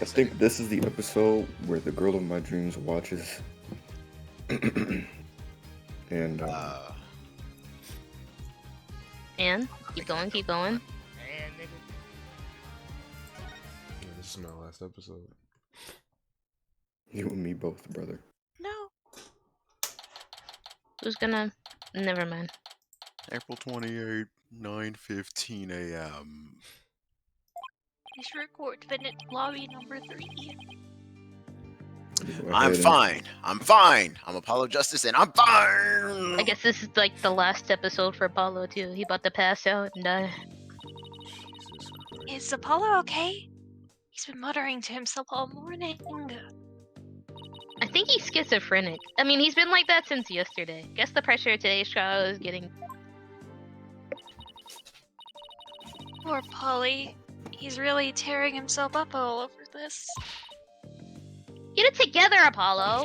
think this is the episode where the girl of my dreams watches. And And keep going. Man, nigga. Yeah, this is my last episode. you and me both, brother. No. Who's gonna? Never mind. April 28, 9:15 a.m. Please record defendant lobby number 3. Go I'm ahead fine. I'm fine. I'm Apollo Justice, and I'm fine. I guess this is like the last episode for Apollo too. He about to pass out and die. Jesus Christ. Is Apollo okay? He's been muttering to himself all morning. I think he's schizophrenic. I mean, he's been like that since yesterday. Guess the pressure of today's trial is getting. Poor Polly. He's really tearing himself up all over this. Get it together, Apollo.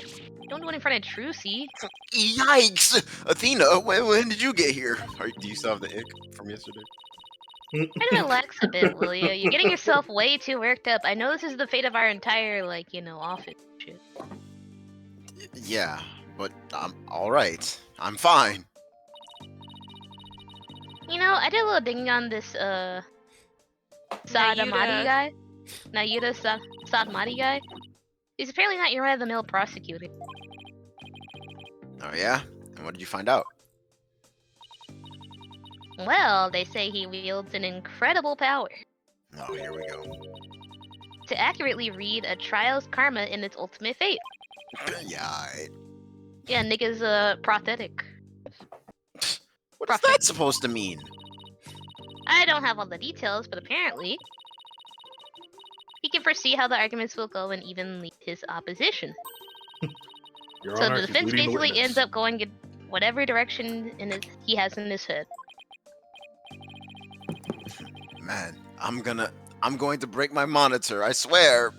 Don't do it in front of Trucy. Yikes! Athena, when did you get here? Do you still have the ick from yesterday? Try to relax a bit, will you? You're getting yourself way too worked up. I know this is the fate of our entire, office shit. Yeah, but I'm alright. I'm fine. You know, I did a little digging on this, Sadamati guy. Nayuda Sadamati guy. He's apparently not your run-of-the-mill prosecutor. Oh yeah? And what did you find out? Well, they say he wields an incredible power Oh, here we go. to accurately read a trial's karma in its ultimate fate. Yeah, alright. Yeah, nigga's, prosthetic. What is that supposed to mean? I don't have all the details, but apparently he can foresee how the arguments will go and even lead his opposition. Your So Honor, the he's defense leading the basically witness. ends up going in whatever direction he has in his head. Man, I'm going to break my monitor, I swear.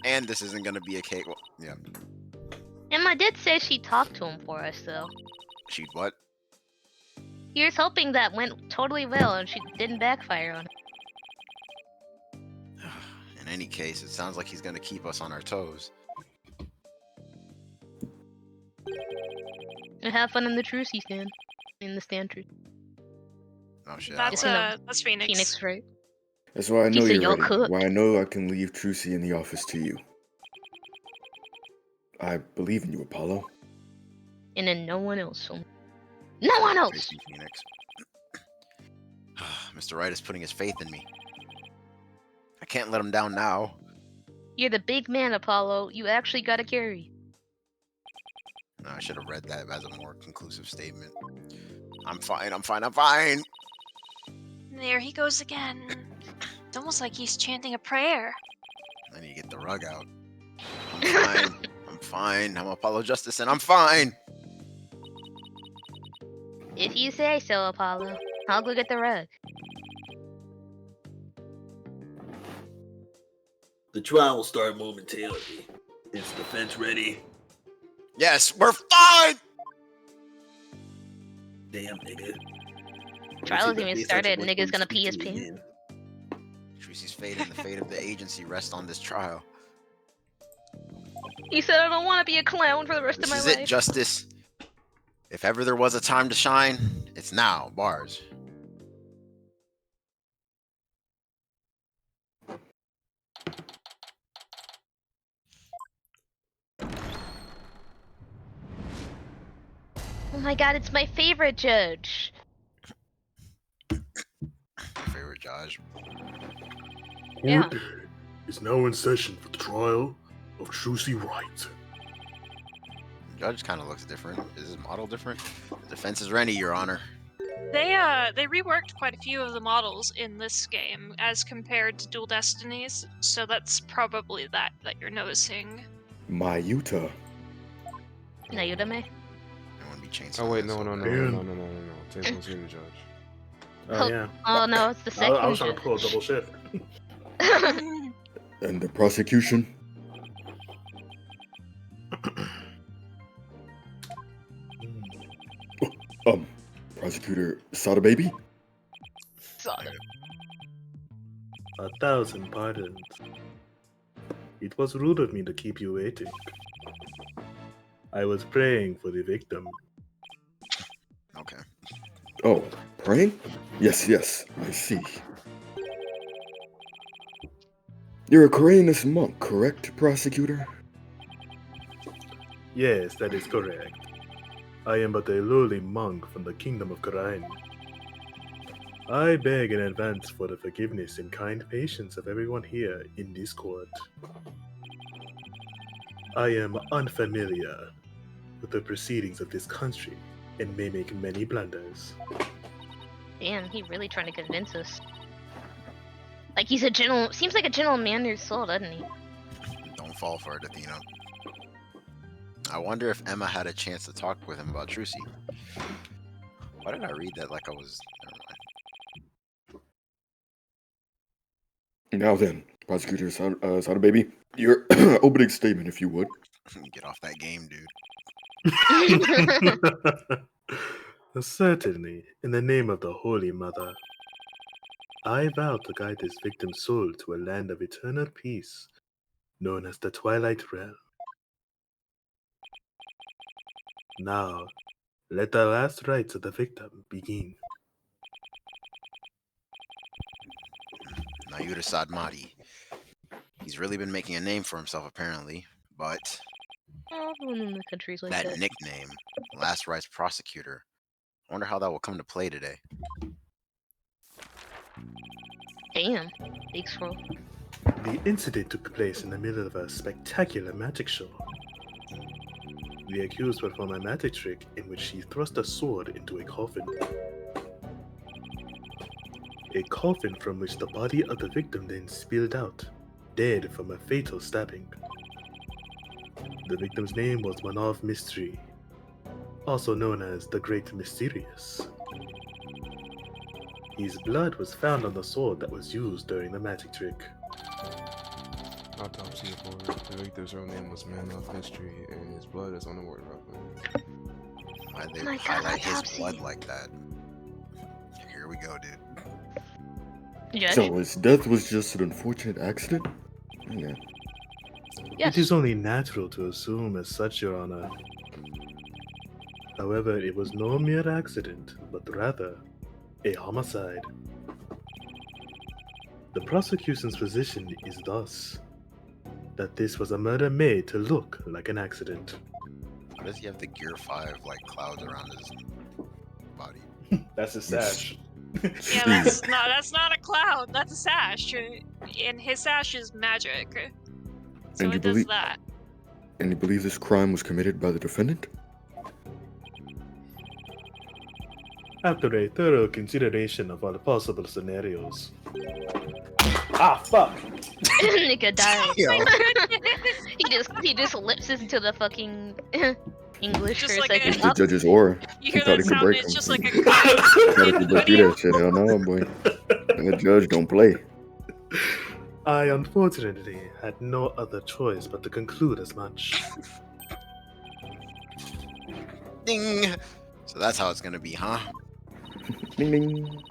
And this isn't gonna be a cake. Well, yeah. Emma did say she talked to him for us, though. She'd what? Here's hoping that went totally well and she didn't backfire on him. In any case, it sounds like he's gonna keep us on our toes. And have fun in the Trucy stand. In the stand truce. Oh shit. That's It's Phoenix. Phoenix, right? That's why I know said you're y'all ready. cooked. Why I know I can leave Trucy in the office to you. I believe in you, Apollo. And then no one else. No one else! Tracy Phoenix. Mr. Wright is putting his faith in me. I can't let him down now. You're the big man, Apollo. You actually gotta carry. No, I should have read that as a more conclusive statement. I'm fine, I'm fine, I'm fine! There he goes again. It's almost like he's chanting a prayer. I need to get the rug out. I'm fine. I'm fine. I'm Apollo Justice and I'm fine! If you say so, Apollo. I'll go get the rug. The trial will start momentarily. Is defense ready? Yes, we're fine! Damn, nigga. Trial Looks hasn't like even the started. defense Nigga's gonna wants pee his to pants. in. Tracy's fate and the fate of the agency rest on this trial. He said I don't want to be a clown for the rest This of is my it, life. Justice. If ever there was a time to shine, it's now, Bars. Oh my god, it's my favorite judge. Favorite Josh. Yeah. Court is now in session for the trial of Trucy Wright. Judge kind of looks different. Is his model different? The defense is ready, Your Honor. They reworked quite a few of the models in this game as compared to Dual Destinies, so that's probably that you're noticing. Mayuta. Nayudame. I want to be chainsaw. Oh wait, no. Man. Tablez in the judge. Oh, yeah. Oh no, it's the second I was trying to judge. pull a double shift. And the prosecution? Prosecutor Sada Baby? Sada. 1,000 pardons. It was rude of me to keep you waiting. I was praying for the victim. Okay. Oh, praying? Yes, I see. You're a Koreanist monk, correct, prosecutor? Yes, that is correct. I am but a lowly monk from the kingdom of Karain. I beg in advance for the forgiveness and kind patience of everyone here in this court. I am unfamiliar with the proceedings of this country and may make many blunders. Damn, he really trying to convince us. Like he's a gentle, seems like a gentle mannered soul, doesn't he? Don't fall for it, Athena. I wonder if Emma had a chance to talk with him about Trucy. Why did I read that like I was... Now then, prosecutor Sada Baby, your opening statement, if you would. Get off that game, dude. Certainly, in the name of the Holy Mother, I vow to guide this victim's soul to a land of eternal peace, known as the Twilight Realm. Now, let the last rites of the victim begin. Nayuda Sadmati. He's really been making a name for himself, apparently, but Everyone in the country's like that that. nickname, Last Rites Prosecutor, I wonder how that will come to play today. Damn, big scroll. The incident took place in the middle of a spectacular magic show. The accused performed a magic trick in which she thrust a sword into a coffin. A coffin from which the body of the victim then spilled out, dead from a fatal stabbing. The victim's name was Manav Mystery, also known as the Great Mysterious. His blood was found on the sword that was used during the magic trick. Autopsy report. The victim's real name was Man of Mystery, and his blood is on the ward record. Why'd they My God, highlight his autopsy. blood like that? Here we go, dude. Judge? So his death was just an unfortunate accident? Yeah. Yes. It is only natural to assume as such, Your Honor. However, it was no mere accident, but rather a homicide. The prosecution's position is thus that this was a murder made to look like an accident. Why does he have the Gear 5 like clouds around his body? That's a sash. Yeah, that's not a cloud. That's a sash, and his sash is magic. So And it you does believe- that. And you believe this crime was committed by the defendant? After a thorough consideration of all possible scenarios. Ah, fuck! Nigga died. Yo. he just lipses into the fucking English Just for a like second. It's the Oh, judge's aura. You He hear thought that he could sound? break It's him. just like a Thought he could break through video. that shit. Hell no, boy. And the judge don't play. I unfortunately had no other choice but to conclude as much. Ding! So that's how it's gonna be, huh? Ding ding.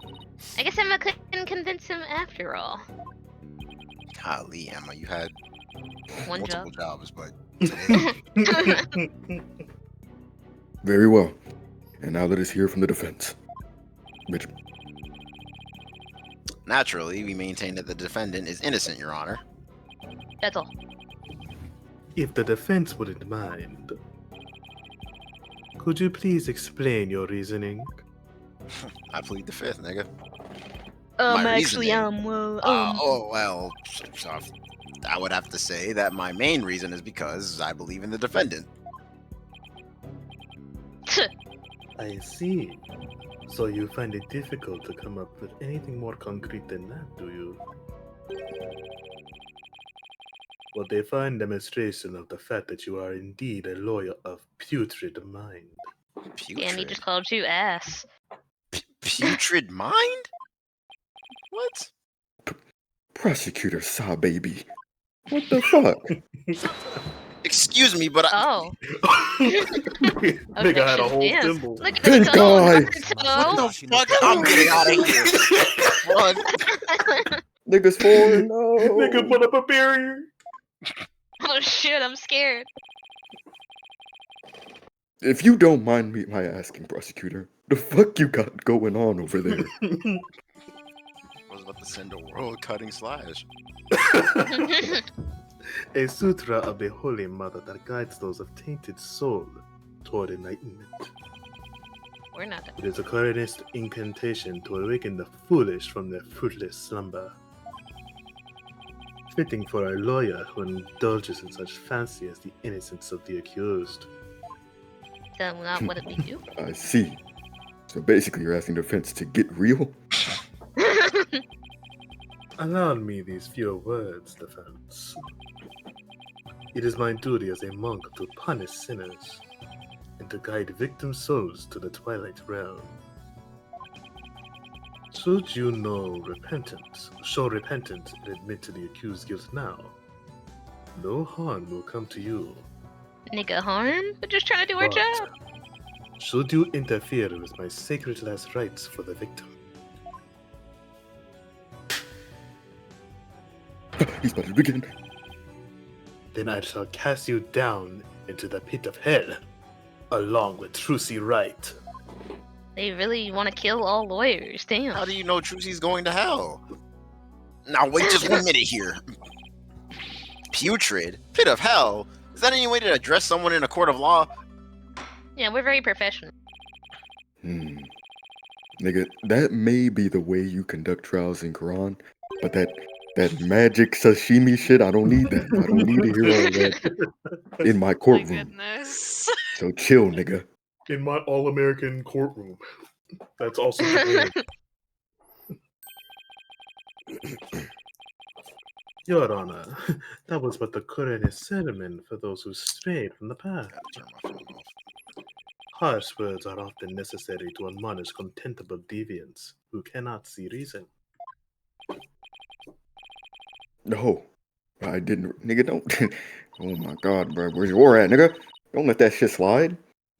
I guess Emma couldn't convince him after all. Golly, Emma, you had One multiple job. jobs, but today, Very well. And now let us hear from the defense. Mitch. naturally, we maintain that the defendant is innocent, Your Honor. That's all. If the defense wouldn't mind, could you please explain your reasoning? I plead the fifth, nigga. My Actually, reasoning- well, Oh, well, so I would have to say that my main reason is because I believe in the defendant. I see. So you find it difficult to come up with anything more concrete than that, do you? What a fine demonstration of the fact that you are indeed a lawyer of putrid mind. Putrid. Damn, he just called you ass. Putrid mind? What? Prosecutor Saw Baby. What the fuck? Excuse me, but I, Oh. Nigga had a whole Damn. symbol. Look at Good the toe, guy. not the what toe. the fuck? I'm getting out of here. Run. Nigga's foreign, no. Nigga put up a barrier. Oh shit, I'm scared. If you don't mind me my asking, prosecutor, the fuck you got going on over there? I was about to send a world-cutting slash. A sutra of the Holy Mother that guides those of tainted soul toward enlightenment. We're not done. It is a clarinist incantation to awaken the foolish from their fruitless slumber. Fitting for a lawyer who indulges in such fancy as the innocence of the accused. That's not what we do. I see. So basically you're asking the defense to get real? Allow me these few words, defense. It is my duty as a monk to punish sinners and to guide victim souls to the twilight realm. Should you show repentance and admit to the accused guilt now, no harm will come to you. Nigga harm? We're just trying to do our But job. should you interfere with my sacred last rites for the victim, He's about to begin. then I shall cast you down into the pit of hell, along with Trucy Wright. They really want to kill all lawyers. Damn. How do you know Trucy's going to hell? Now wait just 1 minute here. Putrid? Pit of hell? Is that any way to address someone in a court of law? Yeah, we're very professional. Nigga, that may be the way you conduct trials in Quran, but that magic sashimi shit, I don't need that. I don't need to hear all that in my My courtroom. goodness. So chill, nigga. In my all-American courtroom. That's also Japan. Your Honor, that was but the current sermon for those who strayed from the path. Gotta turn my phone off. Harsh words are often necessary to admonish contemptible deviants who cannot see reason. No, I didn't. Nigga, don't. Oh my god, bro. Where's your at, nigga? Don't let that shit slide.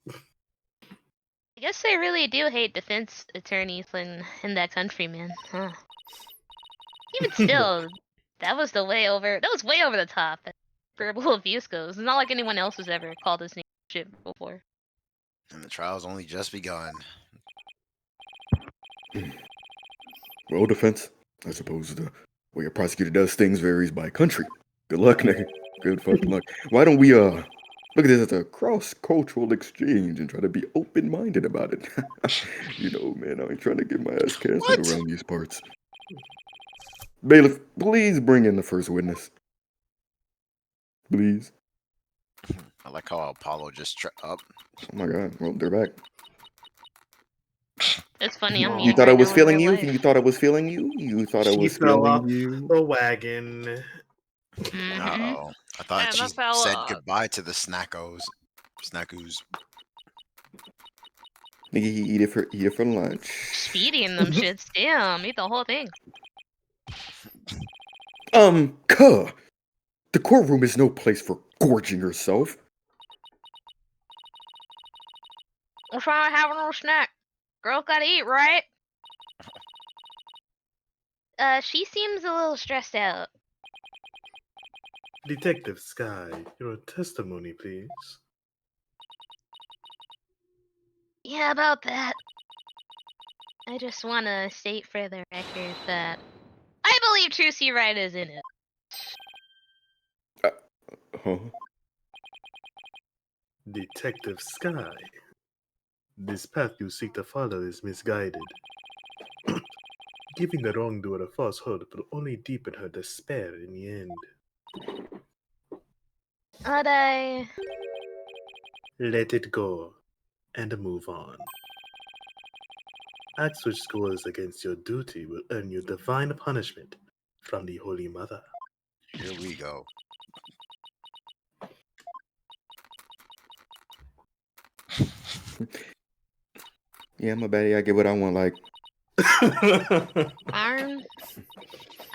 I guess they really do hate defense attorneys in that country, man. Huh. Even still, that was way over the top as verbal abuse goes. It's not like anyone else has ever called this name shit before. And the trial's only just begun. Well, defense, I suppose the way a prosecutor does things varies by country. Good luck, nigga. Good fucking luck. Why don't we, look at this as a cross-cultural exchange and try to be open-minded about it. You know, man, I ain't trying to get my ass canceled What? around these parts. Bailiff, please bring in the first witness. Please. I like how Apollo just up. Oh my god, well, they're back. It's funny, I'm You You muted thought right I was now in feeling real you? life. You thought I was feeling you? You thought I She was fell off feeling you? the wagon. Mhm. Uh-oh. I thought Emma she fell said off. goodbye to the snackoos. Snackoos. Nigga, he eat it for lunch. Feeding them shits. Damn, eat the whole thing. Cuh! The courtroom is no place for gorging yourself. What's wrong with having a little snack? Girls gotta eat, right? She seems a little stressed out. Detective Sky, your testimony, please. Yeah, about that. I just want to state for the record that I believe Trucy Wright is in it. Huh? Detective Sky, this path you seek to follow is misguided. Giving the wrongdoer a false hope will only deepen her despair in the end. But I... Let it go and move on. Acts which goes against your duty will earn you divine punishment from the Holy Mother. Here we go. Yeah, my baddie, I get what I want, like. I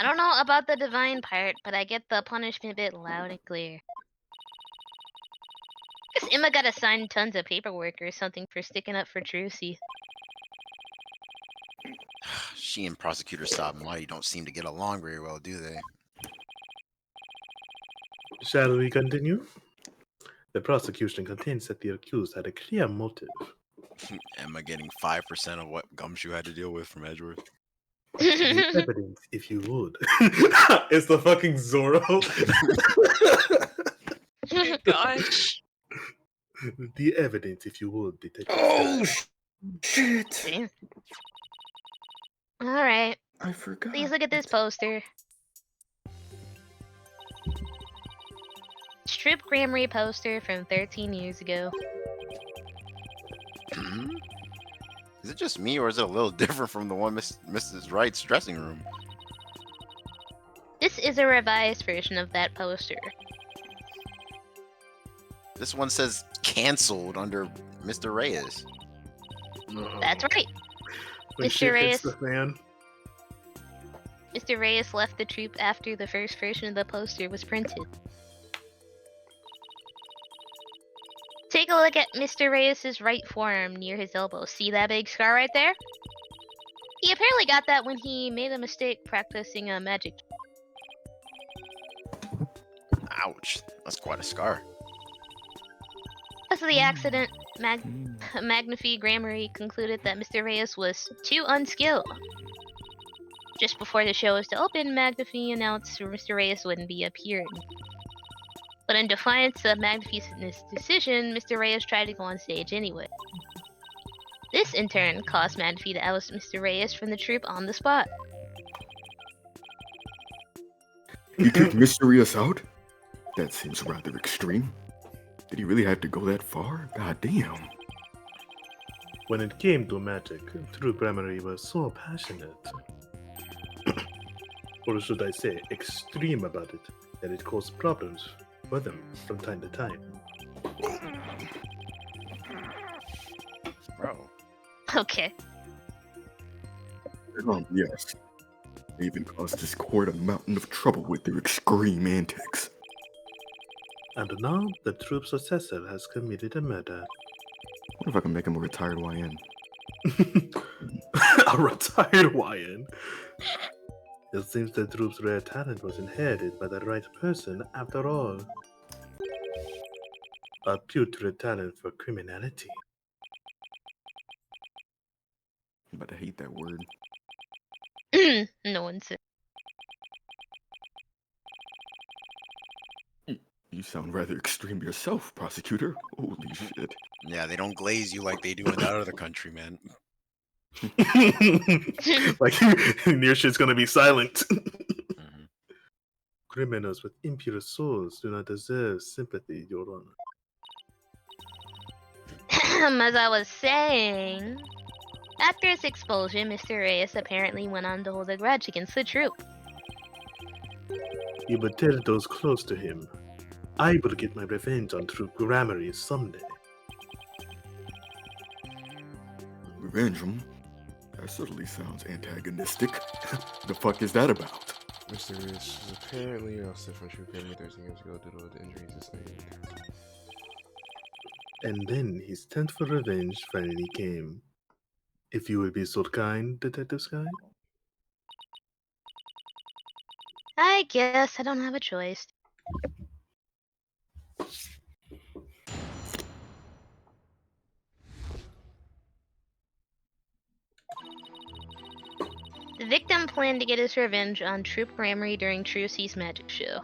don't know about the divine part, but I get the punishment bit loud and clear. Guess Emma got assigned tons of paperwork or something for sticking up for Trucy. She and Prosecutor Saab Mighty don't seem to get along very well, do they? Shall we continue? The prosecution contends that the accused had a clear motive. Emma getting 5% of what Gumshoe had to deal with from Edgeworth. The evidence, if you would. It's the fucking Zorro. Oh, gosh. The evidence, if you would, Detective. Oh, Sky. shit. Damn. All right. I forgot. Please look at this poster. Strip Grammary poster from 13 years ago. Is it just me, or is it a little different from the one Mrs. Wright's dressing room? This is a revised version of that poster. This one says canceled under Mr. Reyes. That's right. When Mr. shit hits Reyes. the fan. Mr. Reyes left the troupe after the first version of the poster was printed. Take a look at Mr. Reyes' right forearm near his elbow. See that big scar right there? He apparently got that when he made a mistake practicing a magic. Ouch. That's quite a scar. Because of the accident, Magnify Grammary concluded that Mr. Reyes was too unskilled. Just before the show was to open, Magnify announced Mr. Reyes wouldn't be appearing. But in defiance of Magnify's decision, Mr. Reyes tried to go on stage anyway. This in turn caused Magnify to oust Mr. Reyes from the troupe on the spot. You kicked Mysterious out? That seems rather extreme. Did he really have to go that far? God damn. When it came to magic, True Grammary was so passionate. Or should I say, extreme about it, that it caused problems for them from time to time. Bro. Okay. Yes. They even caused this court a mountain of trouble with their extreme antics. And now the troupe's successor has committed a murder. What if I can make him a retired YN? A retired YN. It seems the troupe's rare talent was inherited by the right person after all. A putrid talent for criminality. But I hate that word. No one said. You sound rather extreme yourself, prosecutor. Holy shit. Yeah, they don't glaze you like they do in that other country, man. Like, your shit's gonna be silent. Mhm. Criminals with impure souls do not deserve sympathy, Your Honor. As I was saying, after his expulsion, Mr. Reyes apparently went on to hold a grudge against the troupe. He would tell those close to him, I will get my revenge on True Grammary someday. Revenge him? That certainly sounds antagonistic. The fuck is that about? Mr. Rich is apparently ousted from True Grammary 13 years ago due to the injuries sustained. And then his tent for revenge finally came. If you would be so kind, Detective Sky. I guess I don't have a choice. The victim planned to get his revenge on Troop Grammary during Trucy's magic show.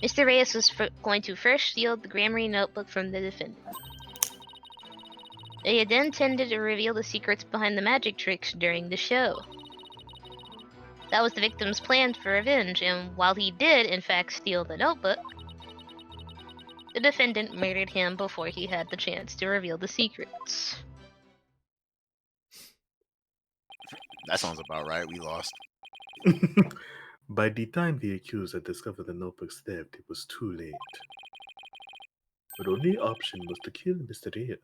Mr. Reyes was going to first steal the Grammary notebook from the defendant. They had then intended to reveal the secrets behind the magic tricks during the show. That was the victim's plan for revenge, and while he did, in fact, steal the notebook, the defendant murdered him before he had the chance to reveal the secrets. That sounds about right. We lost. By the time the accused had discovered the notebook's theft, it was too late. The only option was to kill Mr. Reyes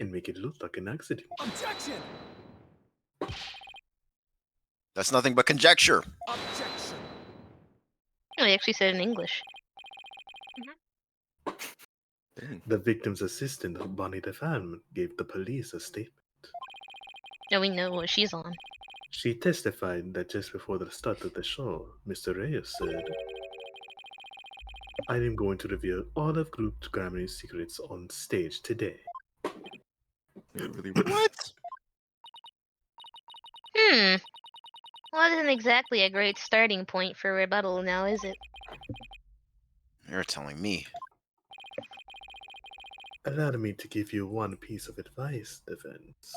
and make it look like an accident. Objection! That's nothing but conjecture. Objection! Oh, he actually said it in English. Dang. The victim's assistant, Bonnie DeFan, gave the police a statement. No, we know what she's on. She testified that just before the start of the show, Mr. Reyes said, I am going to reveal all of Group Grammy's secrets on stage today. It really What? Well, isn't exactly a great starting point for rebuttal now, is it? You're telling me. Allow me to give you one piece of advice, Defense.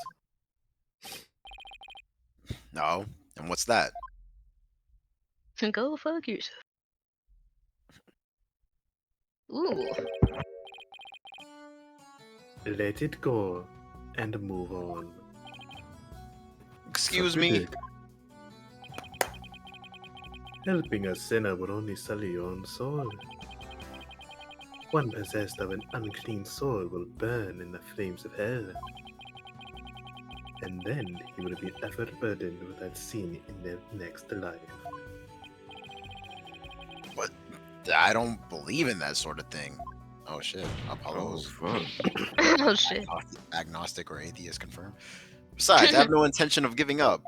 No. And what's that? Go fuck yourself. Ooh. Let it go and move on. Excuse me? Helping a sinner will only sully your own soul. One possessed of an unclean soul will burn in the flames of hell. And then he will be ever burdened with that sin in their next life. But I don't believe in that sort of thing. Oh shit. Oh, Apollo's fuck. Oh shit. agnostic or atheist confirmed. Besides, I have no intention of giving up.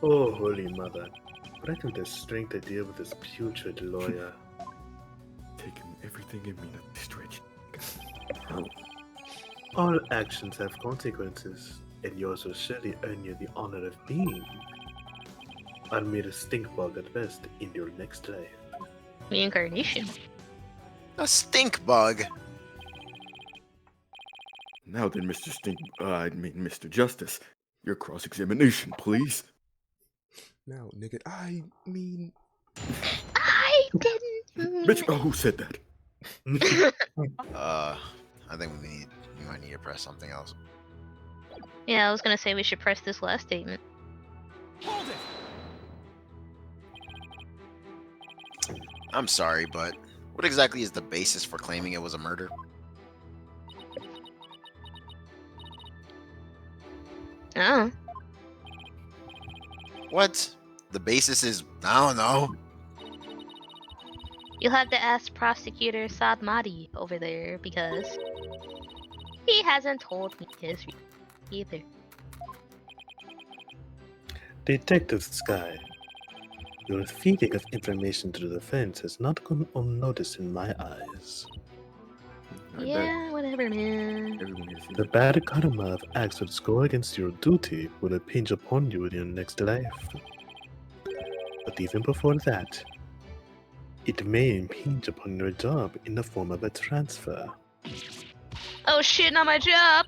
Oh, Holy Mother, grant me the strength to deal with this putrid lawyer. Taking everything in me not to stretch. All actions have consequences, and yours will surely earn you the honor of being a mere stink bug at best in your next life. Reincarnation. A stink bug. Now then, Mr. Justice, your cross-examination, please. Now, nigga, I mean, I didn't. Bitch, oh, who said that? I think we might need to press something else. Yeah, I was gonna say we should press this last statement. I'm sorry, but what exactly is the basis for claiming it was a murder? Oh. What? The basis is, I don't know. You'll have to ask Prosecutor Saad Mahdi over there because he hasn't told me his either. Detective Sky, your feeding of information to the defense has not gone unnoticed in my eyes. I bet Yeah, whatever, man. everyone here sees The it. bad karma of acts which go against your duty will impinge upon you in your next life. But even before that, it may impinge upon your job in the form of a transfer. Oh shit, not my job!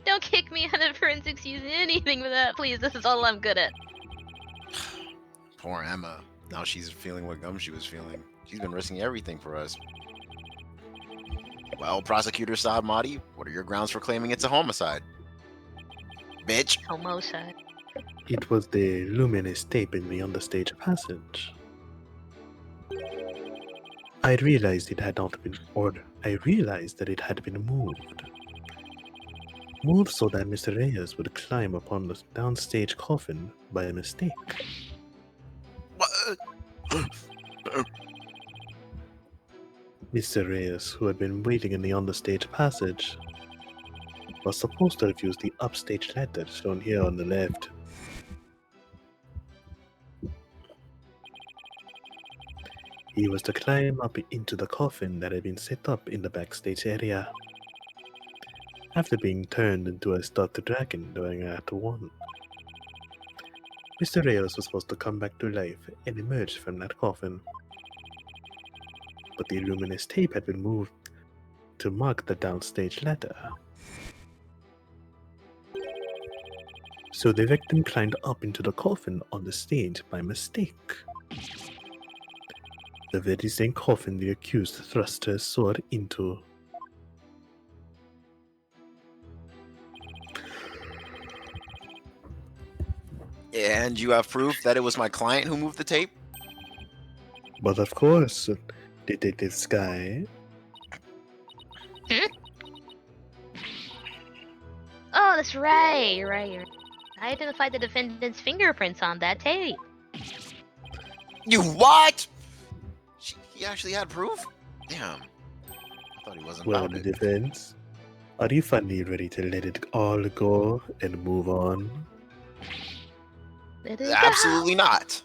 Don't kick me out of forensics using anything for that, please. This is all I'm good at. Poor Emma. Now she's feeling what Gumshoe was feeling. She's been risking everything for us. Well, Prosecutor Saad Mahdi, what are your grounds for claiming it's a homicide? Bitch. Homicide. It was the luminous tape in the understage passage. I realized it had not been ordered. I realized that it had been moved. Moved so that Mr. Reyes would climb upon the downstage coffin by mistake. What? Mr. Reyes, who had been waiting in the understage passage, was supposed to have used the upstage ladder shown here on the left. He was to climb up into the coffin that had been set up in the backstage area. After being turned into a stuffed dragon during Act 1. Mr. Reyes was supposed to come back to life and emerge from that coffin. But the luminous tape had been moved to mark the downstage ladder. So the victim climbed up into the coffin on the stage by mistake. The very same coffin the accused thrust her sword into. And you have proof that it was my client who moved the tape? But of course, Detective Sky. Oh, that's right, right. I identified the defendant's fingerprints on that tape. You what? He actually had proof? Damn. I thought he wasn't Well, about the it. defense. Are you finally ready to let it all go and move on? Let it Absolutely not.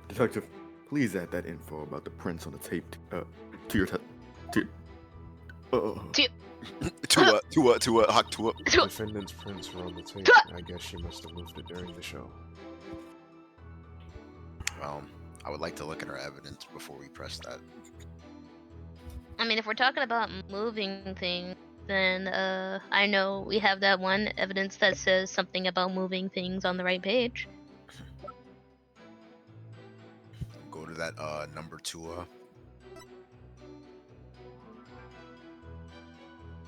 Detective, please add that info about the prints on the tape to your To what? Defendant's prints were on the tape. I guess she must have moved it during the show. Well, I would like to look at our evidence before we press that. I mean, if we're talking about moving things, then I know we have that one evidence that says something about moving things on the right page. Go to that number 2.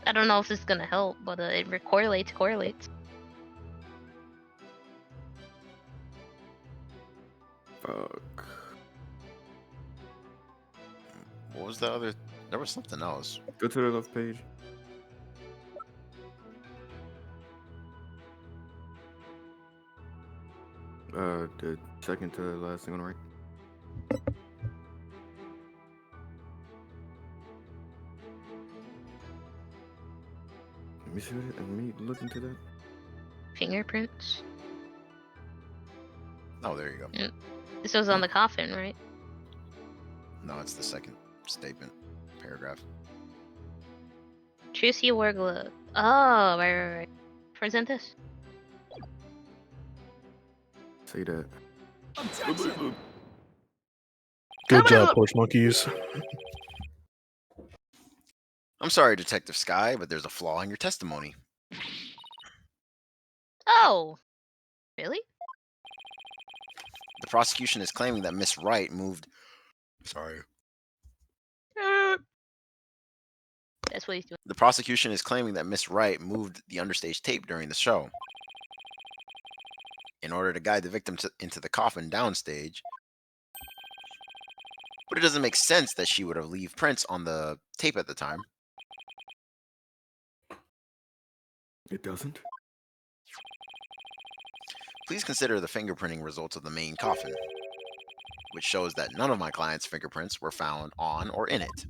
I don't know if this is gonna help, but it correlates. Fuck. What was the other? There was something else. Go to the left page. The second to the last thing on the right. Let me see what let me look into that. Fingerprints. Oh, there you go. This was on the coffin, right? No, it's the second statement, paragraph. Trucy wore gloves. Oh, right. Present this. Say that. Good job, Porch Monkeys. I'm sorry, Detective Sky, but there's a flaw in your testimony. Oh, really? The prosecution is claiming that Miss Wright moved. Sorry. That's what he's doing. The prosecution is claiming that Miss Wright moved the understage tape during the show in order to guide the victim into the coffin downstage. But it doesn't make sense that she would have left prints on the tape at the time. It doesn't? Please consider the fingerprinting results of the main coffin, which shows that none of my client's fingerprints were found on or in it.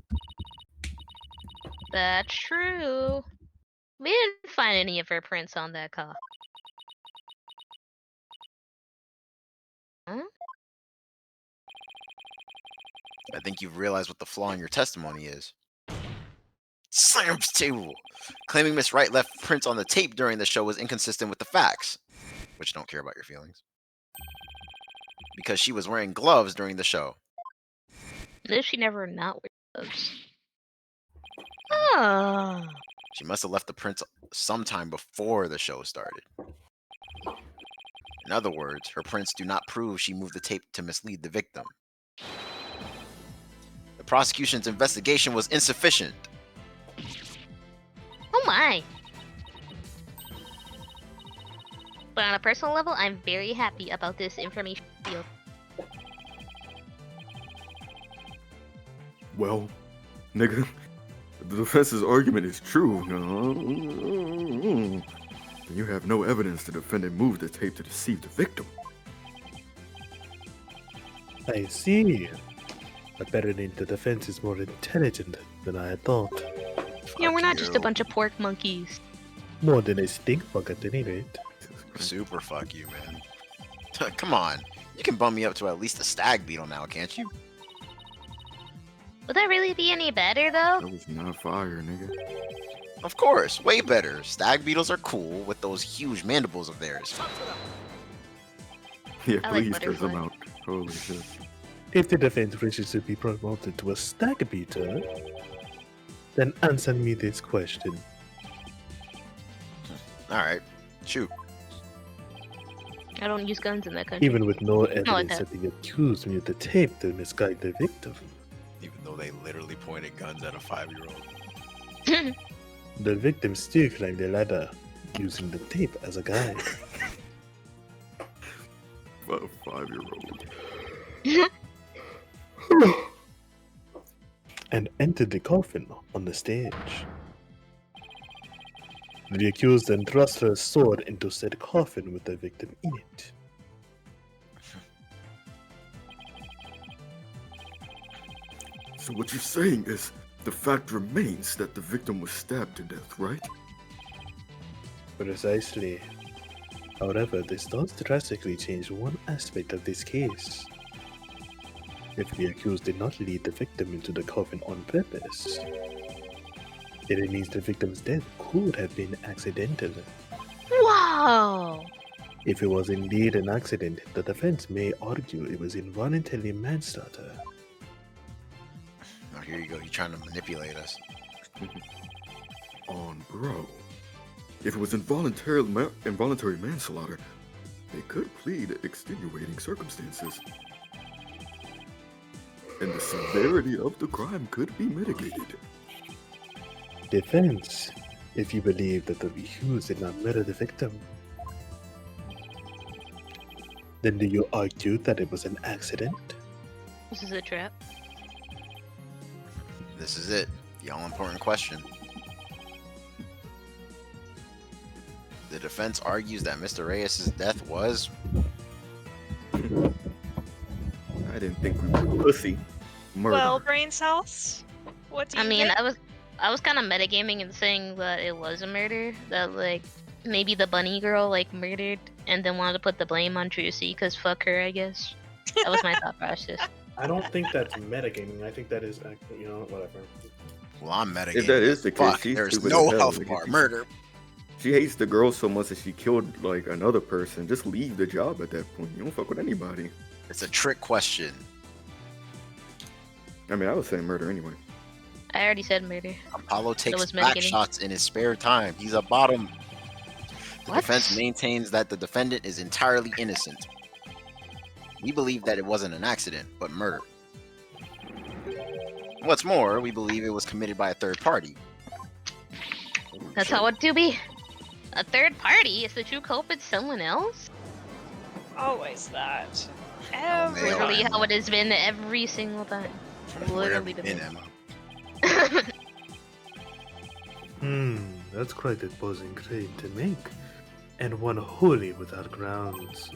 That's true. We didn't find any of her prints on that coffin. Huh? I think you've realized what the flaw in your testimony is. Slams table. Claiming Miss Wright left prints on the tape during the show was inconsistent with the facts, which don't care about your feelings, because she was wearing gloves during the show. Did she never not wear gloves? Oh. She must have left the prints sometime before the show started. In other words, her prints do not prove she moved the tape to mislead the victim. The prosecution's investigation was insufficient. Oh my. But on a personal level, I'm very happy about this information field. Well, nigga, the defense's argument is true. You have no evidence the defendant moved the tape to deceive the victim. I see. Apparently, the defense is more intelligent than I had thought. Yeah, we're Fuck not just a you. bunch of pork monkeys. More than a stink bug at any rate. Super fuck you, man. Come on. You can bump me up to at least a stag beetle now, can't you? Would that really be any better, though? That was not fire, nigga. Of course, way better. Stag beetles are cool with those huge mandibles of theirs. Yeah, I like please curse them butterfly. out. Holy shit. If the defense wishes to be promoted to a stag beater, then answer me this question. Alright, shoot. I don't use guns in that country. Even with no like evidence that. that the accused used the tape to misguide the victim, Even though they literally pointed guns at a 5-year-old. the victim still climbed the ladder using the tape as a guide. A 5-year-old. And entered the coffin on the stage. The accused then thrust her sword into said coffin with the victim in it. So what you're saying is, the fact remains that the victim was stabbed to death, right? Precisely. However, this does drastically change one aspect of this case. If the accused did not lead the victim into the coffin on purpose, then it means the victim's death could have been accidental. Whoa! If it was indeed an accident, the defense may argue it was involuntary manslaughter. Oh, here you go. You're trying to manipulate us. On bro. If it was involuntary manslaughter, they could plead extenuating circumstances. And the severity of the crime could be mitigated. Defense, if you believe that the accused did not murder the victim, then do you argue that it was an accident? This is a trap. This is it. The all-important question. The defense argues that Mr. Reyes' death was... I didn't think we were pussy. Murder. Well, brain cells. What do you I mean, think? I was kind of metagaming and saying that it was a murder. That like maybe the bunny girl like murdered and then wanted to put the blame on Trucy because fuck her, I guess. That was my thought process. I don't think that's metagaming. I think that is, whatever. Well, I'm metagaming. If that is the case, Fuck, she's there's stupid no as hell. health Like, bar. if you- Murder. She hates the girl so much that she killed like another person. Just leave the job at that point. You don't fuck with anybody. It's a trick question. I mean, I was saying murder anyway. I already said murder. Apollo takes was back metagaming. shots in his spare time. He's a bottom. The What? defense maintains that the defendant is entirely innocent. We believe that it wasn't an accident, but murder. What's more, we believe it was committed by a third party. That's how it do be. A third party is the true culprit someone else? Always that. man. Every Literally how it has been every single time. Wherever Literally the in been. Emma. That's quite a posing claim to make. And one wholly without grounds.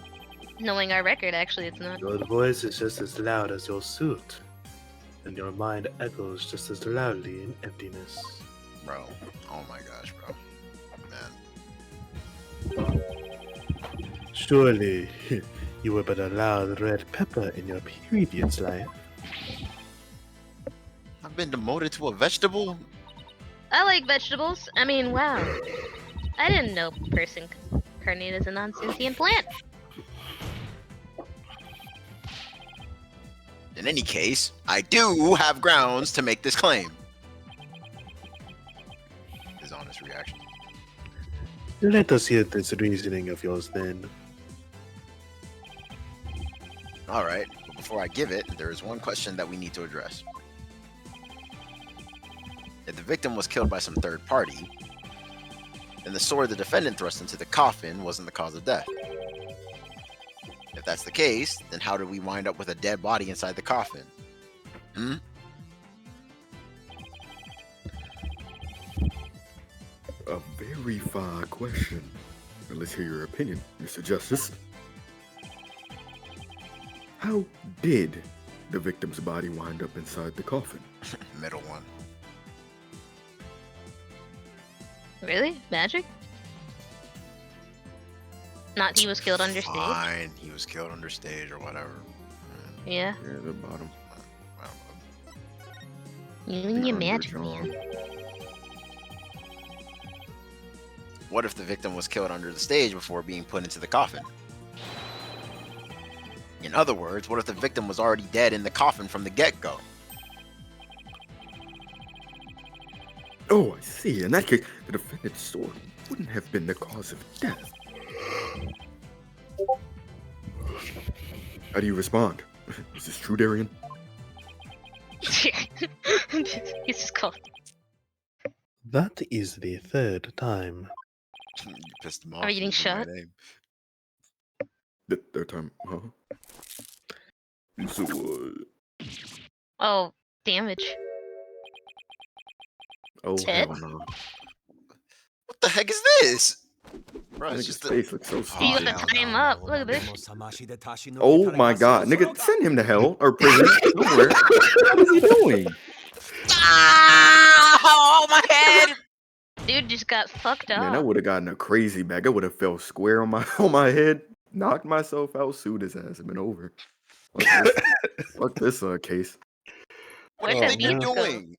Knowing our record, actually, it's not. Your voice is just as loud as your suit. And your mind echoes just as loudly in emptiness. Bro. Oh my gosh, bro. Man. Surely, you were but a loud red pepper in your previous life. I've been demoted to a vegetable? I like vegetables. I mean, wow. I didn't know person incarnate as a non-sentient plant. In any case, I do have grounds to make this claim. His honest reaction. Let us hear this reasoning of yours then. Alright, but before I give it, there is one question that we need to address. If the victim was killed by some third party, then the sword the defendant thrust into the coffin wasn't the cause of death. If that's the case, then how did we wind up with a dead body inside the coffin? A very fine question. Now let's hear your opinion, Mr. Justice. How did the victim's body wind up inside the coffin? Middle one. Really? Magic? Not he was killed under stage? Fine, he was killed under stage or whatever. Yeah. Yeah, the bottom. You and your Under magic, John. man. What if the victim was killed under the stage before being put into the coffin? In other words, what if the victim was already dead in the coffin from the get-go? Oh, I see. In that case, the defendant's sword wouldn't have been the cause of death. How do you respond? Is this true, Darian? He's just called. That is the third time. You pissed him off. Are you getting using my shot? name. The third time, huh? So, Oh, damage. oh, Ted? hell no. What the heck is this? Bro, Nigga's it's just a... face looks so You stupid. gotta tie him up. Look at this. Oh my god, nigga, send him to hell or prison somewhere. What is he doing? Ah! Oh, my head! Dude just got fucked Man, I up. would have gotten a crazy bag. I would have fell square on my on my head, knocked myself out, sued his ass, and been over. Fuck this case. What do you Oh, think you're no. doing?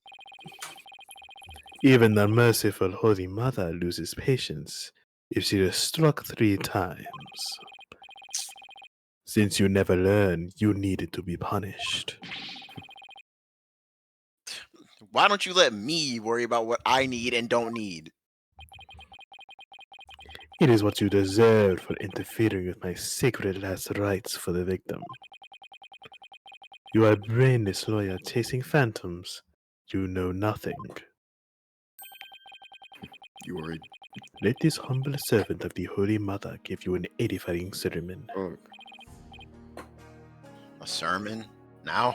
Even the merciful Holy Mother loses patience if she is struck 3 times. Since you never learn, you needed to be punished. Why don't you let me worry about what I need and don't need? It is what you deserve for interfering with my sacred last rites for the victim. You are a brainless lawyer chasing phantoms. You know nothing. You are a Let this humble servant of the Holy Mother give you an edifying sermon. fuck. A sermon? Now?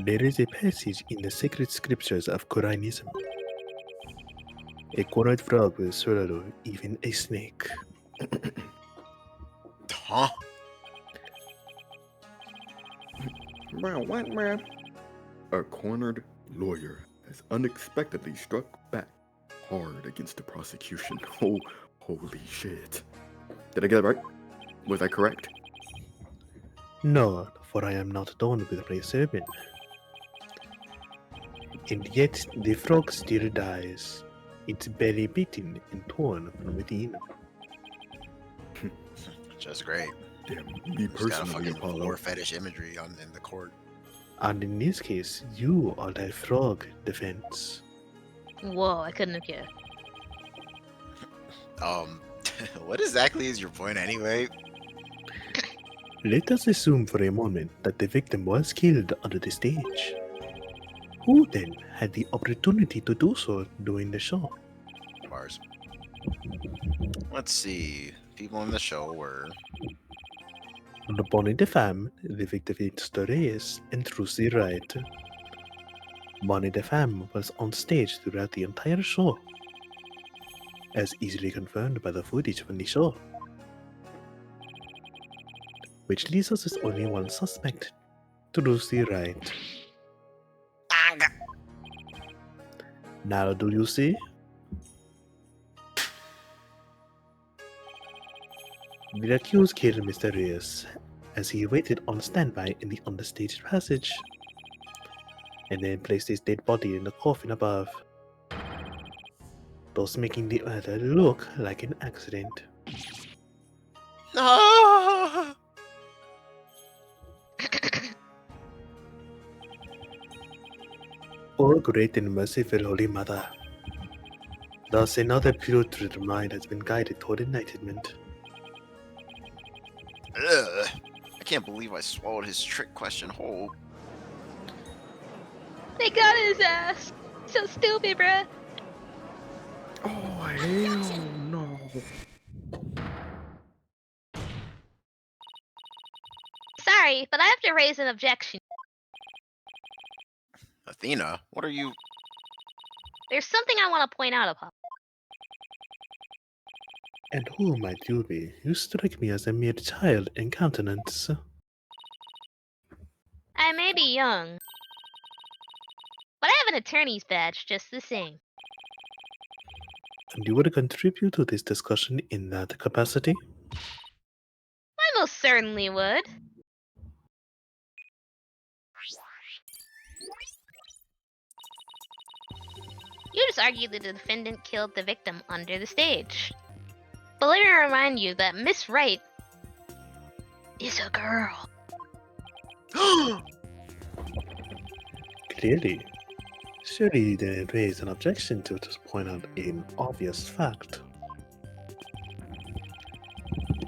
There is a passage in the sacred scriptures of Quranism. A quarried frog will swallow even a snake. Huh? Man, what, man? A cornered lawyer has unexpectedly struck back hard against the prosecution. Oh, holy shit. Did I get it right? Was I correct? No, for I am not done with my sermon. And yet the frog still dies, its belly beaten and torn from within. Just great. Damn, me Just got a personally, fucking Apollo. war fetish imagery in the court. And in this case, you are that frog defense. Whoa, I couldn't have guessed. What exactly is your point anyway? Let us assume for a moment that the victim was killed under the stage. Who then had the opportunity to do so during the show? Bars. Let's see. People in the show were The Bonnie de Femme, the victim of Reyes, and Trucy Wright. Bonnie de Femme was on stage throughout the entire show, as easily confirmed by the footage from the show. Which leaves us with only one suspect, Trucy Wright. Now, do you see? The accused killed Mr. Reyes as he waited on standby in the understaged passage, and then placed his dead body in the coffin above, thus making the murder look like an accident. no. O great and merciful Holy Mother, thus another putrid mind has been guided toward enlightenment. Ugh. I can't believe I swallowed his trick question whole. They got his ass. So stupid, bruh. Oh, hell no. Sorry, but I have to raise an objection. Athena, what are you? There's something I want to point out upon. And who might you be? You strike me as a mere child in countenance. I may be young, but I have an attorney's badge just the same. And you would contribute to this discussion in that capacity? I most certainly would. You just argued that the defendant killed the victim under the stage. But let me remind you that Miss Wright is a girl. Clearly. Surely you didn't raise an objection to just point out an obvious fact.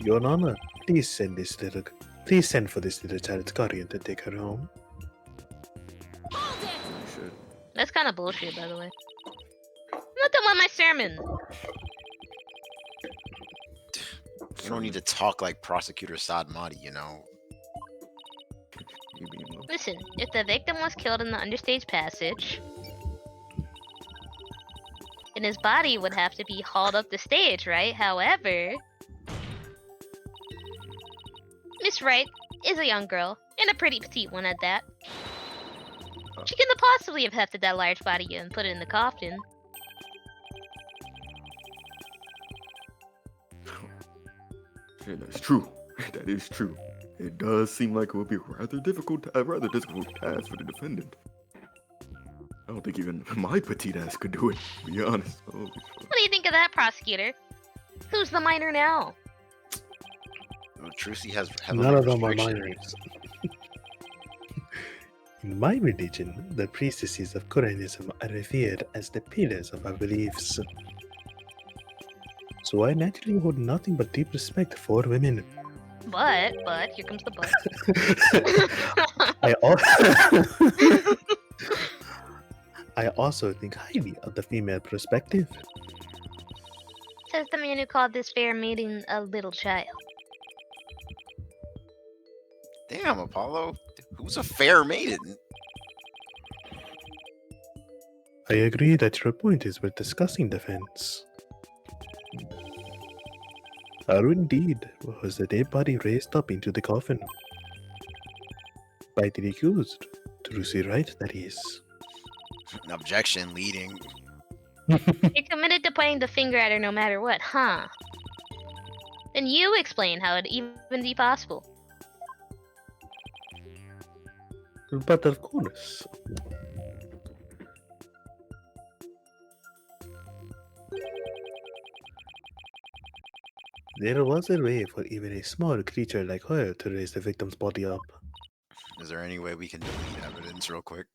Your Honor, please send for this little child's guardian to take her home. Shit. That's kind of bullshit, by the way. I'm not done with my sermon. You don't need to talk like Prosecutor Saad Mahdi, you know. You mean low. Listen, if the victim was killed in the understage passage, then his body would have to be hauled up the stage, right? However, Miss Wright is a young girl, and a pretty petite one at that. She couldn't have possibly have hefted that large body and put it in the coffin. Yeah, that's true. That is true. It does seem like it would be a rather difficult task for the defendant. I don't think even my petite ass could do it, to be honest. Holy fuck. What do you think of that, prosecutor? Who's the minor now? Well, Trucy has None heavily of them are restrictions. minors. In my religion, the priestesses of Koreanism are revered as the pillars of our beliefs. So I naturally hold nothing but deep respect for women. But, here comes the but. I also think highly of the female perspective. Says the man who called this fair maiden a little child. Damn, Apollo. Who's a fair maiden? I agree that your point is worth discussing, defense. How indeed was the dead body raised up into the coffin? By the accused, Trucy Wright, that is. Objection leading. You're committed to pointing the finger at her no matter what, huh? Then you explain how it'd even be possible. But of course. There was a way for even a small creature like her to raise the victim's body up. Is there any way we can delete evidence real quick?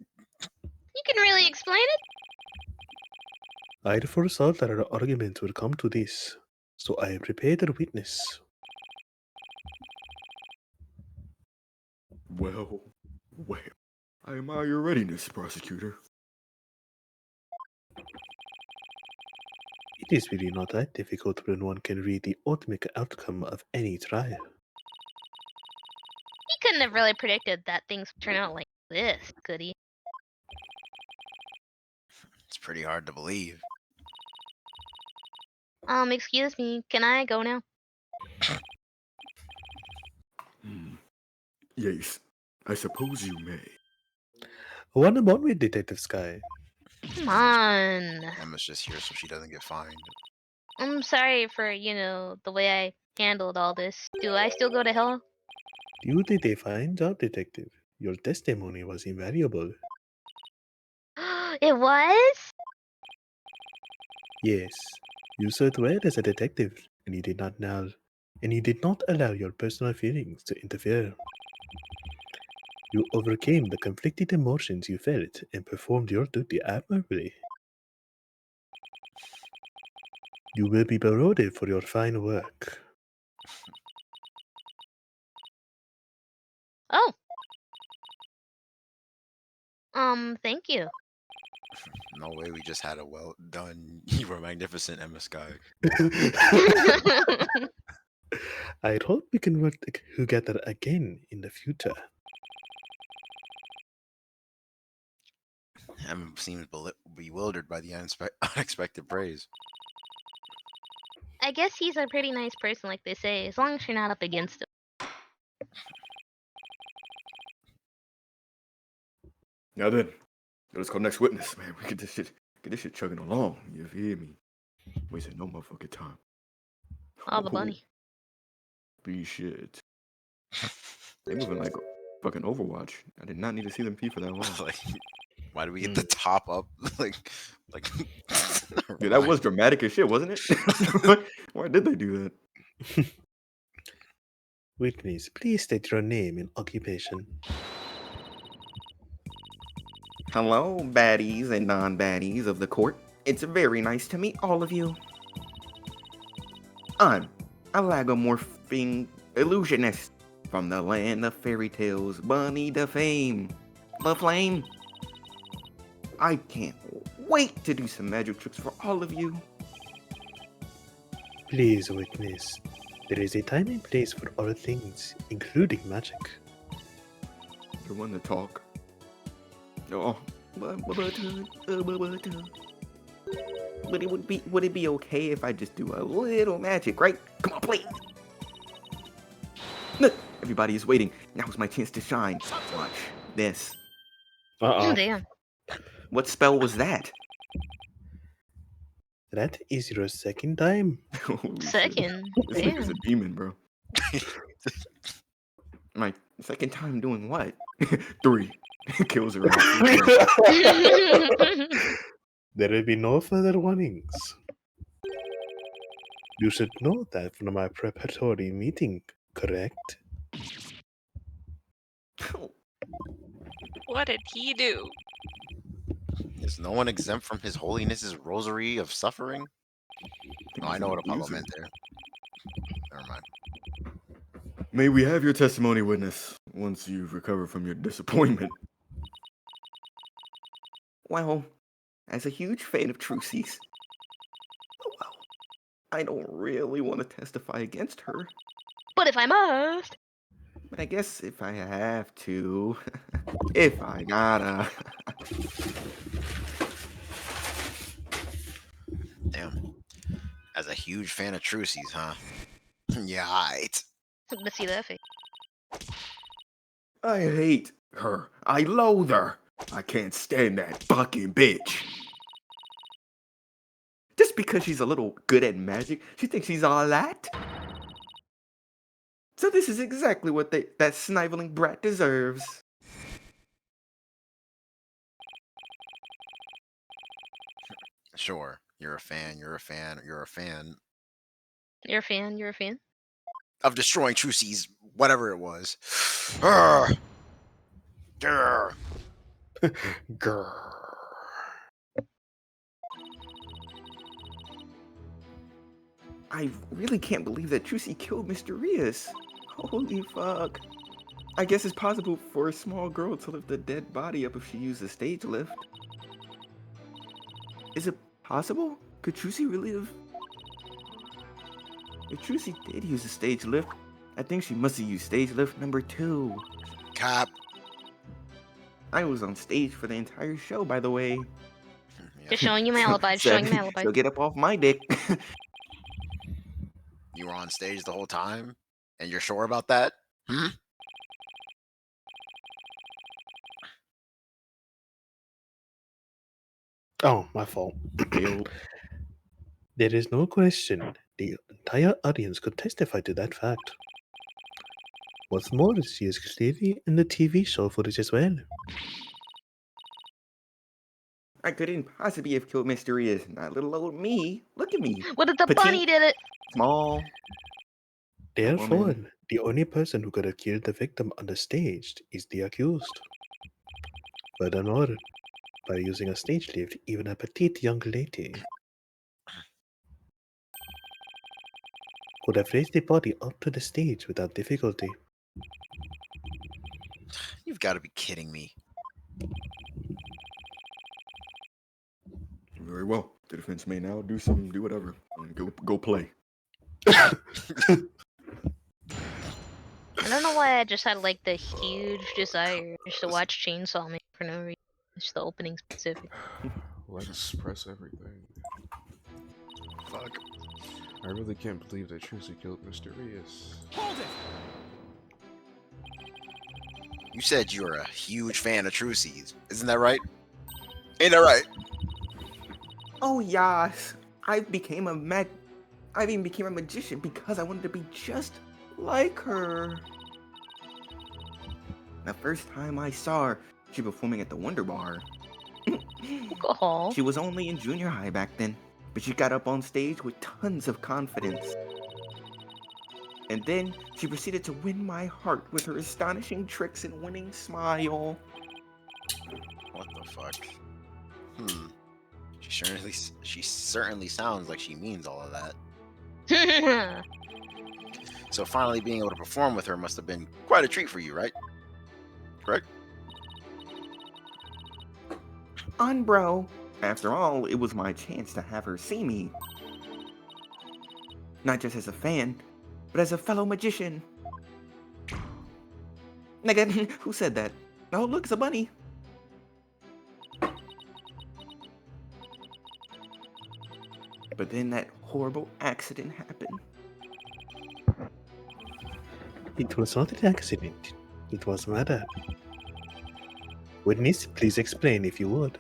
You can really explain it? I foresaw that our argument would come to this, so I prepared a witness. Well, I admire your readiness, prosecutor. It is really not that difficult when one can read the ultimate outcome of any trial. He couldn't have really predicted that things would turn out like this, could he? It's pretty hard to believe. Excuse me, can I go now? Yes, I suppose you may. One moment, Detective Sky. Come on. Emma's just here so she doesn't get fined. I'm sorry for, the way I handled all this. Do I still go to hell? You did a fine job, Detective. Your testimony was invaluable. It was? Yes, you served well as a detective, and you did not allow your personal feelings to interfere. You overcame the conflicted emotions you felt and performed your duty admirably. You will be rewarded for your fine work. Oh. Thank you. No way, we just had a well done. You were magnificent, Emma Sky. I hope we can work together again in the future. Emma seems bewildered by the unexpected praise. I guess he's a pretty nice person, like they say, as long as you're not up against him. Now then, let's go next witness, man. We get this shit chugging along. You hear me? Wasting no motherfucking time. Oh, the bunny. Be shit. They moving like fucking Overwatch. I did not need to see them pee for that long. Like, why do we get the top up? like. Dude, that was dramatic as shit, wasn't it? Why did they do that? Witness, please state your name and occupation. Hello, baddies and non-baddies of the court. It's very nice to meet all of you. I'm a lagomorphing illusionist from the land of fairy tales, Bunny the Fame, the Flame. I can't wait to do some magic tricks for all of you. Please, witness. There is a time and place for all things, including magic. The one to talk. Oh, But would it be okay if I just do a little magic, right? Come on, please. Look, everybody is waiting. Now's my chance to shine. Watch this. Uh-uh. Damn. What spell was that? That is your second time. Holy shit. Second. This nigga's a Damn. demon, bro. My second time doing what? 3. Kills her. There will be no further warnings. You should know that from my preparatory meeting, correct? What did he do? Is no one exempt from His Holiness's rosary of suffering? Oh, I know what Apollo meant there. Never mind. May we have your testimony, witness, once you've recovered from your disappointment. Well, as a huge fan of Trucy's, well, I don't really want to testify against her. But if I must. But I guess if I have to, if I gotta. Damn. As a huge fan of Trucy's, huh? Yeah, right. Let's see that face. I hate her. I loathe her. I can't stand that fucking bitch. Just because she's a little good at magic, she thinks she's all that? So this is exactly what that sniveling brat deserves. Sure. You're a fan. You're a fan. You're a fan You're a fan. You're a fan. of destroying Trucy's whatever it was. Urgh. Grr. Grrr. I really can't believe that Trucy killed Mr. Rias. Holy fuck. I guess it's possible for a small girl to lift a dead body up if she used a stage lift. Is it possible? Could Trucy really have? If Trucy did use a stage lift, I think she must have used stage lift number 2. Cap. I was on stage for the entire show, by the way. Yeah. Just showing you my alibi. Just showing you my alibi. So get up off my dick. You were on stage the whole time? And you're sure about that? Hmm? Oh, my fault. There is no question. The entire audience could testify to that fact. What's more, she is clearly in the TV show footage as well. I couldn't possibly have killed Mr. Rias, not little old me. Look at me. What if the Petite. bunny did it? Small. Therefore, woman. the only person who could have killed the victim on the stage is the accused. Furthermore, by using a stage lift, even a petite young lady could have raised the body up to the stage without difficulty. You've got to be kidding me. Very well. The defense may now do whatever. Go play. I don't know why I just had like the huge desire just to watch Chainsaw Man for no reason. Just the opening specific. Let's press everything. Fuck. I really can't believe that Trucy killed Mr. Rias. You said you were a huge fan of Trucy's. Isn't that right? Ain't that right? Oh yes, I even became a magician because I wanted to be just like her. The first time I saw her, she was performing at the Wonder Bar. Alcohol. She was only in junior high back then, but she got up on stage with tons of confidence. And then she proceeded to win my heart with her astonishing tricks and winning smile. What the fuck? She certainly sounds like she means all of that. So finally being able to perform with her must have been quite a treat for you, right? Correct? Bro. After all, it was my chance to have her see me. Not just as a fan, but as a fellow magician. Nigga, who said that? Oh, look, it's a bunny. But then that horrible accident happened. It was not an accident. It was murder. Witness, please explain if you would.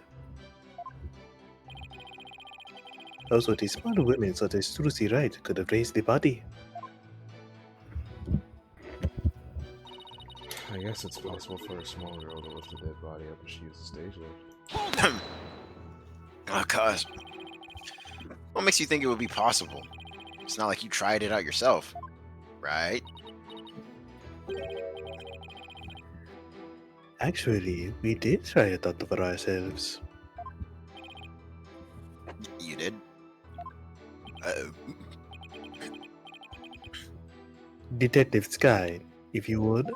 Also, the smarter women such as Susie Wright could have raised the body. I guess it's possible for a small girl to lift a dead body up if she uses stage lift. Oh, gosh. What makes you think it would be possible? It's not like you tried it out yourself, right? Actually, we did try it out for ourselves. You did? Detective's Guide, if you would.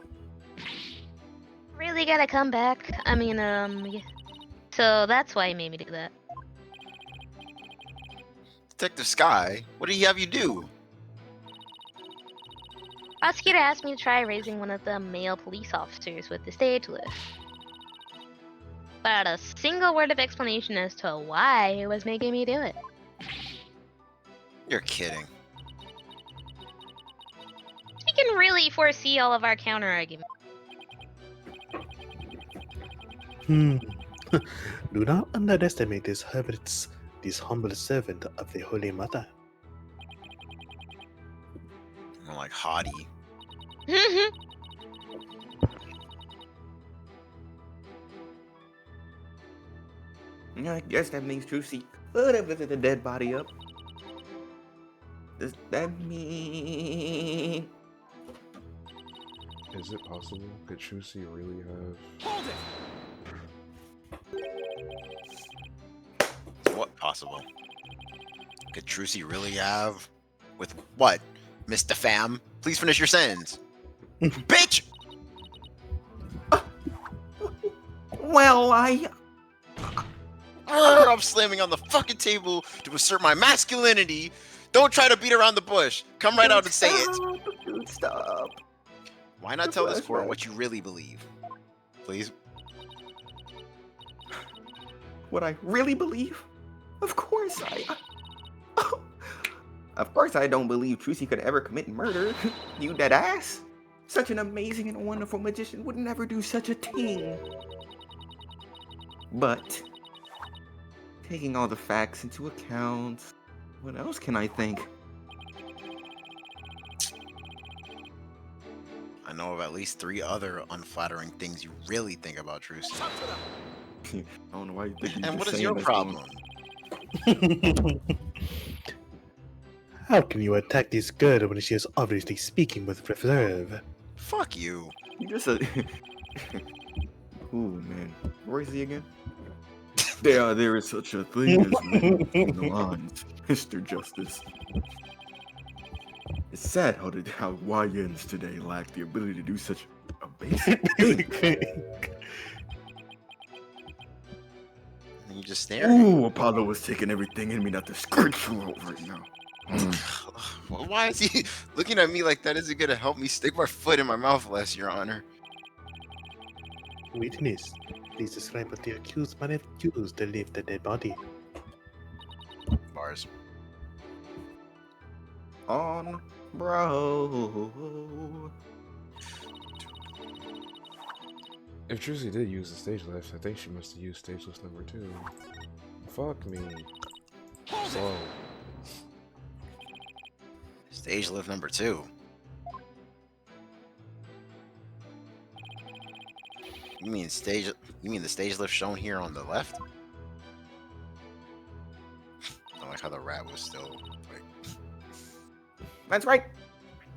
Really gotta come back. I mean, yeah. So that's why he made me do that. Detective Sky, what did he have you do? Prosecutor asked me to try raising one of the male police officers with the stage lift. Without a single word of explanation as to why he was making me do it. You're kidding. He can really foresee all of our counter arguments. Do not underestimate this Herbert's, this humble servant of the Holy Mother. I'm like haughty. I guess that means Trucy could have lifted the dead body up. Does that mean... Is it possible? Could Trucy really have... What possible? Could Trucy really have? With what? Mr. Fam? Please finish your sentence. Bitch! Well, I... I'm slamming on the fucking table to assert my masculinity. Don't try to beat around the bush. Come right out and say it. Dude, stop. Why not tell this court what you really believe? Please? What I really believe? Of course Of course I don't believe Trucy could ever commit murder. You dead ass? Such an amazing and wonderful magician would never do such a thing. But, taking all the facts into account, what else can I think? I know of at least 3 other unflattering things you really think about Trucy. I don't know why you think And what is your problem? How can you attack this girl when she is obviously speaking with reserve? Fuck you. You just a... Ooh, man. Where is he again? There is such a thing as men between the lines, Mr. Justice. It's sad how YNs today lack the ability to do such a basic thing. And you just stare. Ooh, Apollo was taking everything in me not to skirt you out right now. Why is he looking at me like that? Is it gonna help me stick my foot in my mouth less, Your Honor? Witness, please describe what the accused might have used to lift the dead body. Bars. On, bro. If Trucy did use the stage lift, I think she must have used stage lift number 2. Fuck me. Slow. Stage lift number 2. You mean the stage lift shown here on the left? I like how the rat was still like... That's right.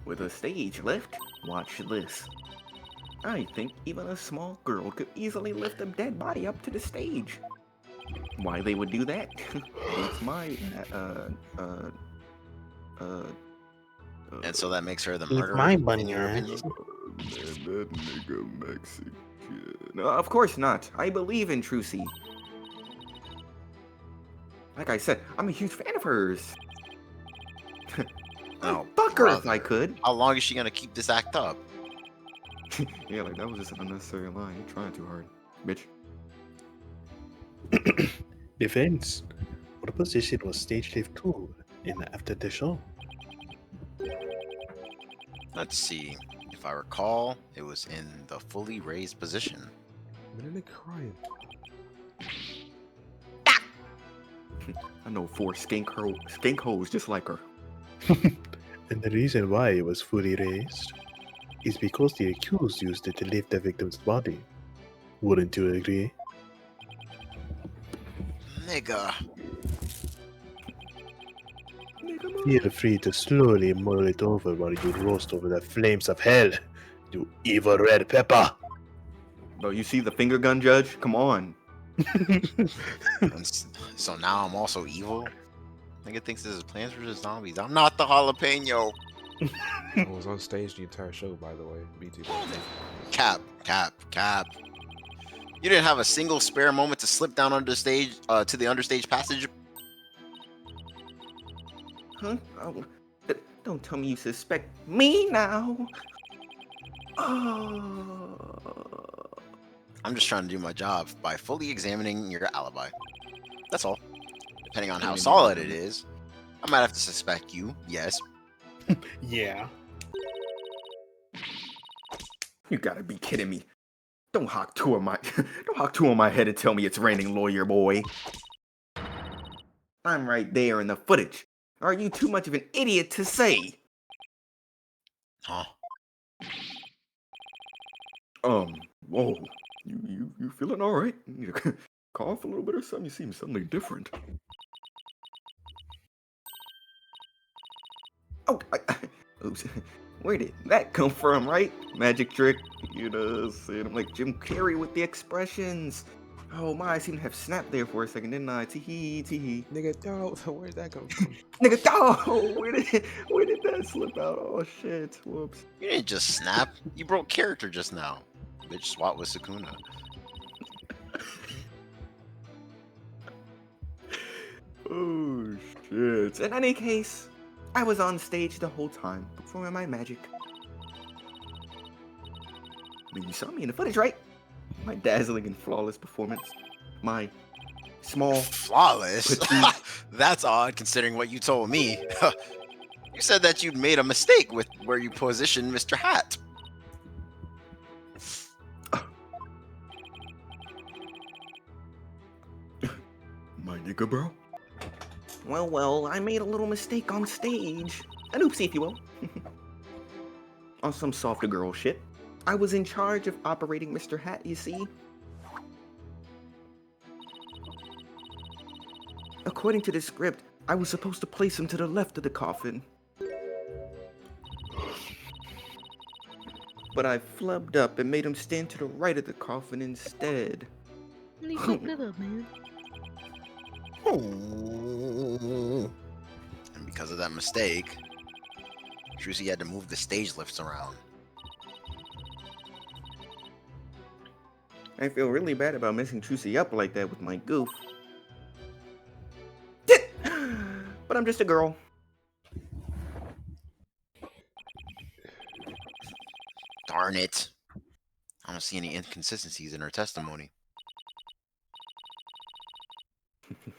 With a stage lift, watch this. I think even a small girl could easily lift a dead body up to the stage. Why they would do that? It's my, And so that makes her the Eat murderer, my in your bunions. opinion? Man, that nigga Mexican. No, of course not. I believe in Trucy. Like I said, I'm a huge fan of hers. Oh, Fuck her if I brother. could. How long is she gonna keep this act up? Yeah, like that was just an unnecessary line. You're trying too hard, bitch. Defense. What position was stage lift 2 in after the show? Let's see. If I recall, it was in the fully raised position. Man, they crying. I know 4 skink hoes just like her. And the reason why it was fully raised is because the accused used it to lift the victim's body. Wouldn't you agree? Nigga. Feel free to slowly mull it over while you roast over the flames of hell, you evil red pepper. Bro, you see the finger gun, Judge? Come on. So now I'm also evil? Nigga thinks this is Plants vs. Zombies. I'm not the jalapeno. I was on stage the entire show, by the way. BT. Cap. You didn't have a single spare moment to slip down under stage to the understage passage. Huh? Oh, don't tell me you suspect me now. Oh. I'm just trying to do my job by fully examining your alibi. That's all. Depending on how solid it is, I might have to suspect you. Yes. Yeah. You gotta be kidding me. Don't hawk two on my head and tell me it's raining, lawyer boy. I'm right there in the footage. Are you too much of an idiot to say? Huh? Whoa. You feeling all right? You need to cough a little bit or something? You seem suddenly different. Oh, oops. Where did that come from, right? Magic trick. You know, I'm like Jim Carrey with the expressions. Oh my, I seem to have snapped there for a second, didn't I? Tee-hee, tee-hee. Nigga, oh, where'd that come from? Nigga, oh, where did that slip out? Oh shit, whoops. You didn't just snap. You broke character just now. Bitch swap with Sukuna. Oh shit. In any case, I was on stage the whole time, performing my magic. I mean, you saw me in the footage, right? My dazzling and flawless performance. My small... Flawless? That's odd, considering what you told me. You said that you'd made a mistake with where you positioned Mr. Hat. My nigga, bro? Well, I made a little mistake on stage. An oopsie, if you will. On some softer girl shit. I was in charge of operating Mr. Hat, you see. According to the script, I was supposed to place him to the left of the coffin. But I flubbed up and made him stand to the right of the coffin instead. You fucked it up, man. And because of that mistake, Trucy had to move the stage lifts around. I feel really bad about messing Trucy up like that with my goof. But I'm just a girl. Darn it. I don't see any inconsistencies in her testimony.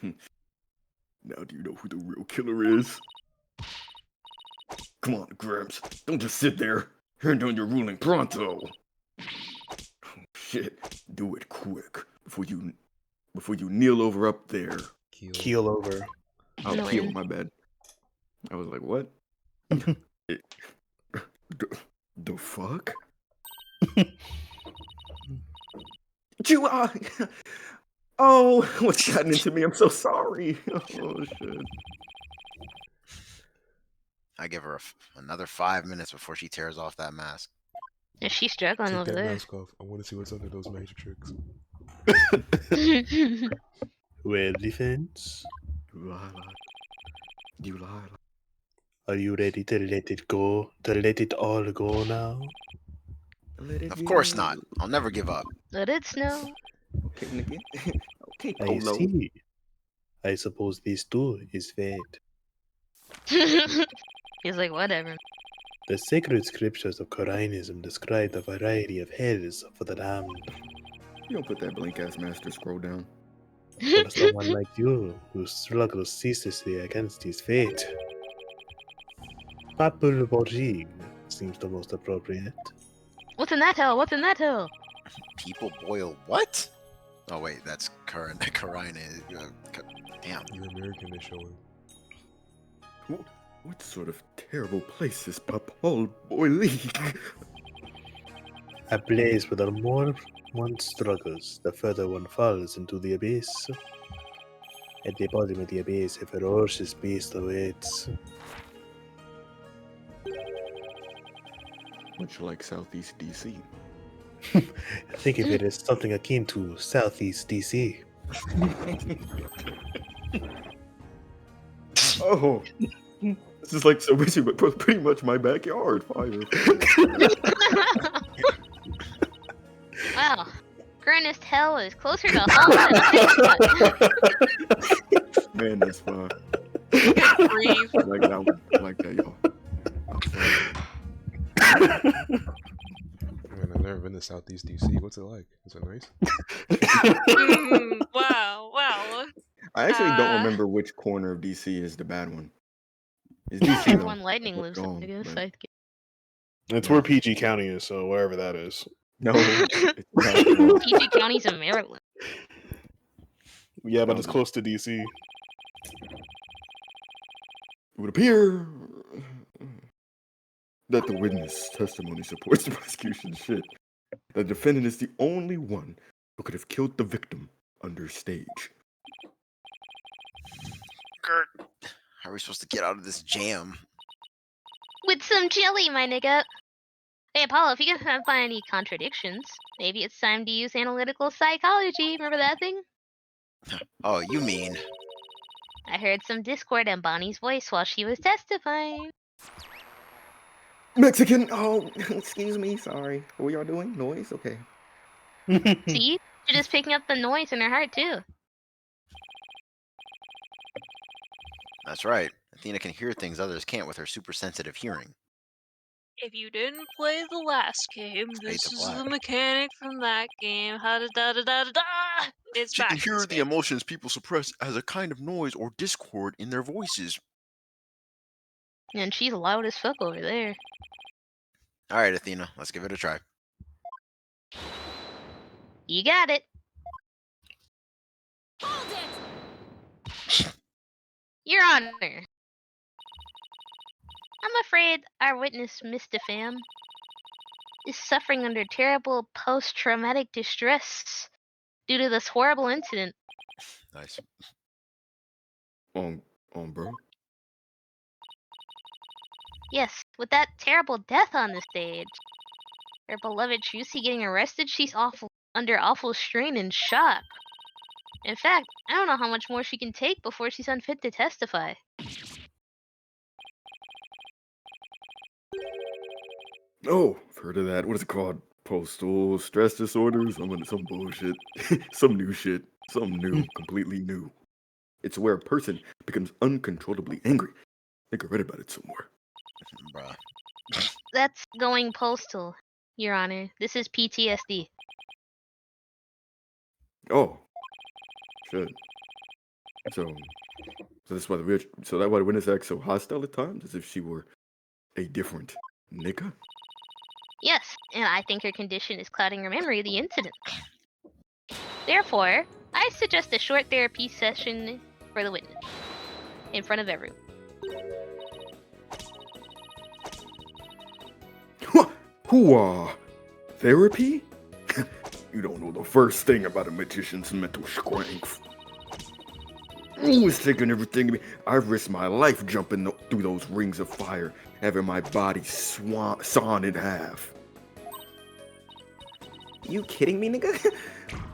Now do you know who the real killer is? Come on, Gramps. Don't just sit there. Hand down your ruling pronto. Oh, shit. Do it quick. Before you kneel over up there. Keel over. Oh, No, keel, man. my bad. I was like, what? The fuck? You are... Oh, what's gotten into me? I'm so sorry. Oh, shit. I give her another 5 minutes before she tears off that mask. Is she struggling Take over that there? mask off. I want to see what's under those magic tricks. Well, defense, You lie. are you ready to let it go? To let it all go now? Let it Of course go. not. I'll never give up. Let it snow. Okay, nigga. Okay, I Polo. see. I suppose this too is fate. He's like, whatever. The sacred scriptures of Qur'anism describe a variety of hells for the damned. You don't put that blink ass master scroll down. For someone like you, who struggles ceaselessly against his fate, Papul Borgig seems the most appropriate. What's in that hell? What's in that hell? People boil what? Oh wait, that's Karina. Damn. You're American, they showing. What sort of terrible place is Papal boiling? A place where the more one struggles, the further one falls into the abyss. At the bottom of the abyss, a ferocious beast awaits. Much like Southeast DC. Think of it as something akin to Southeast DC. Oh, this is like so pretty much my backyard fire. Wow. Grandest hell is closer to home than Bigfoot. Man, that's fun. Breathe. I like that one. I like that, y'all. Man, I've never been to Southeast DC. What's it like? Is it nice? Wow. Wow. I actually don't Uh, remember which corner of DC is the bad one. Is DC There's though? one lightning We're lives gone, in, I guess. but- It's where PG County is, so wherever that is. No, it's not. PG County's in Maryland. Yeah, but No, it's no. close to DC. It would appear that the witness testimony supports the prosecution's shit. The defendant is the only one who could have killed the victim under stage. Gert, how are we supposed to get out of this jam? With some jelly, my nigga. Hey, Apollo, if you can find any contradictions, maybe it's time to use analytical psychology. Remember that thing? Oh, you mean? I heard some discord in Bonnie's voice while she was testifying. Mexican! Oh, excuse me, sorry. What were y'all doing? Noise? Okay. See? She's just picking up the noise in her heart, too. That's right. Athena can hear things others can't with her super sensitive hearing. If you didn't play the last game, this to is black. the mechanic from that game. Ha da da da da da da. It's She back. can hear It's the back. emotions people suppress as a kind of noise or discord in their voices. And she's loud as fuck over there. All right, Athena, let's give it a try. You got it. Your Honor. I'm afraid our witness, Miss DeFam, is suffering under terrible post-traumatic distress due to this horrible incident. Nice. On bro. Yes, with that terrible death on the stage. Her beloved Trucy getting arrested, she's under awful strain and shock. In fact, I don't know how much more she can take before she's unfit to testify. Oh, I've heard of that. What is it called? Postal stress disorders? Some bullshit. Some new shit. Something new. Completely new. It's where a person becomes uncontrollably angry. I think I read about it somewhere. Bruh. That's going postal, Your Honor. This is PTSD. Oh. Shit. So that's why that's why the witness acts so hostile at times, as if she were a different nigga? Yes, and I think her condition is clouding her memory of the incident. Therefore, I suggest a short therapy session for the witness. In front of everyone. Who, therapy? You don't know the first thing about a magician's mental strength. Who is taking everything? I've risked my life jumping through those rings of fire, having my body sawn in half. You kidding me, nigga?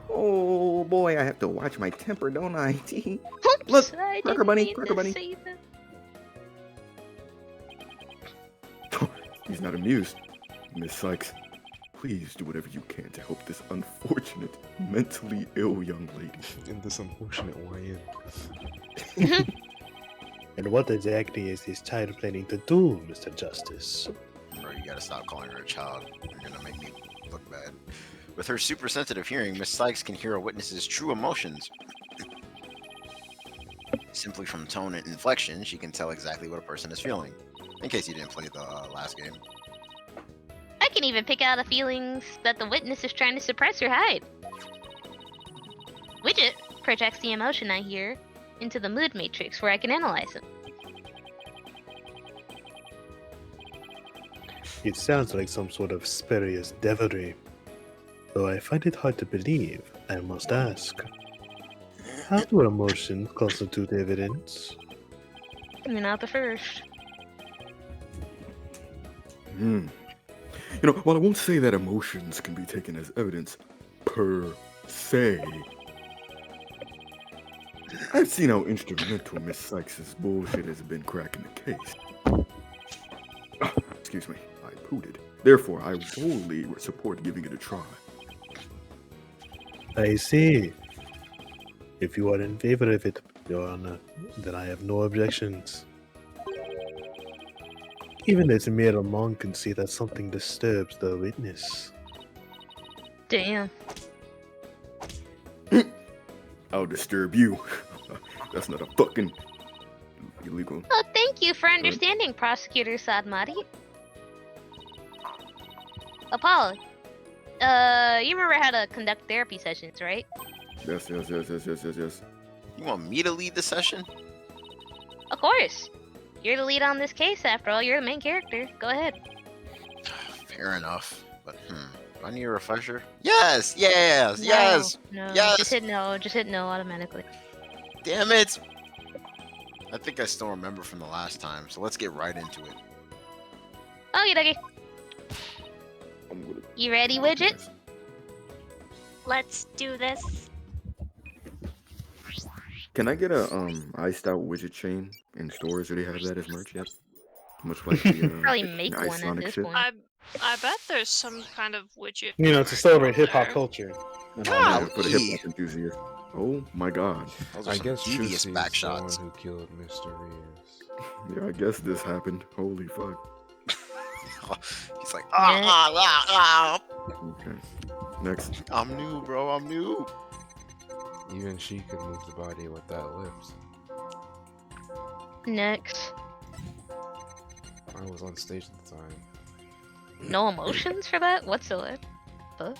Oh boy, I have to watch my temper, don't I? Oops, Look, I Cracker didn't Bunny, mean Cracker to Bunny. say that. He's not amused. Miss Sykes, please do whatever you can to help this unfortunate, mentally ill young lady. In this unfortunate YN. And what exactly is this child planning to do, Mr. Justice? Bro, you gotta stop calling her a child. You're gonna make me look bad. With her super sensitive hearing, Miss Sykes can hear a witness's true emotions. Simply from tone and inflection, she can tell exactly what a person is feeling. In case you didn't play the last game. I can even pick out the feelings that the witness is trying to suppress or hide. Widget projects the emotion I hear into the mood matrix where I can analyze it. It sounds like some sort of spurious devilry. Though I find it hard to believe, I must ask. How do emotions constitute evidence? You're not the first. You know, while I won't say that emotions can be taken as evidence per se, I've seen how instrumental Miss Sykes' bullshit has been cracking the case. Excuse me, I pooted. Therefore, I wholly support giving it a try. I see. If you are in favor of it, Your Honor, then I have no objections. Even as a mere monk can see that something disturbs the witness. Damn. I'll disturb you. That's not a fucking illegal. Oh, thank you for understanding, Prosecutor Sadmati. Apollo, you remember how to conduct therapy sessions, right? Yes. You want me to lead the session? Of course. You're the lead on this case, after all. You're the main character. Go ahead. Fair enough. But do I need a refresher? Yes. Yes. No. Yes. Just hit no. Just hit no automatically. Damn it! I think I still remember from the last time, so let's get right into it. Okie dokie. You ready, Widget? Let's do this. Can I get a iced out widget chain in stores? Do they have that as merch yet? Much like the Probably make the one at Sonic this shit. point. I bet there's some kind of widget. You know, to celebrate hip hop there. culture. And all God. that. For the hip hop enthusiast. Oh my god. Those are I some guess devious Trucy back is the one shots. who killed Mr. Reeves. Yeah, I guess this happened. Holy fuck. He's like, Okay. Next. I'm new, bro. I'm new. Even she could move the body without lips. Next. I was on stage at the time. No emotions for that whatsoever. I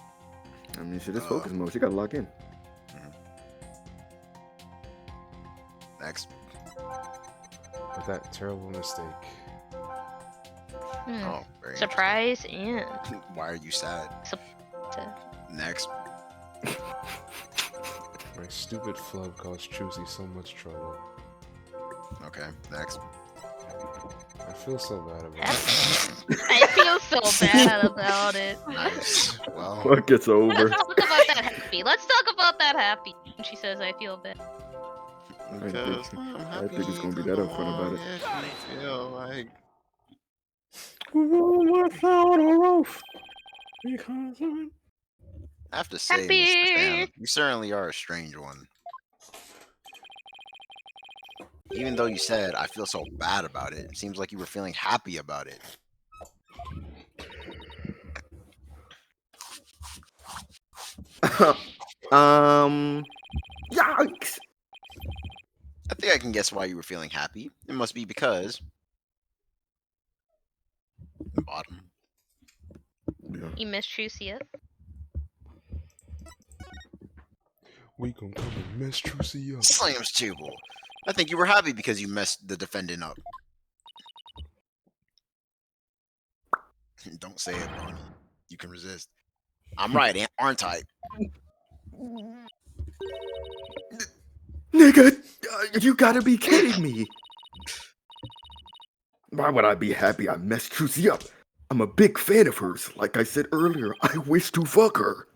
mean, shit, it's focus mode. You gotta lock in. Next. But that terrible mistake. Oh, very Surprise and interesting. Why are you sad? Next. My stupid flub caused Trucy so much trouble. Okay, next. I feel so bad about it. I feel so bad about it. Nice. Well, Fuck, it's over. Let's talk about that happy. Let's talk about that happy. And she says, I feel bad. because I think it's gonna be that upfront about it. I feel like Without a roof. Because I'm... I have to say, Happy. Mr. Sam, you certainly are a strange one. Even though you said I feel so bad about it, it seems like you were feeling happy about it. Yikes! I think I can guess why you were feeling happy. It must be because the bottom. Yeah. You missed Trucia. We gon' come and mess Trucy up. Slams table. I think you were happy because you messed the defendant up. Don't say it, Bonnie. You can resist. I'm right, aren't I? Nigga, you gotta be kidding me. Why would I be happy I messed Trucy up? I'm a big fan of hers. Like I said earlier, I wish to fuck her.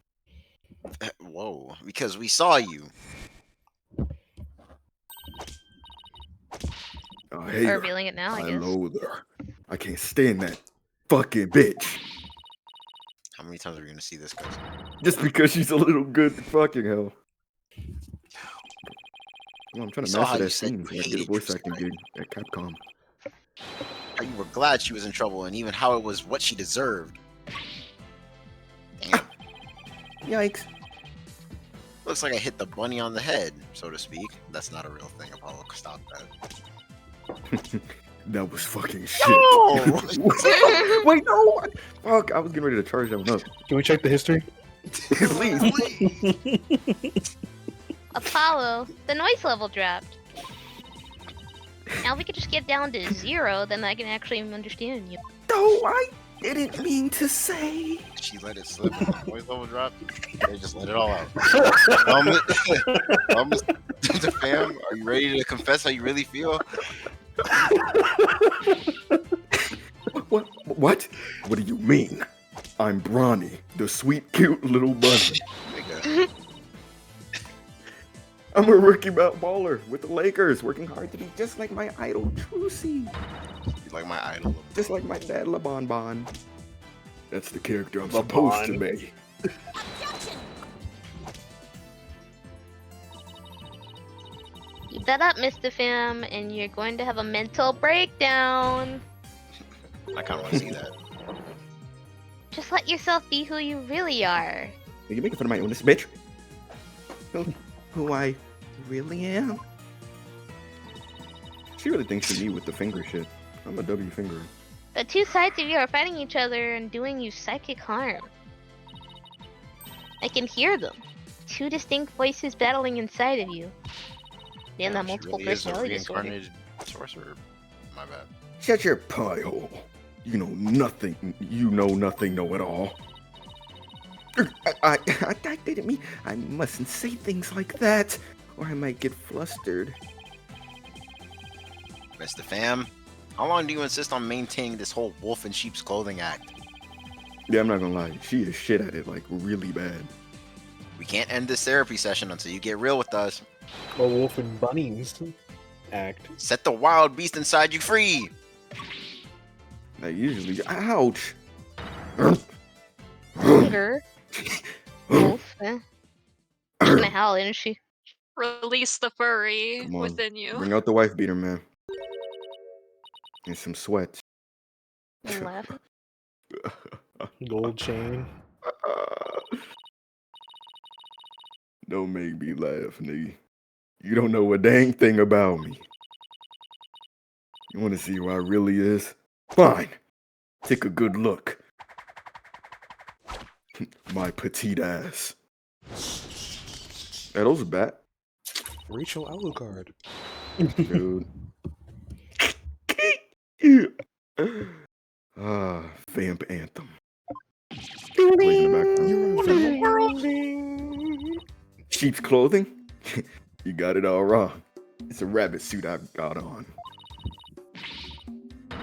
Whoa, because we saw you. Hey, Or revealing it now, I guess. loathe her. I can't stand that fucking bitch. How many times are we gonna see this guy? Just because she's a little good fucking hell. Well, I'm trying We to saw how master you that said scene you so I can get a hated voice Trucy, acting right? gig at Capcom. How you were glad she was in trouble, and even how it was what she deserved. Damn. Yikes. Looks like I hit the bunny on the head, so to speak. That's not a real thing, Apollo. Stop that. That was fucking shit. No! Wait, no! Fuck, I was getting ready to charge that one up. Can we check the history? Please. Apollo, the noise level dropped. Now we could just get down to 0, then I can actually understand you. No, I didn't mean to say. She let it slip when the voice level dropped. They just let it all out. The fam, are you ready to confess how you really feel? What? What do you mean? I'm Bronny, the sweet, cute little bunny. Nigga. I'm a rookie baller with the Lakers, working hard to be just like my idol, Trucy. You like my idol. Just like my dad, LeBon. That's the character I'm supposed to be. Keep that up, Mr. Fam, and you're going to have a mental breakdown. I kind of want to see that. Just let yourself be who you really are. Are you making fun of my illness, bitch? Who I really am? She really thinks of me with the finger shit. I'm a W finger. The two sides of you are fighting each other and doing you psychic harm. I can hear them. Two distinct voices battling inside of you. And that She multiple really is a personality disorder. reincarnated sorcerer. My bad. Shut your pie hole. You know nothing. You know nothing. Know it all. I didn't mean. I mustn't say things like that, or I might get flustered. Mr. Fam, how long do you insist on maintaining this whole wolf in sheep's clothing act? Yeah, I'm not gonna lie. She is shit at it, like really bad. We can't end this therapy session until you get real with us. Or Wolf and Bunnies act. Set the wild beast inside you free. I usually. Ouch. Hunger. Wolf, eh? She's gonna howl, isn't she? Release the furry Come on, within you. Bring out the wife beater, man. And some sweats. And laugh. Gold chain. Don't make me laugh, nigga. You don't know a dang thing about me. You want to see who I really is? Fine. Take a good look. My petite ass. Hey, those are bat. Rachel Alucard. Dude. Vamp Anthem. Plays in the background. Sheep's clothing? You got it all wrong. It's a rabbit suit I've got on.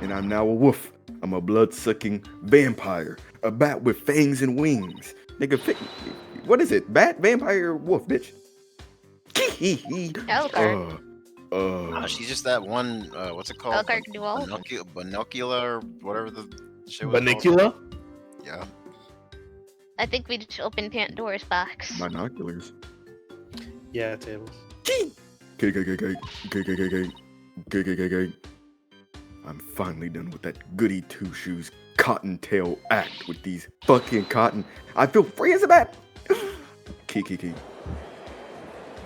And I'm now a wolf. I'm a blood-sucking vampire. A bat with fangs and wings. Nigga, what is it? Bat, vampire, wolf, bitch. Alucard. She's just that one, what's it called? Alucard can do all of them. Binocular, or whatever the shit was Banicula? called. Yeah. I think we just opened Pandora's box. Binoculars. Yeah, Tablez. I'm finally done with that goody two-shoes cottontail act with these fucking cotton. I feel free as a bat. Kiki.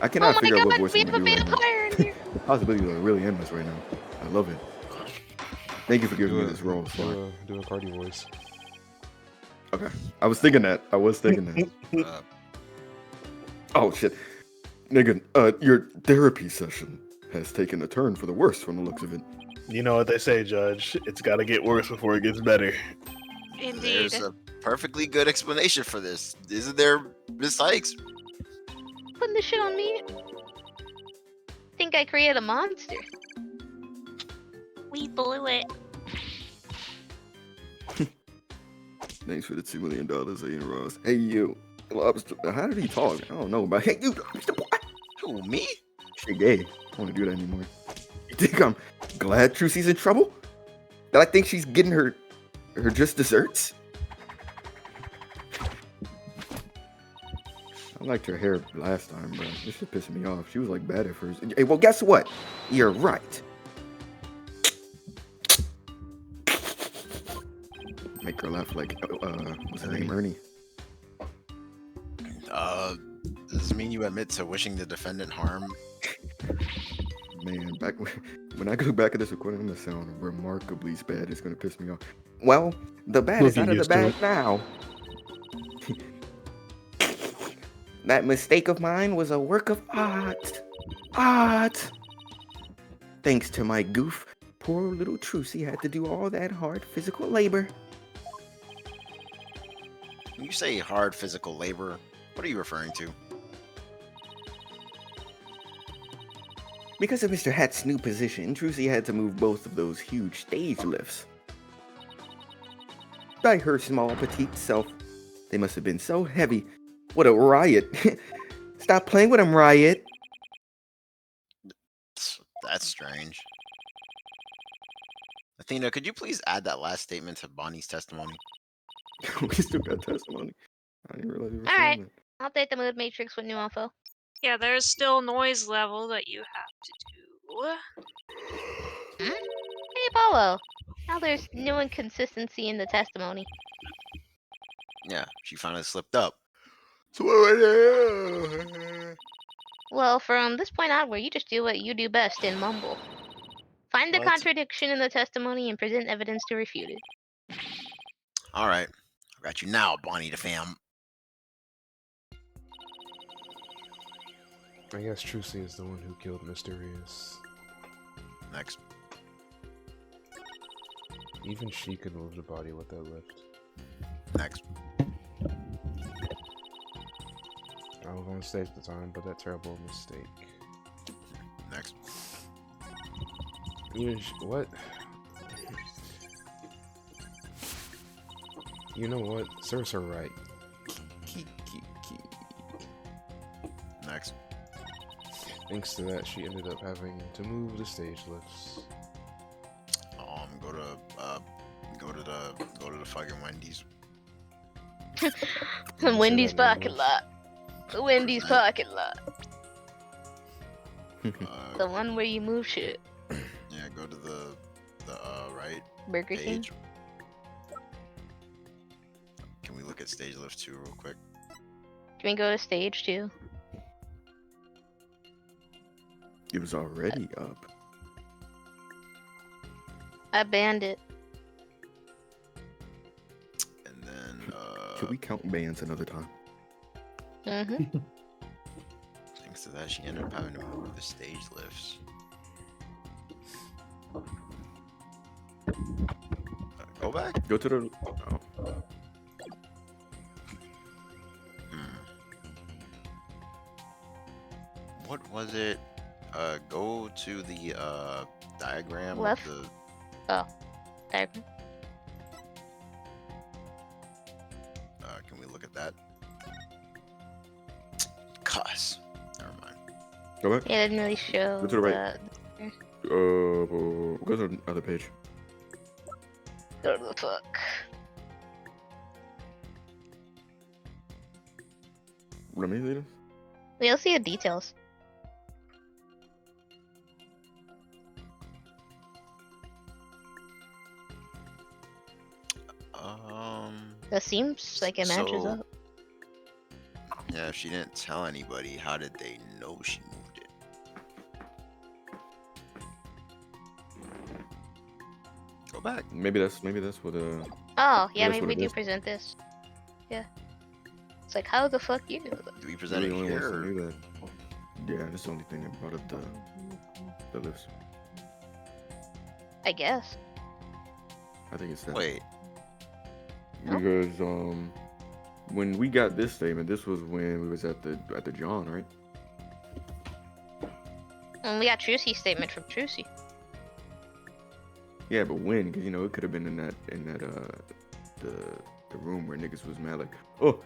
I cannot Oh my figure out what god, voice we I'm have a gonna do right now. vampire in here! The possibilities are really endless right now. I love it. Thank you for giving me this role. Do a Cardi voice. Okay. I was thinking that. Oh shit. Nigga, your therapy session has taken a turn for the worse from the looks of it. You know what they say, Judge. It's gotta get worse before it gets better. Indeed. There's a perfectly good explanation for this. Isn't there, Miss Sykes? Putting this shit on me? Think I created a monster. We blew it. Thanks for the $2 million, Ian Ross. Hey, you. Lobster. How did he talk? I don't know, but hey, you. Who, me? Shit gay. I don't want to do that anymore. You think I'm glad Trucy's in trouble? That I think she's getting her just desserts? I liked her hair last time, bro. This shit pissing me off. She was like bad at first. Hey, well, guess what? You're right. Make her laugh like, what's her name, Ernie? Does this mean you admit to wishing the defendant harm? Man, when I go back at this recording, I'm gonna sound remarkably bad. It's gonna piss me off. Well, the bad We'll is get out of the used to bag it. now. That mistake of mine was a work of art. Art! Thanks to my goof, poor little Trucy had to do all that hard physical labor. When you say hard physical labor, what are you referring to? Because of Mr. Hat's new position, Trucy had to move both of those huge stage lifts. By her small, petite self, they must have been so heavy. What a riot. Stop playing with them, Riot. That's strange. Athena, could you please add that last statement to Bonnie's testimony? We still got testimony. I didn't realize you were All right. saying I'll update the mood matrix with new info. Yeah, there's still noise level that you have to do. Hey, Apollo. Now there's new inconsistency in the testimony. Yeah, she finally slipped up. Well, from this point onward, you just do what you do best and mumble. Find the What? contradiction in the testimony and present evidence to refute it. All right, I got you now, Bonnie the fam. I guess Trucy is the one who killed Mysterious. Next. Even she could move the body with that lift. Next. I was on stage at the time, but that terrible mistake. Next. Even what? You know what? Serves her right. Next. Thanks to that, she ended up having to move the stage lifts. Go to the fucking Wendy's. Wendy's that parking lot. The Wendy's parking lot. The one where you move shit. Yeah, go to the right Burger King. page. Can we look at stage lift 2 real quick? Can we go to stage 2? it was already up. I banned it. And then Can we count bands another time? Mm-hmm. thanks to that, she ended up having to move the stage lifts. Go back. Go to the. Oh. What was it? Go to the diagram Left. of the. Oh. Diagram. Can we look at that? Cuss. Never mind. Go back. Yeah, it didn't really show. Go to the right. the- Go to the other page. Go to the fuck. Let me see this. We'll see the details. That seems like it matches So- up. Yeah, if she didn't tell anybody, how did they know she moved it? Go back. Maybe that's what Oh, yeah, that's maybe what we it do is. present this. Yeah. It's like, how the fuck you know that? Do we You're present the it only ones here? that Or... knew that. Yeah, that's the only thing that brought up the lifts. I guess. I think it's that. Wait, No? Because when we got this statement, this was when we was at the John, right? And we got Trucy's statement from Trucy. Yeah, but when? Because it could have been in that the room where niggas was mad like, oh,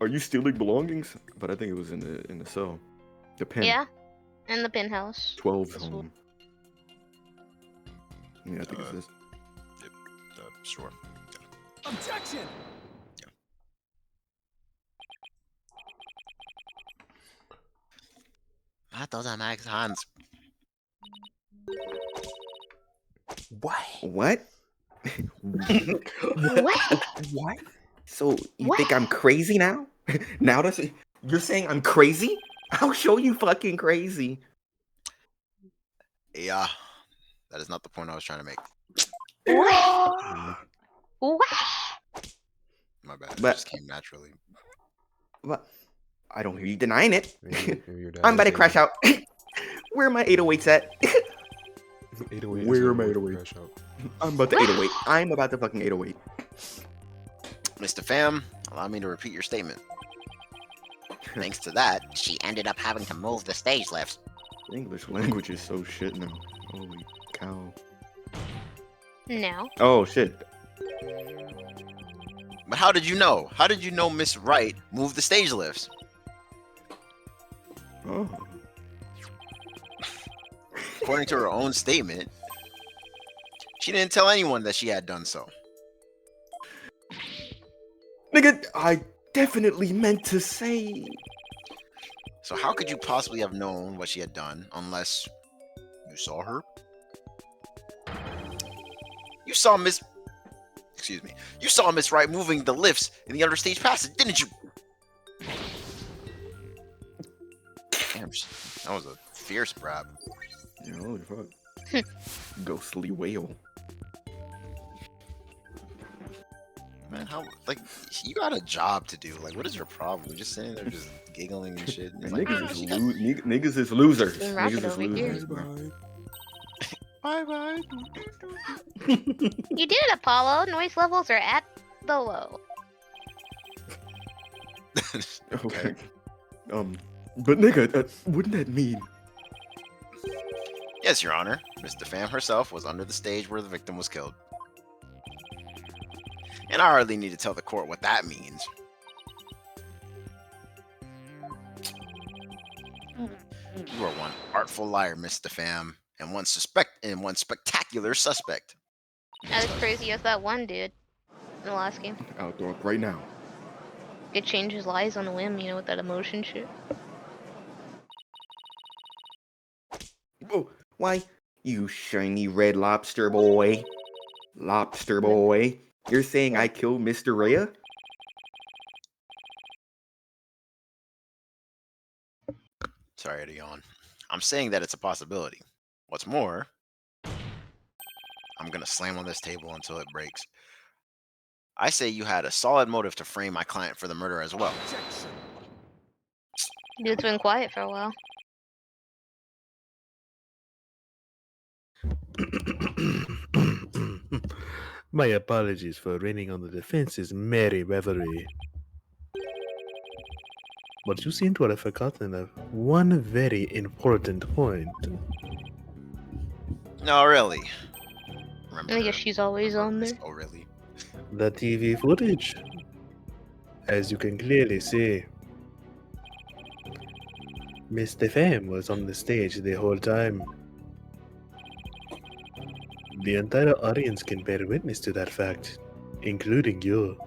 are you stealing belongings? But I think it was in the cell, the pen. Yeah. In the penthouse. 12's This home. Yeah, I think it's this. sure. Objection! That doesn't make sense. What? What? What? What? So you think I'm crazy now? You're saying I'm crazy? I'll show you fucking crazy. Yeah, that is not the point I was trying to make. What? What? My bad. It But- just came naturally. What? I don't hear you denying it. Maybe your dad I'm about is to crash Asian. out. Where are my 808s at? 808 Where is am I gonna 808? crash out. I'm about to 808. I'm about to fucking 808. Mr. Pham, allow me to repeat your statement. Thanks to that, she ended up having to move the stage lifts. The English language is so shit now. Holy cow. No. Oh shit. But how did you know? How did you know Miss Wright moved the stage lifts? Oh. According to her own statement, she didn't tell anyone that she had done so. Nigga, I definitely meant to say. So how could you possibly have known what she had done unless you saw her? You saw Miss Wright moving the lifts in the understage passage, didn't you? Damn, that was a fierce brab. Yeah, holy fuck. Ghostly whale. Man, how, like, you got a job to do. Like, what is your problem? You're just sitting there just giggling and shit. And it's like, Niggas, niggas is losers. Been rocking Niggas is over here. losers, bro. bye. You did it, Apollo. Noise levels are at the low. Okay. But nigga, wouldn't that mean? Yes, Your Honor. Mr. Pham herself was under the stage where the victim was killed. And I hardly need to tell the court what that means. You are one artful liar, Mr. Pham, and one spectacular suspect. Not as crazy as that one dude in the last game. I'll throw up right now. Could change his lies on a whim, you know, with that emotion shit. Oh, why, you shiny red lobster boy. Lobster boy. You're saying I killed Mr. Rhea? Sorry to yawn. I'm saying that it's a possibility. What's more, I'm gonna slam on this table until it breaks. I say you had a solid motive to frame my client for the murder as well. Dude's been quiet for a while. My apologies for raining on the defense's merry revelry. But you seem to have forgotten one very important point. No, really. Remember I guess she's always on there. Oh, really? The TV footage. As you can clearly see, Mr. Pham was on the stage the whole time. The entire audience can bear witness to that fact, including you.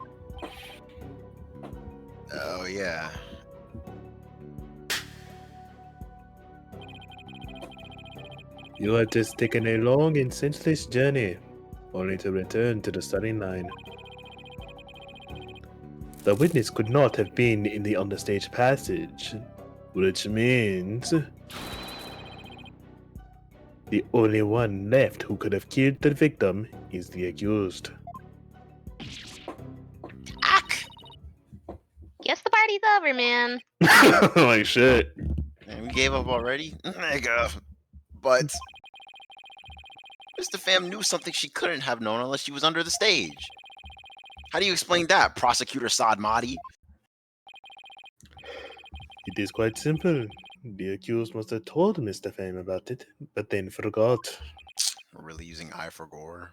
Oh, yeah. You have just taken a long and senseless journey, only to return to the starting line. The witness could not have been in the understage passage, which means the only one left who could have killed the victim is the accused. Guess the party's over, man. Like shit. Man, we gave up already? Nigga. But Mr. Pham knew something she couldn't have known unless she was under the stage. How do you explain that, Prosecutor Saad Mahdi? It is quite simple. The accused must have told Mr. Pham about it, but then forgot. We're really using eye for gore.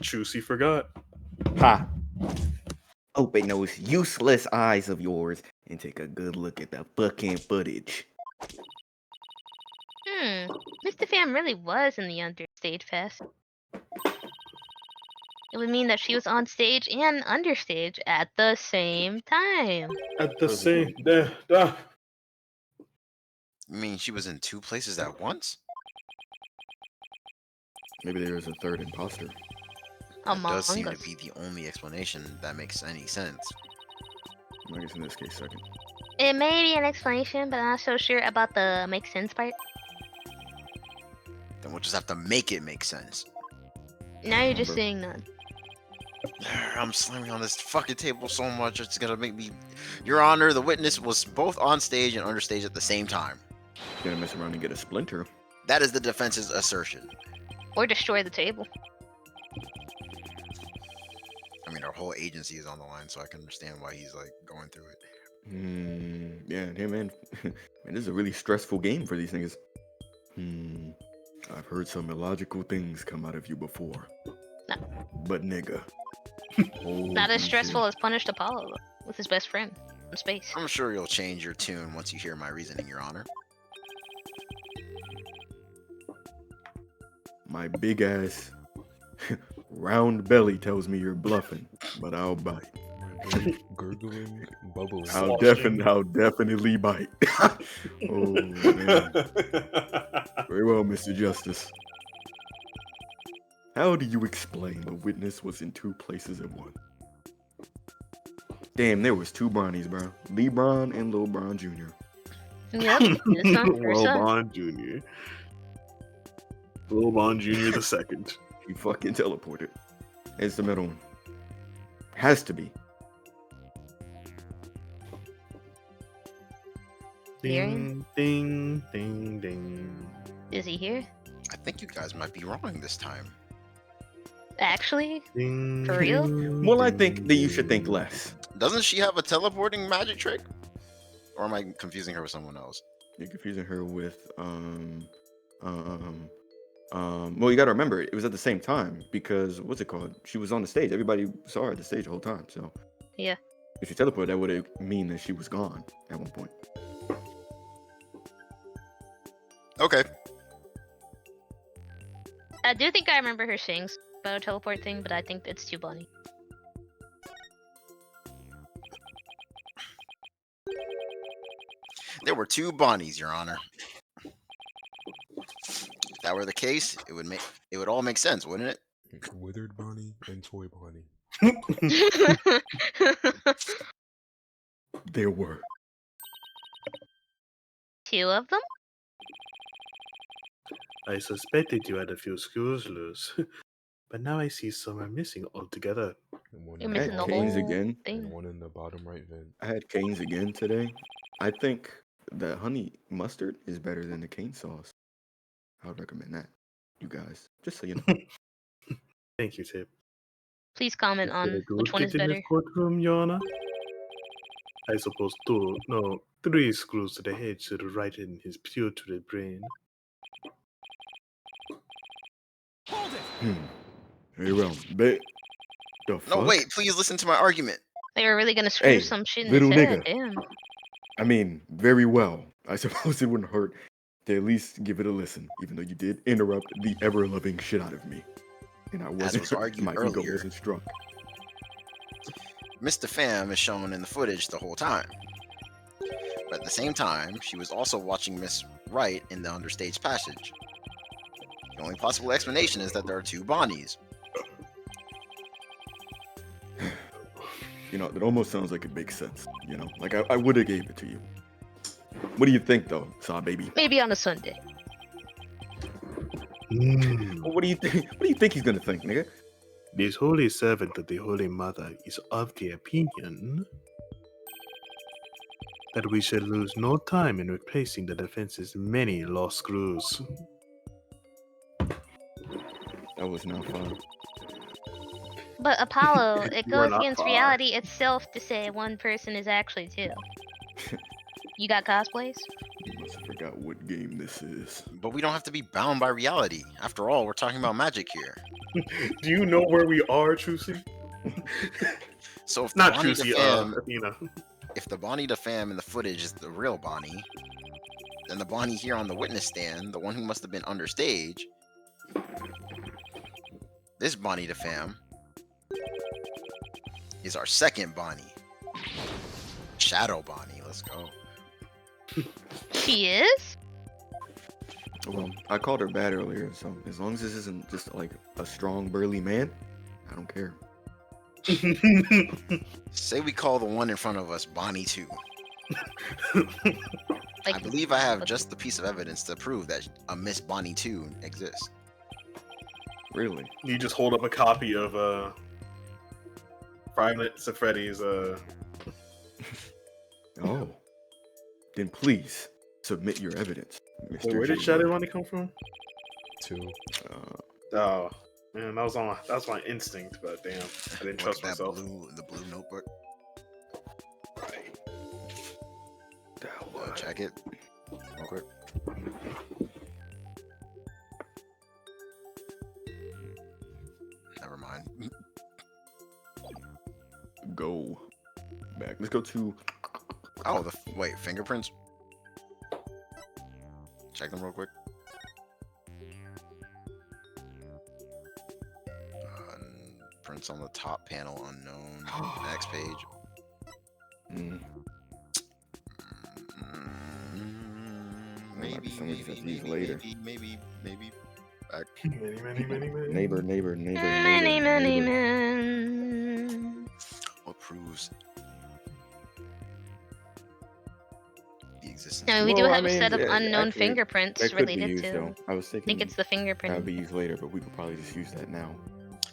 Juicy forgot. Ha! Open those useless eyes of yours and take a good look at the fucking footage. Mr. Pham really was in the understage pass. It would mean that she was on stage and understage at the same time. At the same. You mean she was in two places at once? Maybe there is a third imposter. That Among does seem us. to be the only explanation that makes any sense. I guess in this case, second. It may be an explanation, but I'm not so sure about the make sense part. Then we'll just have to make it make sense. Now you're just Remember. saying none. I'm slamming on this fucking table so much, it's gonna make me. Your Honor, the witness was both on stage and under stage at the same time. You're gonna mess around and get a splinter. That is the defense's assertion. Or destroy the table. I mean, our whole agency is on the line, so I can understand why he's like going through it. Yeah, hey man. Man, this is a really stressful game for these niggas. I've heard some illogical things come out of you before. No. But nigga. Not as holy stressful shit. as punished Apollo with his best friend from space. I'm sure you'll change your tune once you hear my reasoning, Your Honor. My big ass round belly tells me you're bluffing, but I'll bite. Gurgling, bubbling. I'll definitely bite. Oh man. Very well, Mr. Justice. How do you explain the witness was in two places at once? Damn, there was two Bronnies, bro. LeBron and Lil Bron Jr. Yep. This one, Lil son. Bon Jr. Lil Bon Jr. the second. He fucking teleported. It's the middle one. Has to be. Hearing? Ding, ding, ding, ding. Is he here? I think you guys might be wrong this time. Actually? Ding, For real? ding, Well, I ding, think that you should think ding. less. Doesn't she have a teleporting magic trick? Or am I confusing her with someone else? You're confusing her with well, you gotta remember it was at the same time because what's it called? She was on the stage. Everybody saw her at the stage the whole time. So Yeah. if she teleported, that would mean that she was gone at one point. Okay. I do think I remember her saying about a teleport thing, but I think it's too bunny. There were two Bonnies, Your Honor. If that were the case, it would all make sense, wouldn't it? Withered Bonnie and Toy Bonnie. There were. Two of them? I suspected you had a few screws loose, but now I see some are missing altogether. And one You're in I missing had the Canes whole again. and thing. one in the bottom right vent. I had Canes again today. I think the honey mustard is better than the cane sauce. I would recommend that, you guys. Just so you know. Thank you, Tip. Please comment Is there on a which one is toolkit in better. this courtroom, Your Honor? I suppose three screws to the head should right in his putrid brain. Hold it! Very well. The No, fuck? wait, please listen to my argument. They were really gonna screw Hey, some shit in little his head. nigga. Damn. I mean, very well. I suppose it wouldn't hurt to at least give it a listen, even though you did interrupt the ever-loving shit out of me. And I wasn't, was argued my ego earlier. wasn't struck. Mr. Pham is shown in the footage the whole time. But at the same time, she was also watching Miss Wright in the understage passage. The only possible explanation is that there are two Bonnies. You know, it almost sounds like it makes sense. You know, like I would have gave it to you. What do you think, though, Saw Baby? Maybe on a Sunday. What do you think? What do you think he's gonna think, nigga? This holy servant of the Holy Mother is of the opinion that we should lose no time in replacing the defense's many lost screws. That was not fun. But Apollo, it You are goes not against far. reality itself to say one person is actually two. You got cosplays? You must have forgot what game this is. But we don't have to be bound by reality. After all, we're talking about magic here. Do you know where we are, Trucy? So if the Not Bonnie Trucy, DeFam, Athena. if the Bonnie DeFam in the footage is the real Bonnie, then the Bonnie here on the witness stand, the one who must have been understage, this Bonnie DeFam is our second Bonnie. Shadow Bonnie, let's go. She is? Well, I called her bad earlier, so as long as this isn't just like a strong, burly man, I don't care. Say we call the one in front of us Bonnie 2. I believe I have just the piece of evidence to prove that a Miss Bonnie 2 exists. Really? You just hold up a copy of Five Nights at Freddy's. Oh. Then please submit your evidence, Mr. Wait, where did J. Shadow Money come from? 2. Oh man, that's my instinct, but damn, I didn't trust Look at myself. the blue notebook. Right. Check it real quick. Never mind. Go back. Let's go to. Oh, wait, fingerprints? Check them real quick. Prints on the top panel unknown. Next page. Maybe back. Neighbor. Many men. What proves the existence? No, we do Well, have I a mean, set of yeah, unknown actually, fingerprints that could be related used, to. though. I was I thinking think it's the that'd fingerprint. be used later, but we could probably just use that now.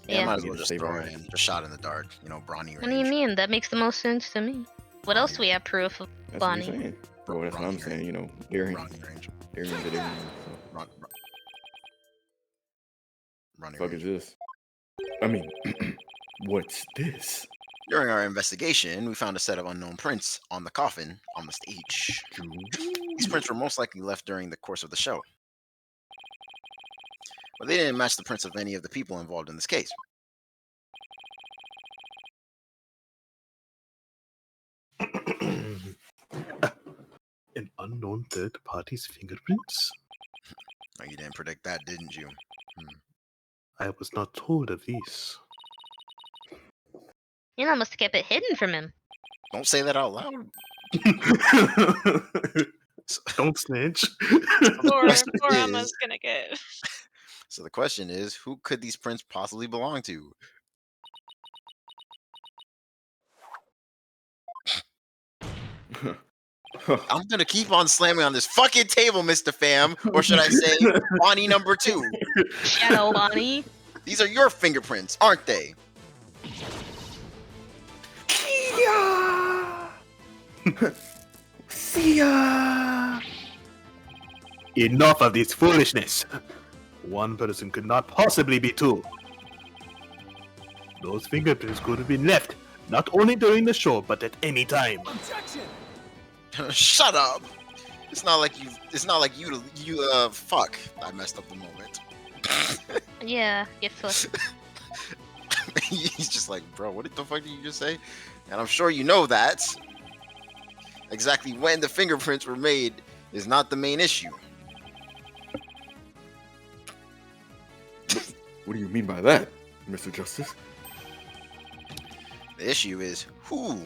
Yeah, Yeah. might as We well get to just save throw our it ass. in. Just shot in the dark. You know, Bronny What do you range. mean? That makes the most sense to me. What else do we have proof of That's Bonnie? what I'm saying. Well, that's what I'm Bronny saying. You know, Aaron, Bronny range. Aaron's at Aaron. So. Bronny Fuck range. is this? I mean, what's this? During our investigation, we found a set of unknown prints on the coffin on the stage. These prints were most likely left during the course of the show. But they didn't match the prints of any of the people involved in this case. An unknown third party's fingerprints? Oh, you didn't predict that, didn't you? I was not told of these. You know, must have kept it hidden from him. Don't say that out loud. Don't snitch. Poor Question Emma's is- gonna get. So the question is, who could these prints possibly belong to? I'm gonna keep on slamming on this fucking table, Mr. Pham, or should I say, Bonnie number 2. Shadow Bonnie. These are your fingerprints, aren't they? See ya! Enough of this foolishness. One person could not possibly be two. Those fingerprints could have been left, not only during the show, but at any time. Objection! Shut up! It's not like you. Fuck. I messed up the moment. Yeah, get flipped. He's just like, bro, what the fuck did you just say? And I'm sure you know that. Exactly when the fingerprints were made is not the main issue. What do you mean by that, Mr. Justice? The issue is, who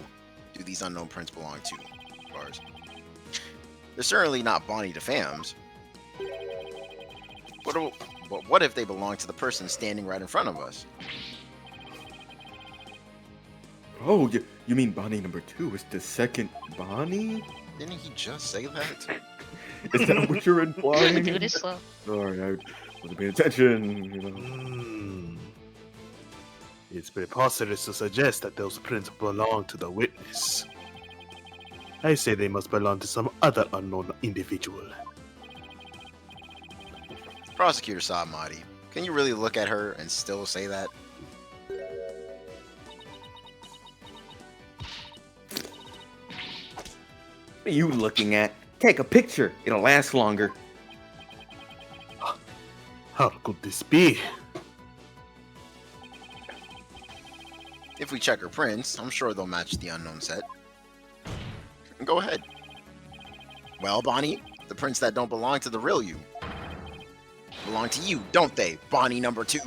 do these unknown prints belong to? Bars. They're certainly not Bonnie DeFam's. But what if they belong to the person standing right in front of us? Oh, you mean Bonnie number 2 is the second Bonnie? Didn't he just say that? Is that what you're implying? Dude is slow. Sorry, I wasn't paying attention, you know. It's preposterous to suggest that those prints belong to the witness. I say they must belong to some other unknown individual. Prosecutor Saamadi, can you really look at her and still say that? What are you looking at? Take a picture. It'll last longer. How could this be? If we check her prints, I'm sure they'll match the unknown set. Go ahead. Well, Bonnie, the prints that don't belong to the real you belong to you, don't they, Bonnie number 2?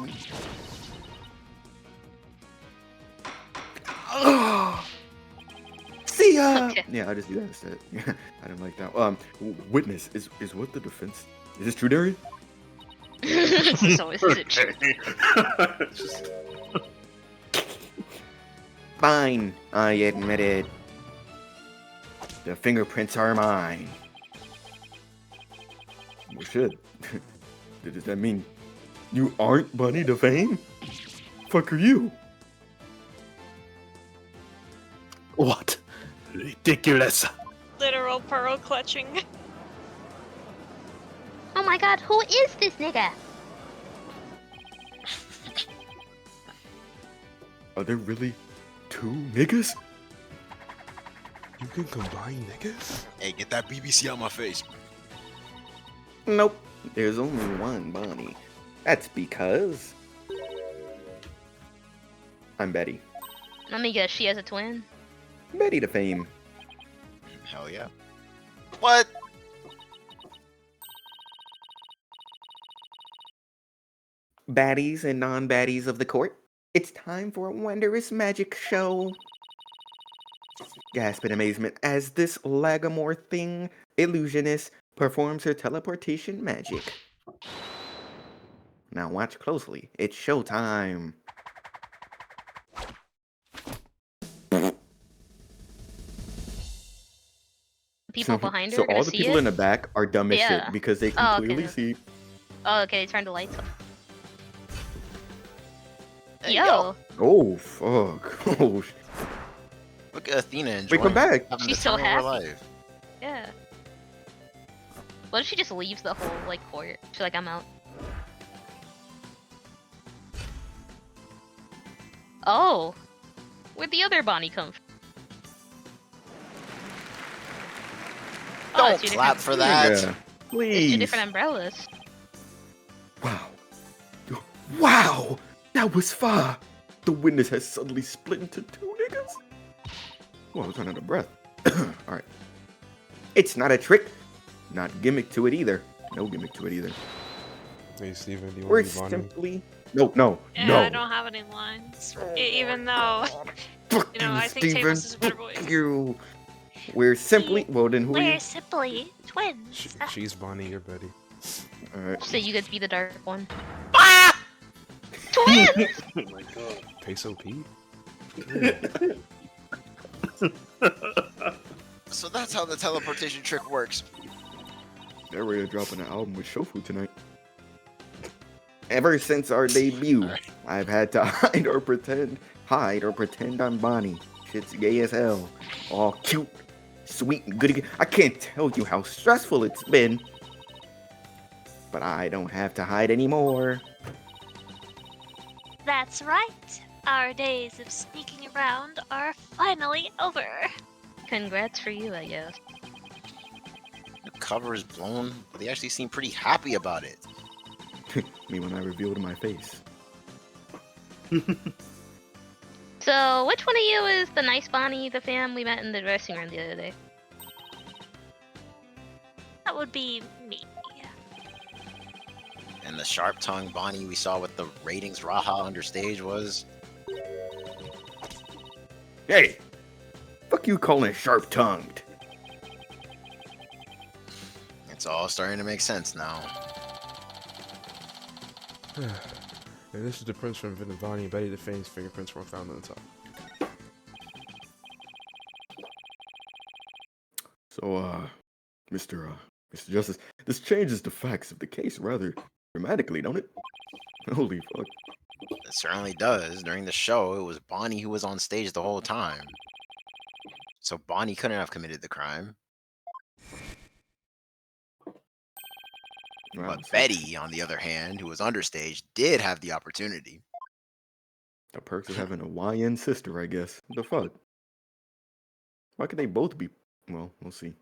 See ya! Okay. Yeah, I just do that instead. I didn't like that. Witness is what the defense? Is this true, Darian? So is it true? Fine, I admit it. The fingerprints are mine. Well, shit. Does that mean you aren't Bunny the Fame? Fuck are you? What? Ridiculous. Literal pearl clutching. Oh my god, who is this nigga? Are there really 2 niggas? You can combine niggas? Hey, get that BBC out my face. Nope, there's only one Bonnie. That's because I'm Betty. Let me guess, she has a twin? Betty the Fame. Hell yeah. What? Baddies and non-baddies of the court, it's time for a wondrous magic show. Gasp in amazement as this Lagamore thing illusionist performs her teleportation magic. Now watch closely. It's showtime. People behind her So are gonna all the see people it? in the back are dumb as Yeah. shit because they Oh, can okay, clearly then. see. Oh, okay, they turned the lights off. Hey, Yo, Oh fuck! Oh, Look at Athena enjoying. wait, come back. having She's the so time of her happy. life. yeah. What if she just leaves the whole, like, court? She's like, I'm out. Oh! Where'd the other Bonnie come from? Oh, Don't it's two clap different- for that. Yeah, It's two please. different umbrellas. Wow. Wow! That was fire! The witness has suddenly split into 2 niggas? Well, I was running out of breath. Alright. It's not a trick, not gimmick to it either. No gimmick to it either. Hey, Steven, do you We're want to be Bonnie? simply no. Yeah, I don't have any lines. Even though, Fuck you know, you, I think Steven. Tablez is a better voice. Fuck you. We're simply well then who are We're you? simply twins. She's Bonnie, you're Betty. Alright. So you get to be the dark one. Oh my god. Peso Pete? So that's how the teleportation trick works. They're ready to drop an album with Shofu tonight. Ever since our debut, Alright. I've had to hide or pretend I'm Bonnie. Shit's gay as hell. All cute, sweet, and goody. I can't tell you how stressful it's been. But I don't have to hide anymore. That's right. Our days of sneaking around are finally over. Congrats for you, I guess. The cover is blown, but they actually seem pretty happy about it. Me when I revealed my face. So, which one of you is the nice Bonnie, the fam we met in the dressing room the other day? That would be me. And the sharp-tongued Bonnie we saw with the ratings Raha understage was... Hey! Fuck you calling sharp-tongued. It's all starting to make sense now. And this is the prince from Bonnie and Betty the Fame's fingerprints were found on the top. So, Mr. Justice, this changes the facts of the case rather dramatically, don't it? Holy fuck. It certainly does. During the show, it was Bonnie who was on stage the whole time. So Bonnie couldn't have committed the crime. Wow, But so Betty, on the other hand, who was understage, did have the opportunity. the perks of having a YN sister, I guess. What the fuck? Why could they both be? Well, we'll see.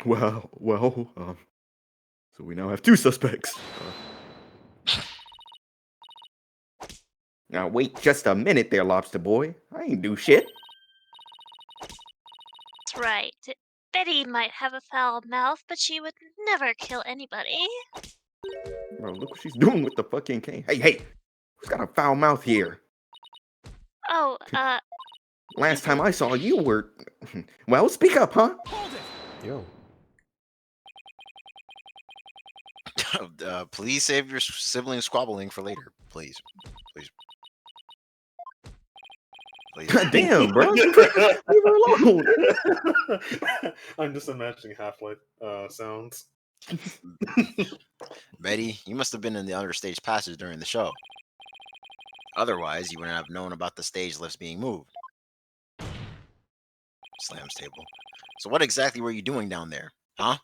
Well, so we now have 2 suspects. Now wait just a minute there, lobster boy. I ain't do shit. That's right. Betty might have a foul mouth, but she would never kill anybody. Bro, look what she's doing with the fucking cane. Hey, who's got a foul mouth here? Oh, Last time I saw you were... Well, speak up, huh? Hold it! Yo. Please save your sibling squabbling for later. Please. Please. Please. Damn, bro. Leave her alone. I'm just imagining Half-Life sounds. Betty, you must have been in the understage passage during the show. Otherwise, you wouldn't have known about the stage lifts being moved. Slams table. So what exactly were you doing down there? Huh?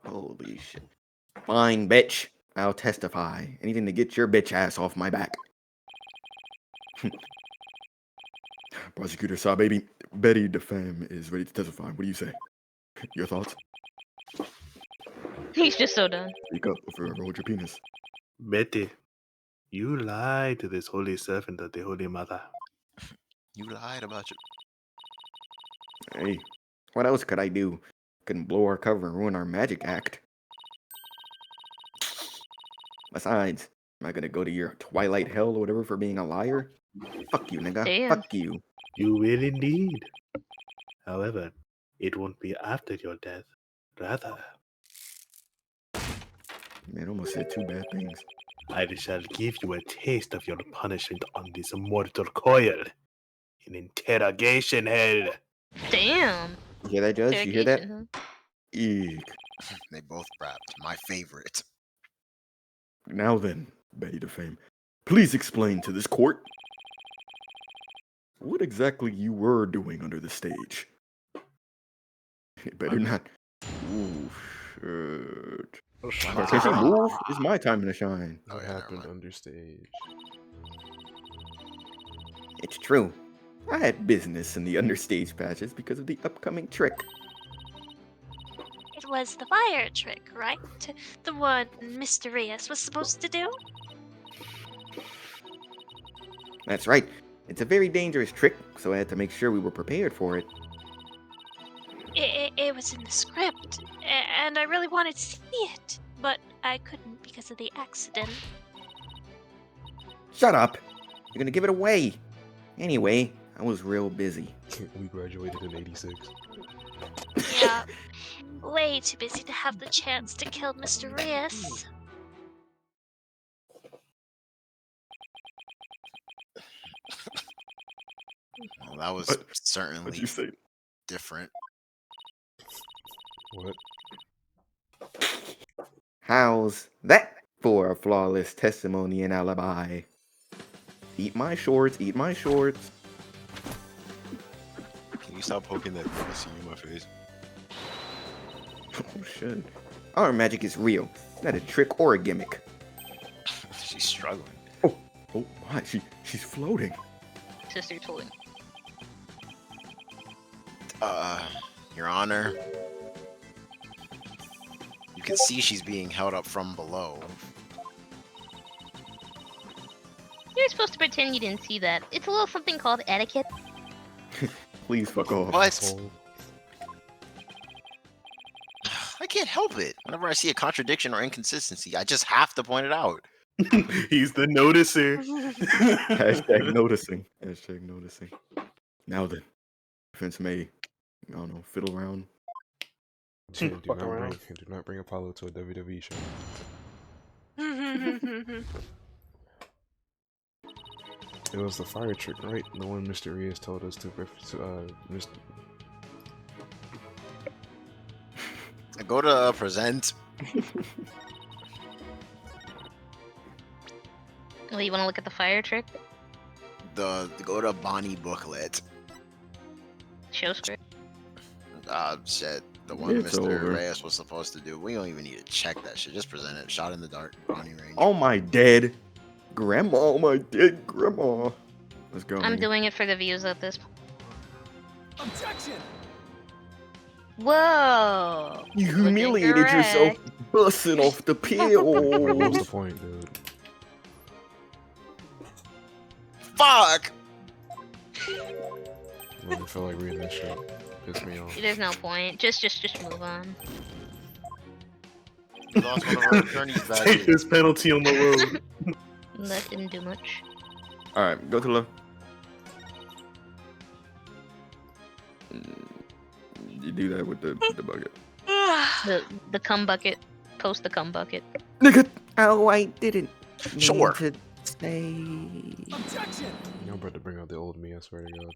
Holy shit. Fine, bitch. I'll testify. Anything to get your bitch ass off my back. Prosecutor saw baby Betty DeFemme is ready to testify. What do you say? Your thoughts? He's just so done. Speak up or forever hold your penis. Betty, you lied to this holy servant of the Holy Mother. You lied about your... Hey, what else could I do? Couldn't blow our cover and ruin our magic act. Besides, am I gonna go to your twilight hell or whatever for being a liar? Fuck you, nigga. Damn. Fuck you. You will indeed. However, it won't be after your death. Rather, Man, almost said two bad things. I shall give you a taste of your punishment on this mortal coil. In interrogation hell. Damn. You hear that, Judge? You hear that? Interrogation, huh? Eek. They both rapped. My favorite. Now then, Betty DeFame, please explain to this court what exactly you were doing under the stage. It better not. Ooh, shit. Oh, Can she move? It's my time to shine. Oh, What yeah, never happened mind. understage? It's true. I had business in the understage patches because of the upcoming trick. It was the fire trick, right? The one Mysterious was supposed to do? That's right. It's a very dangerous trick, so I had to make sure we were prepared for it. It was in the script, and I really wanted to see it, but I couldn't because of the accident. Shut up! You're gonna give it away! Anyway, I was real busy. We graduated in '86. Yeah, way too busy to have the chance to kill Mysterious. Well, that was What'd certainly you say? different. What? How's that for a flawless testimony and alibi? Eat my shorts, eat my shorts. Can you stop poking that pussy in my face? Oh shit. Our magic is real. It's not a trick or a gimmick. She's struggling. Oh my, she's floating. Sister told him. Your Honor. You can see she's being held up from below. You're supposed to pretend you didn't see that. It's a little something called etiquette. Please fuck off. What? I can't help it. Whenever I see a contradiction or inconsistency, I just have to point it out. He's the noticer. Hashtag noticing. Hashtag noticing. Now then, defense may, I don't know, fiddle around. Do Fuck around. not bring Apollo to a WWE show. It was the fire trick, right? The one Mysterious told us to I go to present. Well, you want to look at the fire trick? Go to Bonnie booklet. Show script. Shit. The one It's Mr. over. Reyes was supposed to do. We don't even need to check that shit. Just present it. Shot in the dark. Bonnie range. Oh my dead grandma, my dead grandma. Let's go. I'm man. doing it for the views at this point. Objection! Whoa! You Looking humiliated yourself correct. busting off the What's the pills. point, dude? Fuck! I don't feel like reading this shit. Piss me off. There's no point. Just move on. We lost one of our attorneys back Take here. this penalty on the road. That didn't do much. Alright, go to the You do that with the bucket. The cum bucket. Post the cum bucket. Nigga. Oh, I didn't mean Sure. to say. Objection! Y'all about to bring out the old me, I swear to God.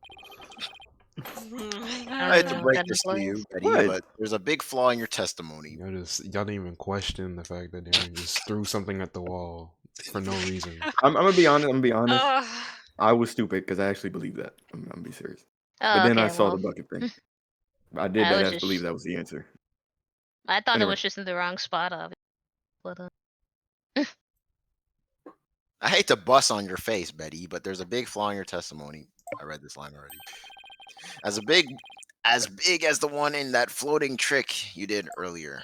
I hate to know, break that this to implies. you, Betty, What? but there's a big flaw in your testimony. Y'all didn't even question the fact that Darren just threw something at the wall for no reason. I'm gonna be honest. I'm gonna be honest. Ugh. I was stupid because I actually believed that. I'm gonna be serious. Oh, But then I okay, saw well, the bucket thing. I did I that was as just- believe that was the answer. I thought Anyway. it was just in the wrong spot of it. But, I hate to bust on your face, Betty, but there's a big flaw in your testimony. I read this line already. As big as the one in that floating trick you did earlier.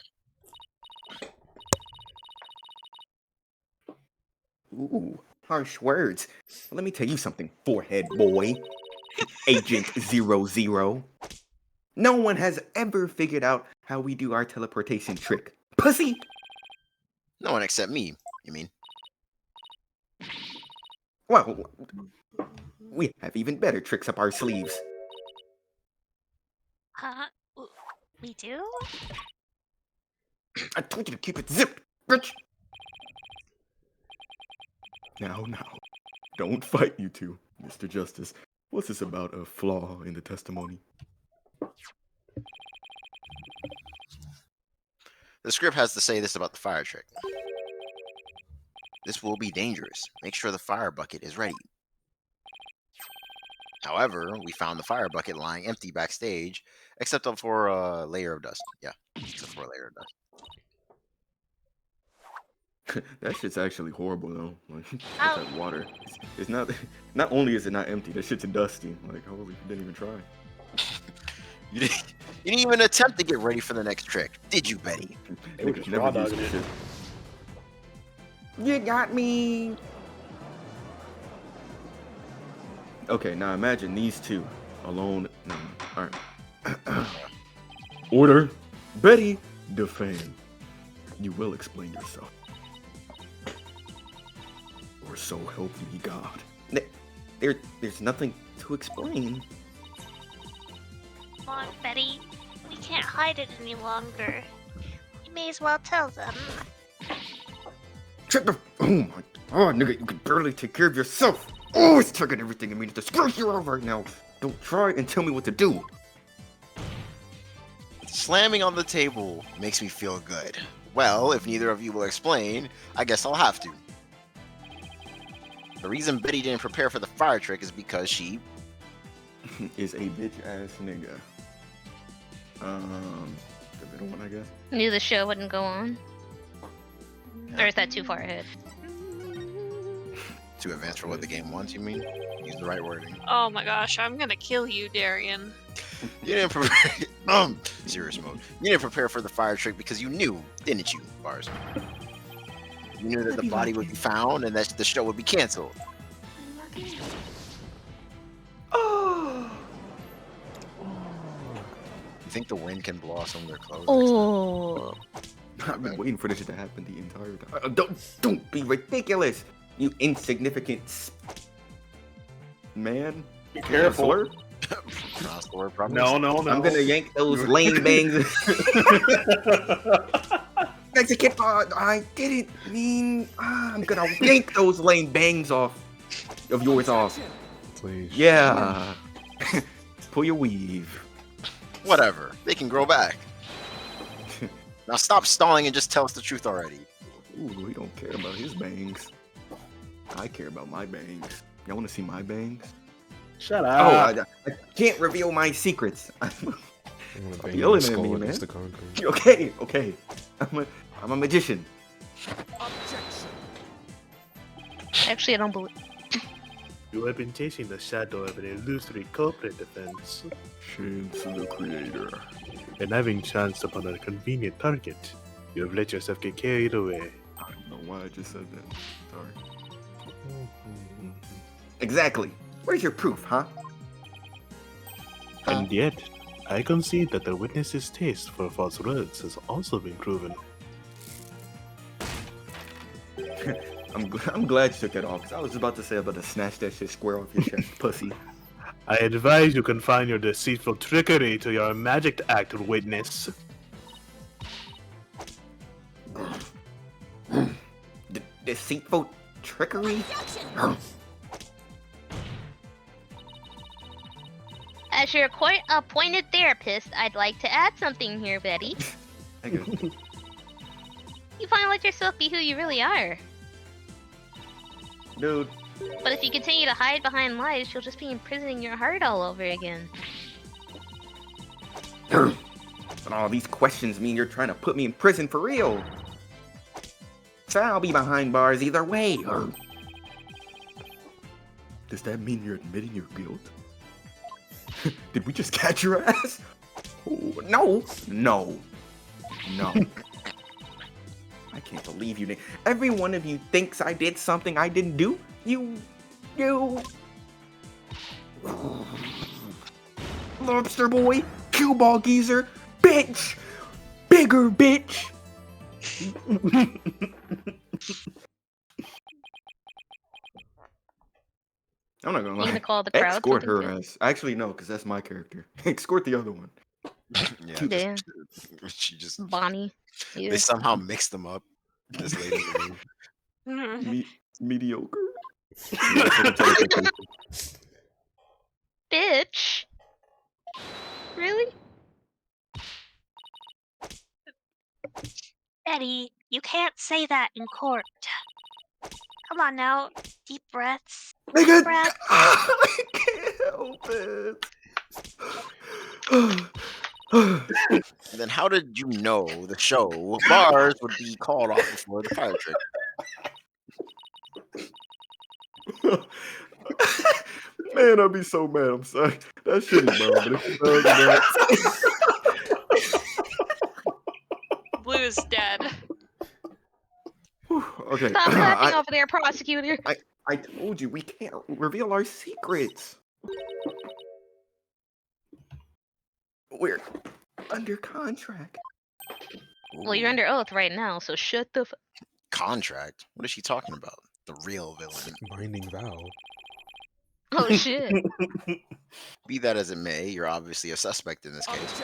Ooh, harsh words. Let me tell you something, forehead boy. Agent 00. No one has ever figured out how we do our teleportation trick. Pussy! No one except me, you mean? Well, we have even better tricks up our sleeves. We do? I told you to keep it zipped, bitch! Now, don't fight, you two, Mr. Justice. What's this about a flaw in the testimony? The script has to say this about the fire trick. This will be dangerous. Make sure the fire bucket is ready. However, we found the fire bucket lying empty backstage, except for a layer of dust. Yeah, except for a layer of dust. That shit's actually horrible though. Like Ow. that water. It's not. Not only is it not empty, that shit's dusty. Like holy, didn't even try. You didn't even attempt to get ready for the next trick, did you, Betty? They were Niggas just never raw use dogging this it. shit. You got me. Okay, now imagine these two alone. No, all right. Order, Betty, defend. You will explain yourself. Or so help me God. There's nothing to explain. Come on, Betty. We can't hide it any longer. We may as well tell them. Shut the. Oh my god, nigga, you can barely take care of yourself. Always taking everything in me to screw you over right now. Don't try and tell me what to do. Slamming on the table makes me feel good. Well, if neither of you will explain, I guess I'll have to. The reason Betty didn't prepare for the fire trick is because she Is a bitch ass nigga. The middle one, I guess. knew the show wouldn't go on. Or is that too far ahead? too advanced for what the game wants, you mean? Use the right wording. Oh my gosh, I'm gonna kill you, Darian. You didn't prepare. Serious mode. You didn't prepare for the fire trick because you knew, didn't you, Bars? You knew that the body would be found and that the show would be canceled. Oh. You think the wind can blow off some of their clothes? Oh. I've been waiting for this shit to happen the entire time. Don't be ridiculous, you insignificant man. Be careful. Slur? Pronounce the word properly. No. I'm gonna yank those lame bangs. Mexican, I didn't mean. I'm gonna yank those lame bangs off of yours off. Please. Yeah. Pull your weave. Whatever. They can grow back. Now stop stalling and just tell us the truth already. Ooh, he don't care about his bangs. I care about my bangs. Y'all wanna see my bangs? Shut Oh, up. I can't reveal my secrets. I'm gonna Stop bang your yelling at skull me, against man. the concrete. Okay. I'm a magician. Objection. Actually, I don't believe. You have been chasing the shadow of an illusory culprit, Defense, Shame to the creator. and having chanced upon a convenient target, you have let yourself get carried away. I don't know why I just said that. Sorry. Exactly. Where's your proof, huh? And yet, I concede that the witness's taste for false words has also been proven. I'm glad you took that off, because I was about to say I'm about to snatch that shit square off your chest, pussy. I advise you confine your deceitful trickery to your magic act, witness. Deceitful trickery? As your appointed therapist, I'd like to add something here, Betty. Okay. You finally let yourself be who you really are. Dude. But if you continue to hide behind lies, you'll just be imprisoning your heart all over again. But all these questions mean you're trying to put me in prison for real. So I'll be behind bars either way. Does that mean you're admitting your guilt? Did we just catch your ass? Oh, no. No. No. I can't believe you did. Every one of you thinks I did something I didn't do. You. Lobster boy, cue ball geezer, bitch, bigger bitch. I'm not gonna lie. You gonna call the crowd Escort something her too? ass. Actually, no, because that's my character. Escort the other one. Yeah, Damn. she just Bonnie. they somehow mixed them up. This lady. Mediocre. Bitch. Really? Betty, you can't say that in court. Come on now, deep breaths. Nigga, Breath. I can't help it. Then how did you know the show bars would be called off before the pirate trick? Man, I'd be so mad. I'm sorry. That's shitty, bro. But if you Blue is dead. okay. Stop laughing over there, prosecutor. I told you we can't reveal our secrets. We're under contract. Well, you're under oath right now, so shut the Contract? What is she talking about? The real villain. Binding vow. Oh shit. Be that as it may, you're obviously a suspect in this case.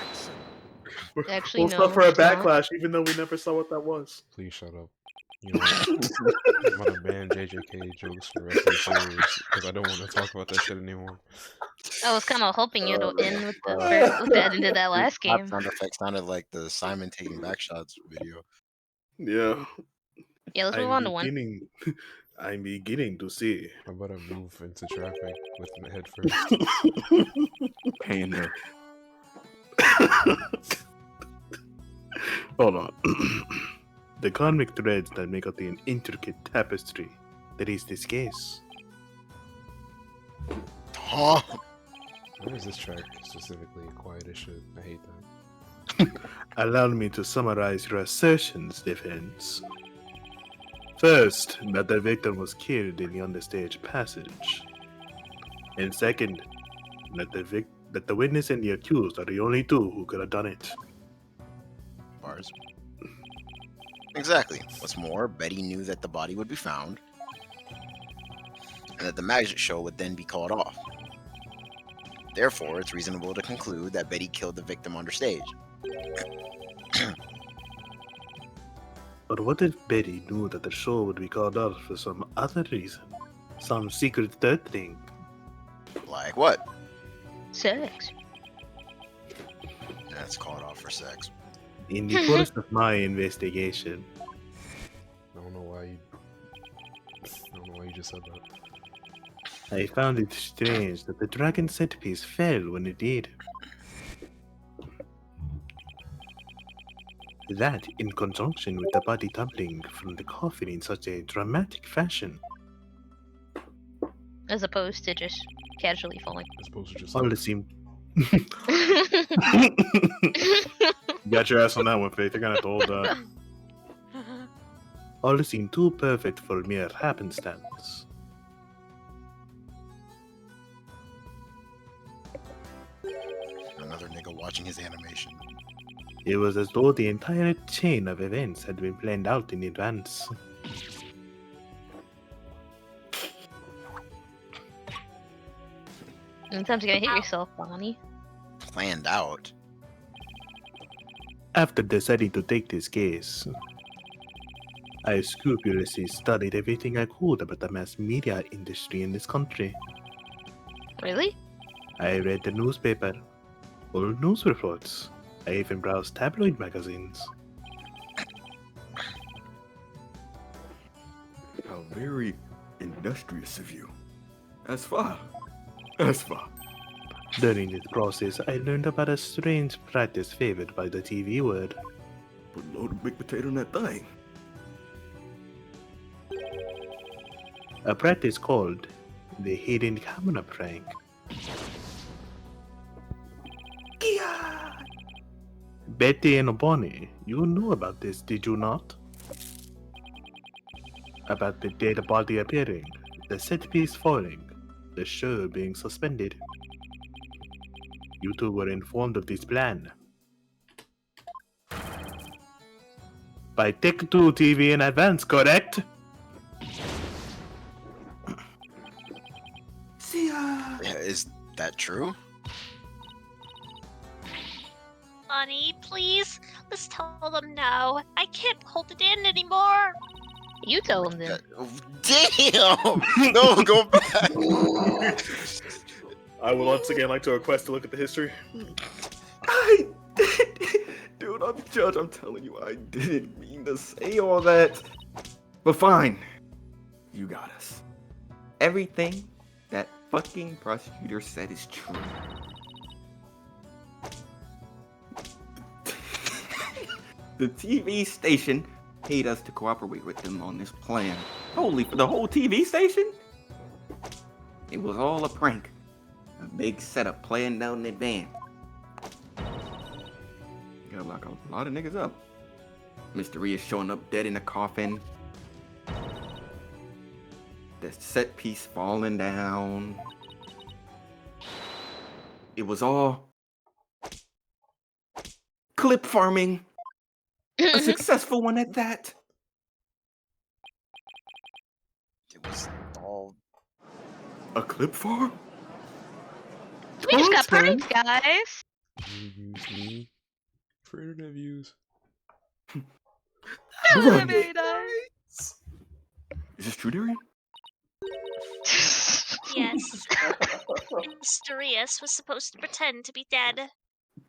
Actually, We'll no. suffer a it's not. backlash, even though we never saw what that was. Please shut up. You know, I'm gonna ban JJK jokes for the rest of the series because I don't want to talk about that shit anymore. I was kind of hoping you'd end with that into that last That game. sound effect sounded like the Simon taking backshots video. Yeah. Yeah, let's move on to one. I'm beginning to see. I better move into traffic with my head first. Panda. Hold on. The convict threads that make up the intricate tapestry that is this case. Huh? Where is this track specifically? Quiet as shit. I hate that. Allow me to summarize your assertions, defense. First, that the victim was killed in the understage passage. And second, that the witness and the accused are the only two who could have done it. Bars. Exactly. What's more, Betty knew that the body would be found, and that the magic show would then be called off. Therefore, it's reasonable to conclude that Betty killed the victim on stage. But what if Betty knew that the show would be called off for some other reason? Some secret third thing? Like what? Sex. That's called off for sex. In the course of my investigation, I don't know why you just said that. I found it strange that the dragon centerpiece fell when it did. That, in conjunction with the body tumbling from the coffin in such a dramatic fashion, As opposed to just casually falling. As opposed to just all seemed. Got your ass on that one, Faith. You're gonna have to hold that. All seemed too perfect for mere happenstance. Another nigga watching his animation. It was as though the entire chain of events had been planned out in advance. Sometimes you're gonna hit yourself, Bonnie. Planned out. After deciding to take this case, I scrupulously studied everything I could about the mass media industry in this country. Really? I read the newspaper, old news reports. I even browsed tabloid magazines. How very industrious of you. As far. As far. During this process, I learned about a strange practice favored by the TV world. Put a load of big potato in that thing. A practice called the hidden camera prank. Betty and Bonnie, you knew about this, did you not? About the dead body appearing, the set piece falling, the show being suspended. You two were informed of this plan by Tech2 TV in advance, correct? See ya! Is that true? Bonnie, please, let's tell them no. I can't hold it in anymore. You tell them then. Damn! No, go back. I would once again like to request to look at the history. I did. Dude, I'm Judge. I'm telling you, I didn't mean to say all that. But fine. You got us. Everything that fucking prosecutor said is true. The TV station paid us to cooperate with them on this plan. Holy, for the whole TV station? It was all a prank. A big setup planned out in advance. Gotta lock a lot of niggas up. Mystery is showing up dead in a coffin. The set piece falling down. It was all clip farming. A successful one at that. It was all. A clip farm? We just got Content? pranked, guys. You use me for internet views. Run Very it. nice. Is this true, Darian? Yes. Mysterious was supposed to pretend to be dead.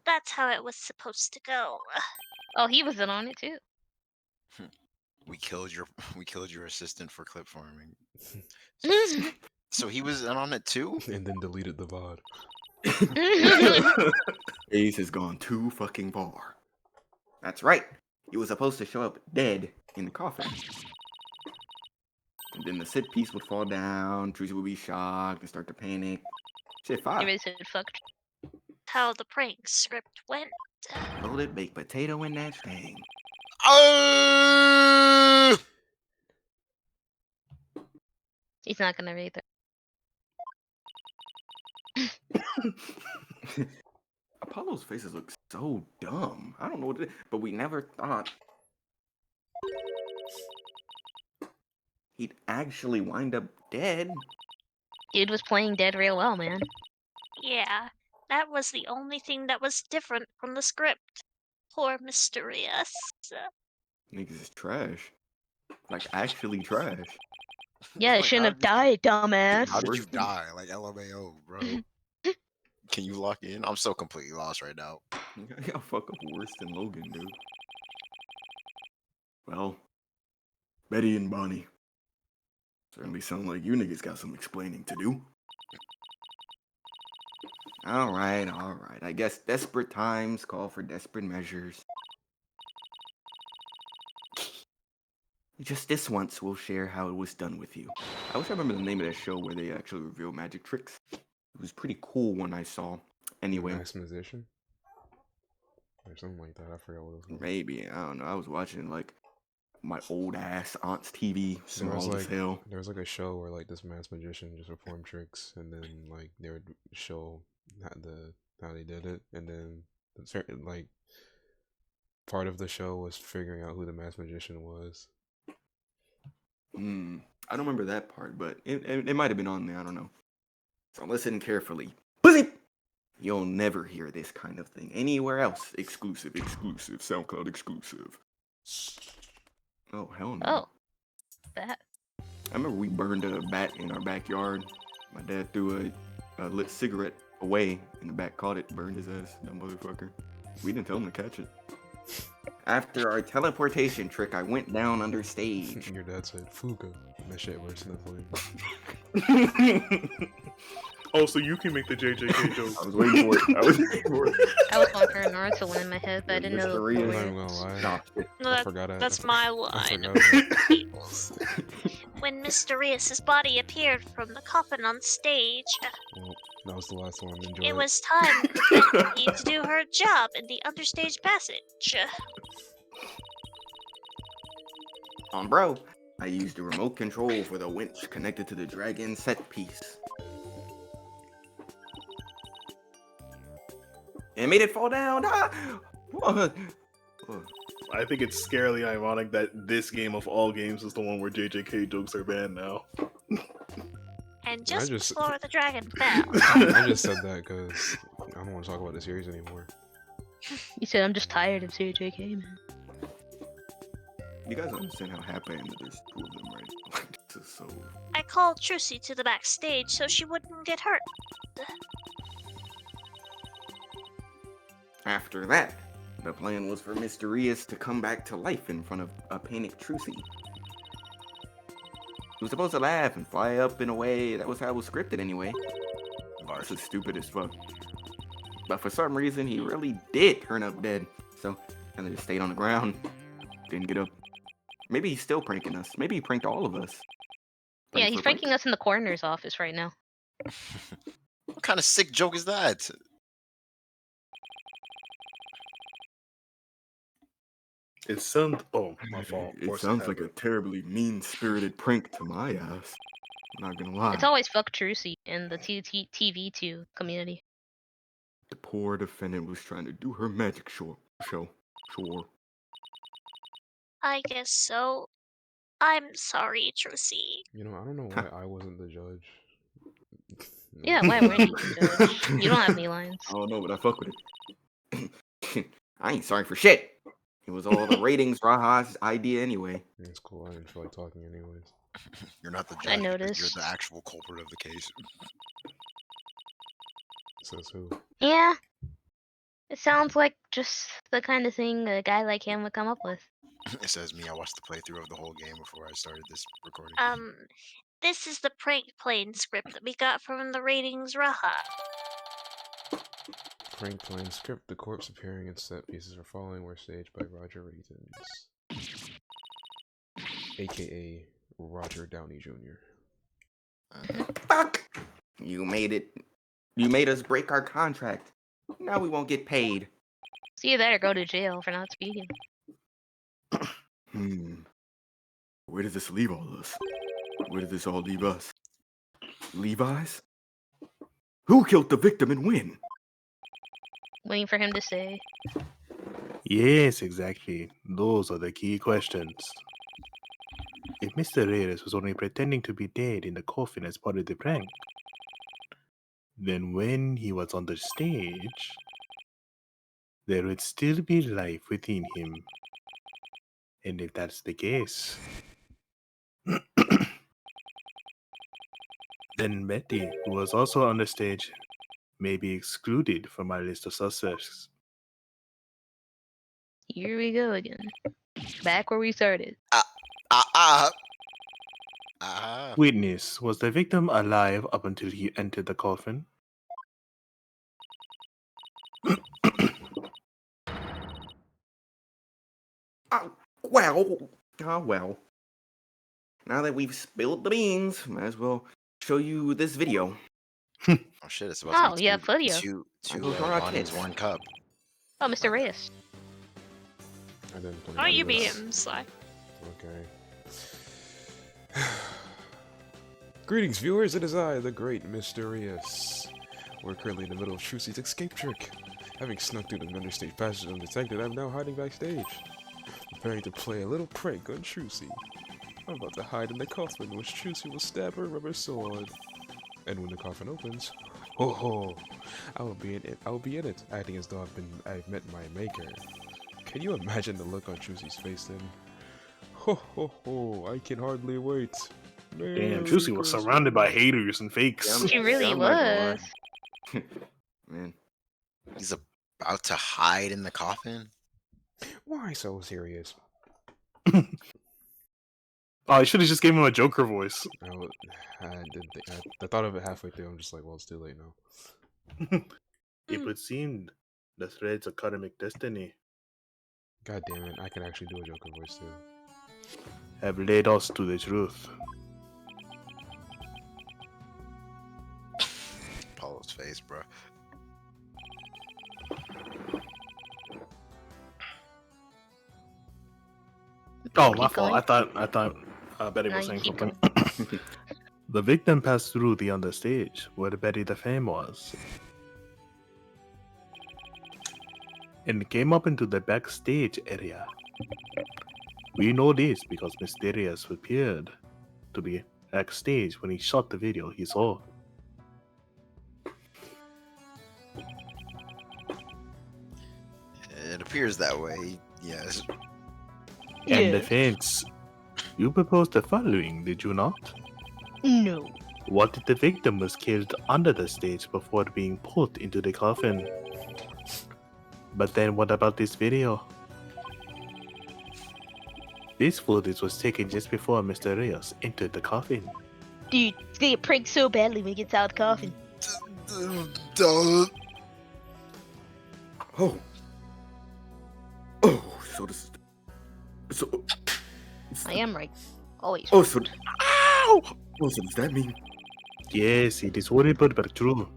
That's how it was supposed to go. Oh, he was in on it too. We killed your assistant for clip farming. So he was in on it too? And then deleted the VOD. Ace has gone too fucking far. That's right. He was supposed to show up dead in the coffin. And then the set piece would fall down, Tracy would be shocked and start to panic. Shit, fine. Everybody said fuck. How the prank script went. Loaded baked potato in that thing. He's not gonna read that. Apollo's faces look so dumb. I don't know what it is, but we never thought he'd actually wind up dead. Dude was playing dead real well, man. Yeah, that was the only thing that was different from the script. Poor Mysterious. Niggas is trash. Like, actually trash. Yeah, it shouldn't have died, dumbass. How did you die? Like LMAO, bro. Can you lock in? I'm so completely lost right now. Y'all fuck up worse than Logan, dude. Well, Betty and Bonnie. Certainly sound like you niggas got some explaining to do. Alright. I guess desperate times call for desperate measures. Just this once, we'll share how it was done with you. I wish I remember the name of that show where they actually reveal magic tricks. It was pretty cool when I saw. Anyway. Mass Musician? Or something like that. I forgot what it was called. Maybe. I don't know. I was watching, like, my old ass aunt's TV. There was, Small as hell. there was like a show where like this mass magician just performed tricks, and then like they would show how they did it, and then certain like part of the show was figuring out who the mass magician was. I don't remember that part, but it might have been on there. I don't know. So listen carefully. You'll never hear this kind of thing anywhere else. Exclusive, SoundCloud exclusive. Oh, hell no. Oh, that. I remember we burned a bat in our backyard. My dad threw a lit cigarette away in the back, caught it, burned his ass, that motherfucker. We didn't tell him to catch it. After our teleportation trick, I went down under stage. Your dad said, Fuga. And that shit worse than the flame. Oh, so you can make the JJK joke. I was waiting for it. I was waiting for it. I was going for Naruto one in my head, but I didn't know. Mr. the Rhea. I'm word. not even gonna lie. Stop it. No, I forgot that's my line. When Mysterious' body appeared from the coffin on stage, Well, that was the last one. Enjoy it was time for Becky to do her job in the understage passage. Bro, I used the remote control for the winch connected to the dragon set piece. And made it fall down. Ah! I think it's scarily ironic that this game of all games is the one where JJK jokes are banned now. And just just- before the dragon fell, I just said that because I don't want to talk about the series anymore. You said I'm just tired of JJK, man. You guys understand how happy I am that there's two of them, right? This is so... I called Trucy to the backstage so she wouldn't get hurt. After that, the plan was for Mysterious to come back to life in front of a panicked Trucy. He was supposed to laugh and fly up in a way. That was how it was scripted anyway. This is stupid as fuck. But for some reason, he really did turn up dead. So, and they just stayed on the ground. Didn't get up. Maybe he's still pranking us. Maybe he pranked all of us. Yeah, he's pranking us in the coroner's office right now. What kind of sick joke is that? It sounds. Oh, my fault. It Force sounds of like a habit. terribly mean-spirited prank to my ass. I'm not gonna lie. It's always fuck Trucy in the TV2 community. The poor defendant was trying to do her magic show. Sure. I guess so. I'm sorry, Trucy. You know, I don't know why I wasn't the judge. Yeah, why weren't you the judge? You don't have any lines. I don't know, but I fuck with it. I ain't sorry for shit. It was all the ratings Raha's idea anyway. It's cool. I didn't feel like talking anyways. You're not the judge. I because noticed. You're the actual culprit of the case. Says who? Yeah. It sounds like just the kind of thing a guy like him would come up with. It says me. I watched the playthrough of the whole game before I started this recording. This is the prank plane script that we got from the ratings Raha. Frank playing script. The corpse appearing and set pieces are falling were staged by Roger Reitens, aka Roger Downey Jr. Fuck! You made it. You made us break our contract. Now we won't get paid. See you there, go to jail for not speaking. Where does this leave all of us? Where did this all leave us? Levi's? Who killed the victim and when? Waiting for him to say. Yes, exactly. Those are the key questions. If Mr. Reyes was only pretending to be dead in the coffin as part of the prank, then when he was on the stage, there would still be life within him. And if that's the case, then Betty, who was also on the stage, may be excluded from our list of suspects. Here we go again. Back where we started. Witness, was the victim alive up until he entered the coffin? Well. Now that we've spilled the beans, might as well show you this video. Oh shit! It's about to be yeah, video. two Those are our bodies, kids. one cup. Oh, Mr. Reyes. I didn't play Why don't you be this. him, Sly? Okay. Greetings, viewers. It is I, the great Mysterious. We're currently in the middle of Trucy's escape trick. Having snuck through the understage passage undetected, I'm now hiding backstage, preparing to play a little prank on Trucy. I'm about to hide in the coffin, which Trucy will stab her rubber sword. And when the coffin opens, Ho ho! I will be in it. I will be in it, acting as though I've met my maker. Can you imagine the look on Trucy's face then? Ho ho ho! I can hardly wait. Damn, Merry Juicy was surrounded by Christmas. haters and fakes. She really I'm not gonna lie. was. Man, He's about to hide in the coffin. Why so serious? Oh, I should have just gave him a Joker voice. I thought of it halfway through. I'm just like, well, it's too late now. It would seem the threads of karmic destiny God damn it! I can actually do a Joker voice too. have led us to the truth. Apollo's face, bro. Oh, my Keep fault. going. I thought Betty No, was you saying keep something. The victim passed through the understage where Betty the Fame was, and came up into the backstage area. We know this because Mysterious appeared to be backstage when he shot the video he saw. It appears that way. Yes. And defense, you proposed the following, did you not? No. What if the victim was killed under the stage before being put into the coffin? But then what about this video? This footage was taken just before Mr. Rios entered the coffin. Dude, it's gonna get pranked so badly when he gets out of the coffin. Oh. Oh, so this is. So. I am right. Always. Oh, so. Ow! Oh, so does that mean. Yes, it is horrible but true.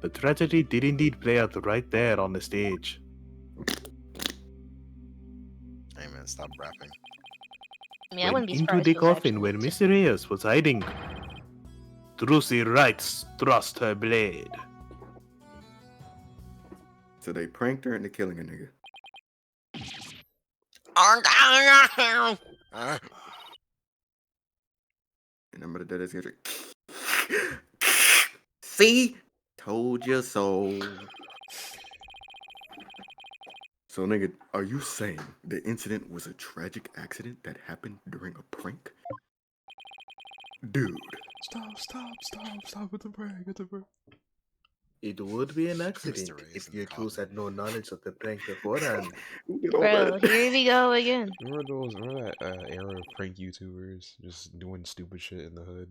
The tragedy did indeed play out right there on the stage. Hey man, stop rapping. I mean, I wouldn't be Into surprised the if it was coffin actually where leaked. Mr. Rios was hiding. Drusi Wright thrust her blade. So they pranked her into killing a nigga. And I'm gonna dead as get see? Told you so. So, nigga, are you saying the incident was a tragic accident that happened during a prank? Dude. Stop with the prank, with the prank. It would be an Mr. accident Ray is if in the the accused coffin. had no knowledge of the prank beforehand. Who did all Bro, that? here we go again. Remember that era of prank YouTubers just doing stupid shit in the hood?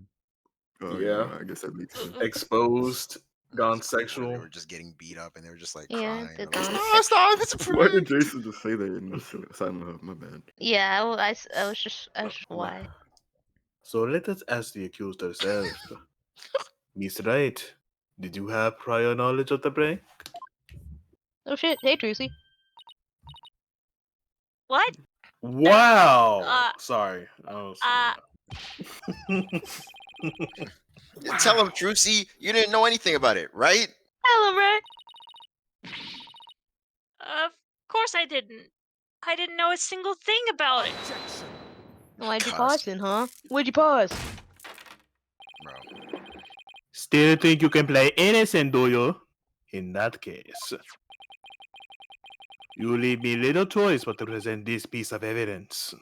Oh, Yeah. I guess that makes sense. Exposed, gone They sexual. were just getting beat up and they were just like Yeah, crying. the They're like, gone stop, it's a Why prank. did Jason just say that in the silent hub? My bad. Yeah, I was just why? So let us ask the accused herself. Miss Wright, did you have prior knowledge of the prank? Oh shit! Hey, Trucy. What? Wow! Sorry. Tell him, Trucy, you didn't know anything about it, right? Hello, Ray. Of course I didn't. I didn't know a single thing about it. Objection. Why'd you Cuss. pause then, huh? Why'd you pause? Bro. Still think you can play innocent, do you? In that case, you leave me little choice but to present this piece of evidence.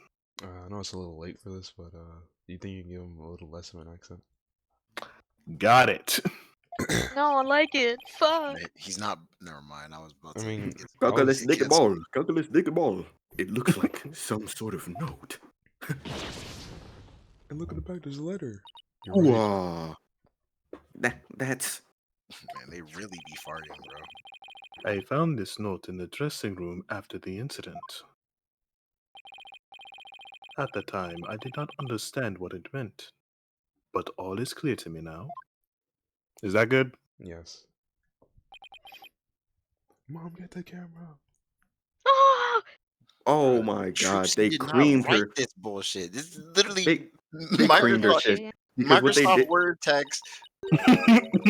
I know it's a little late for this, but do you think you can give him a little less of an accent? Got it. No, I like it. Fuck. He's not. Never mind. I was about to. I mean, get- Calculus get dick canceled. ball. Calculus dick ball. It looks like some sort of note. And look at the back, there's a letter. You're right. Wow. That's Man, they really be farting, bro. I found this note in the dressing room after the incident. At the time, I did not understand what it meant, but all is clear to me now. Is that good? Yes. Mom, get the camera. Oh, oh my god, Trucy they did not creamed write her. this bullshit. This is literally They creamed her Microsoft, shit. Because what they Microsoft did, Word text.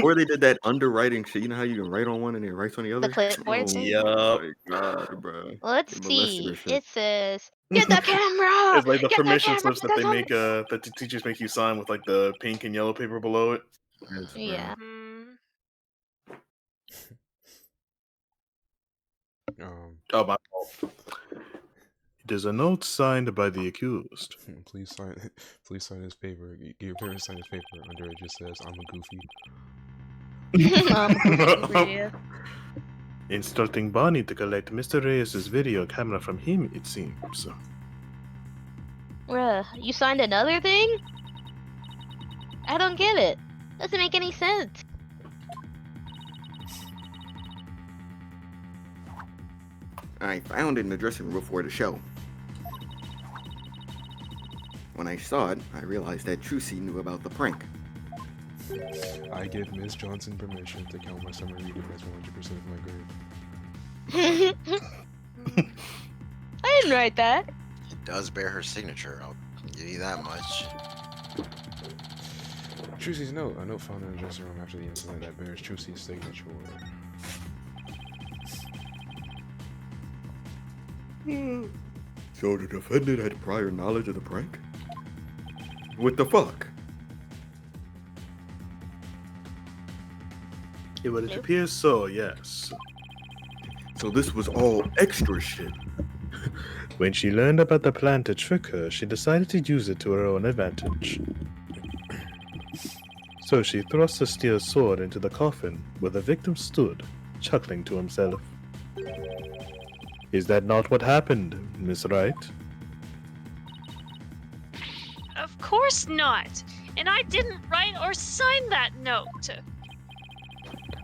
or they did that underwriting shit. You know how you can write on one and then write on the other? clipboard Oh thing? Yup. my god, bro. let's They molested her see. shit. It says, "Get the camera." It's like the Get the permission camera, slips get that they the make, that the teachers make you sign with like the pink and yellow paper below it. Yes, bro. Yeah. Hmm. Oh, my fault. It is a note signed by the accused. Please sign his paper. Get your parents sign his paper. Under it just says, "I'm a goofy." Yeah. Instructing Bonnie to collect Mr. Reyes' video camera from him, it seems. Bruh, you signed another thing? I don't get it. Doesn't make any sense. I found it in the dressing room before the show. When I saw it, I realized that Trucy knew about the prank. I give Miss Johnson permission to count my summer reading as 100% of my grade. I didn't write that. It does bear her signature. I'll give you that much. Trucy's note. A note found in the dressing room after the incident that bears Trucy's signature. So the defendant had prior knowledge of the prank? What the fuck? Well, it appears so, yes. So this was all extra shit. When she learned about the plan to trick her, she decided to use it to her own advantage. So she thrust the steel sword into the coffin where the victim stood, chuckling to himself. Is that not what happened, Miss Wright? Of course not. And I didn't write or sign that note.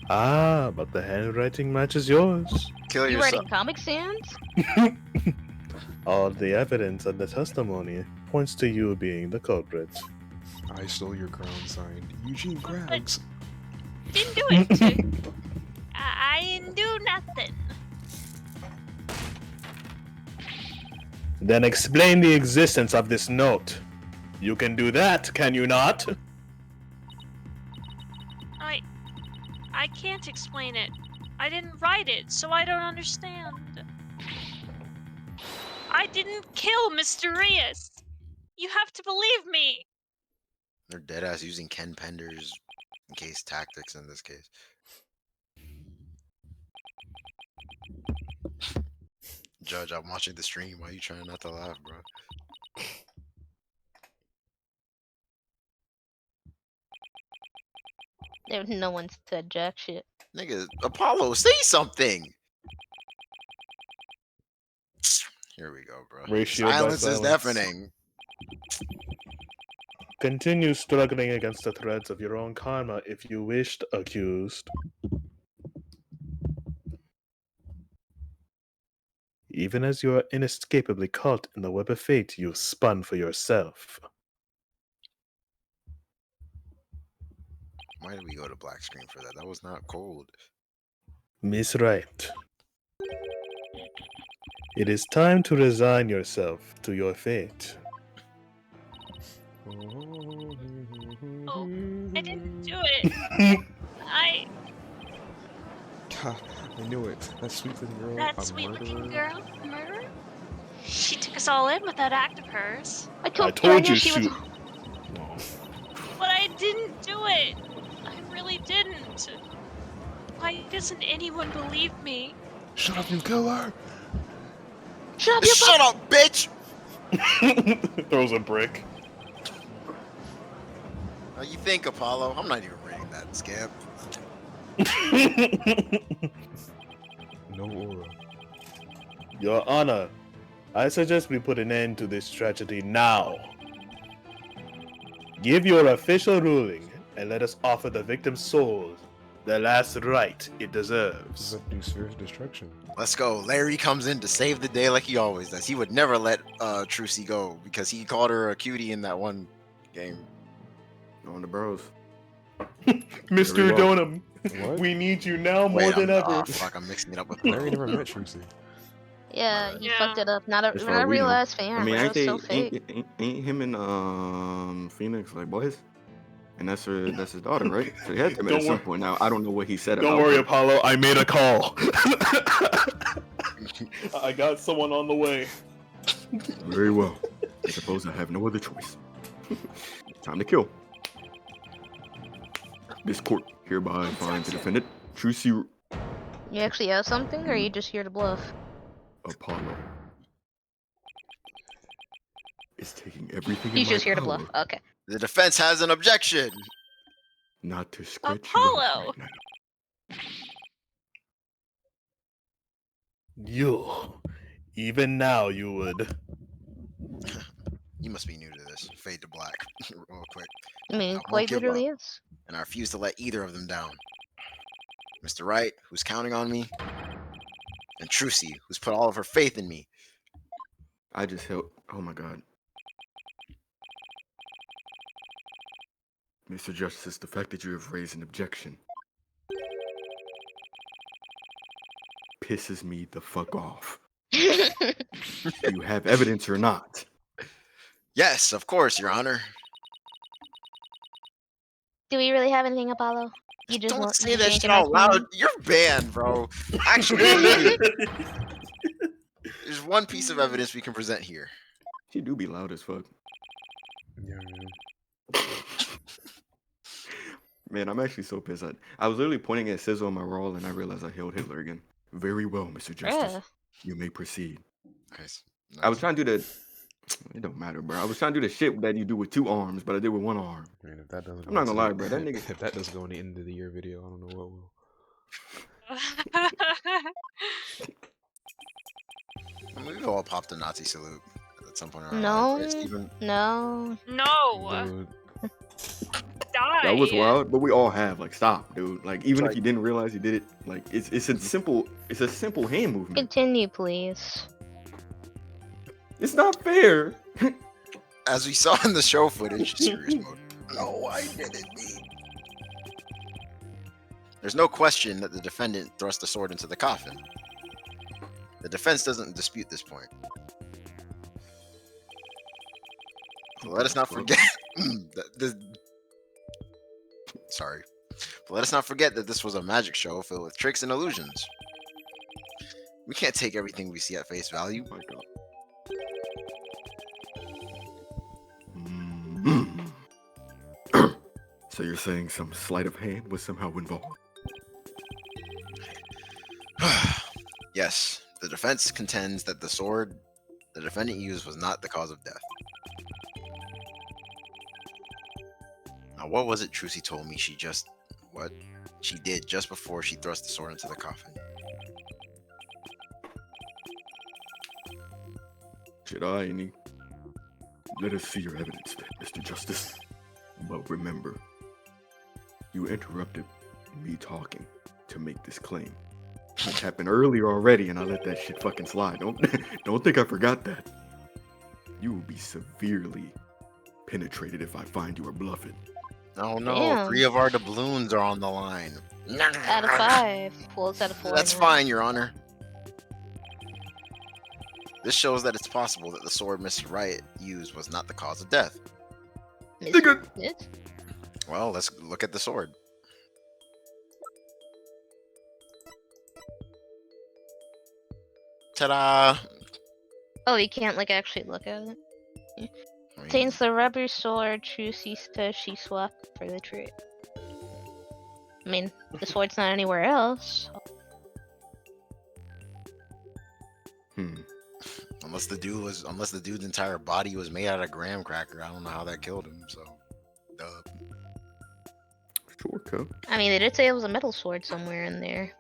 Ah, but the handwriting matches yours. Kill You yourself. writing Comic Sans? All the evidence and the testimony points to you being the culprit. I stole your crown, signed Eugene Krabs. Didn't do it. I didn't do nothing. Then explain the existence of this note. You can do that, can you not? I can't explain it. I didn't write it, so I don't understand. I didn't kill Mr. Reyes. You have to believe me. They're dead ass using Ken Pender's in case tactics in this case. Judge, I'm watching the stream. Why are you trying not to laugh, bro? There's no one said jack shit. Nigga, Apollo, say something! Here we go, bro. Ratio by Silence is silence. deafening. Continue struggling against the threads of your own karma if you wished, accused. Even as you are inescapably caught in the web of fate you've spun for yourself. Why did we go to black screen for that? That was not cold. Miss Wright, it is time to resign yourself to your fate. Oh, I didn't do it. I knew it. That sweet-looking girl. That a sweet-looking murderer. girl, murderer? She took us all in with that act of hers. I I told told you, she was. shoot. But I didn't do it. I really didn't. Why doesn't anyone believe me? Shut up, you killer! Shut up, you Shut up, bitch! Throws a brick. How you think, Apollo? I'm not even reading that, scamp. No aura. Your Honor, I suggest we put an end to this tragedy now. Give your official ruling and let us offer the victim's soul the last right it This is deserves. a new sphere of destruction. Let's go. Larry comes in to save the day like he always does. He would never let Trucy go because he called her a cutie in that one game. On the bros. Mr. Very well. Donham, What? we need you now more Wait, than ever. oh, fuck, I'm mixing it up with Larry never met Trucy. Yeah, you Yeah. fucked it up. Not As a, far not as a we real know. ass fan. I mean, bro. ain't It was so they fake. ain't him and Phoenix like boys? And that's his daughter, right? So he had to met Don't at some worry. point. Now I don't know what he said Don't about worry, her. Apollo, I made a call. I got someone on the way. Very well. I suppose I have no other choice. Time to kill. This court hereby finds the defendant, Trucy You actually have something, or are you just here to bluff? Apollo is taking everything in He's my just here to power bluff. Okay. The defense has an objection. not to scratch you out Apollo! right now. You. Even now, you would. You must be new to this. Fade to black, real quick. I mean, I won't quite give literally up, is. and I refuse to let either of them down. Mr. Wright, who's counting on me, and Trucy, who's put all of her faith in me. I just held. Oh my god. Mr. Justice, the fact that you have raised an objection pisses me the fuck off. Do you have evidence or not? Yes, of course, Your Honor. Do we really have anything, Apollo? You just Don't want say you that ain't shit gonna out loud. explain? You're banned, bro. Actually, there's one piece of evidence we can present here. She do be loud as fuck. Yeah, Man, I'm actually so pissed. I was literally pointing at Sizzle on my roll and I realized I held Hitler again. Very well, Mr. Justice. Bruh. You may proceed. Nice. I was trying to do the. It don't matter, bro. I was trying to do the shit that you do with 2 arms, but I did with 1 arm. Man, if that doesn't I'm go not gonna into lie, the- bro. That nigga. if that doesn't go in the end of the year video, I don't know what will. I mean, we've all popped a Nazi salute at some point in our No, lives, right, Steven? no. No! Dude, Die! That was wild, but we all have. Like, stop, dude. Like, even Like- if you didn't realize you did it, like, it's a simple hand movement. Continue, please. It's not fair. As we saw in the show footage, serious mode. No, I didn't mean. There's no question that the defendant thrust the sword into the coffin. The defense doesn't dispute this point. Let us not forget Sorry. But let us not forget that this was a magic show filled with tricks and illusions. We can't take everything we see at face value. Oh my god. So you're saying some sleight of hand was somehow involved? Yes, the defense contends that the sword the defendant used was not the cause of death. Now, what was it Trucy told me she did just before she thrust the sword into the coffin? Should I any? Let us see your evidence, then, Mr. Justice. But remember, you interrupted me talking to make this claim. This happened earlier already, and I let that shit fucking slide. Don't think I forgot that. You will be severely penetrated if I find you are bluffing. Oh no, Damn. 3 of our doubloons are on the line. Out of 5. Well, it's out of 4. That's anyway. fine, Your Honor. This shows that it's possible that the sword Mr. Wright used was not the cause of death. Mr. Smith? Well, let's look at the sword. Ta-da! Oh, you can't like actually look at it. I mean, Contains the rubber sword Trucy says she swapped for the trick. I mean, the sword's not anywhere else. unless the dude's entire body was made out of graham cracker, I don't know how that killed him. So, duh. Sure, Cook. I mean, they did say it was a metal sword somewhere in there.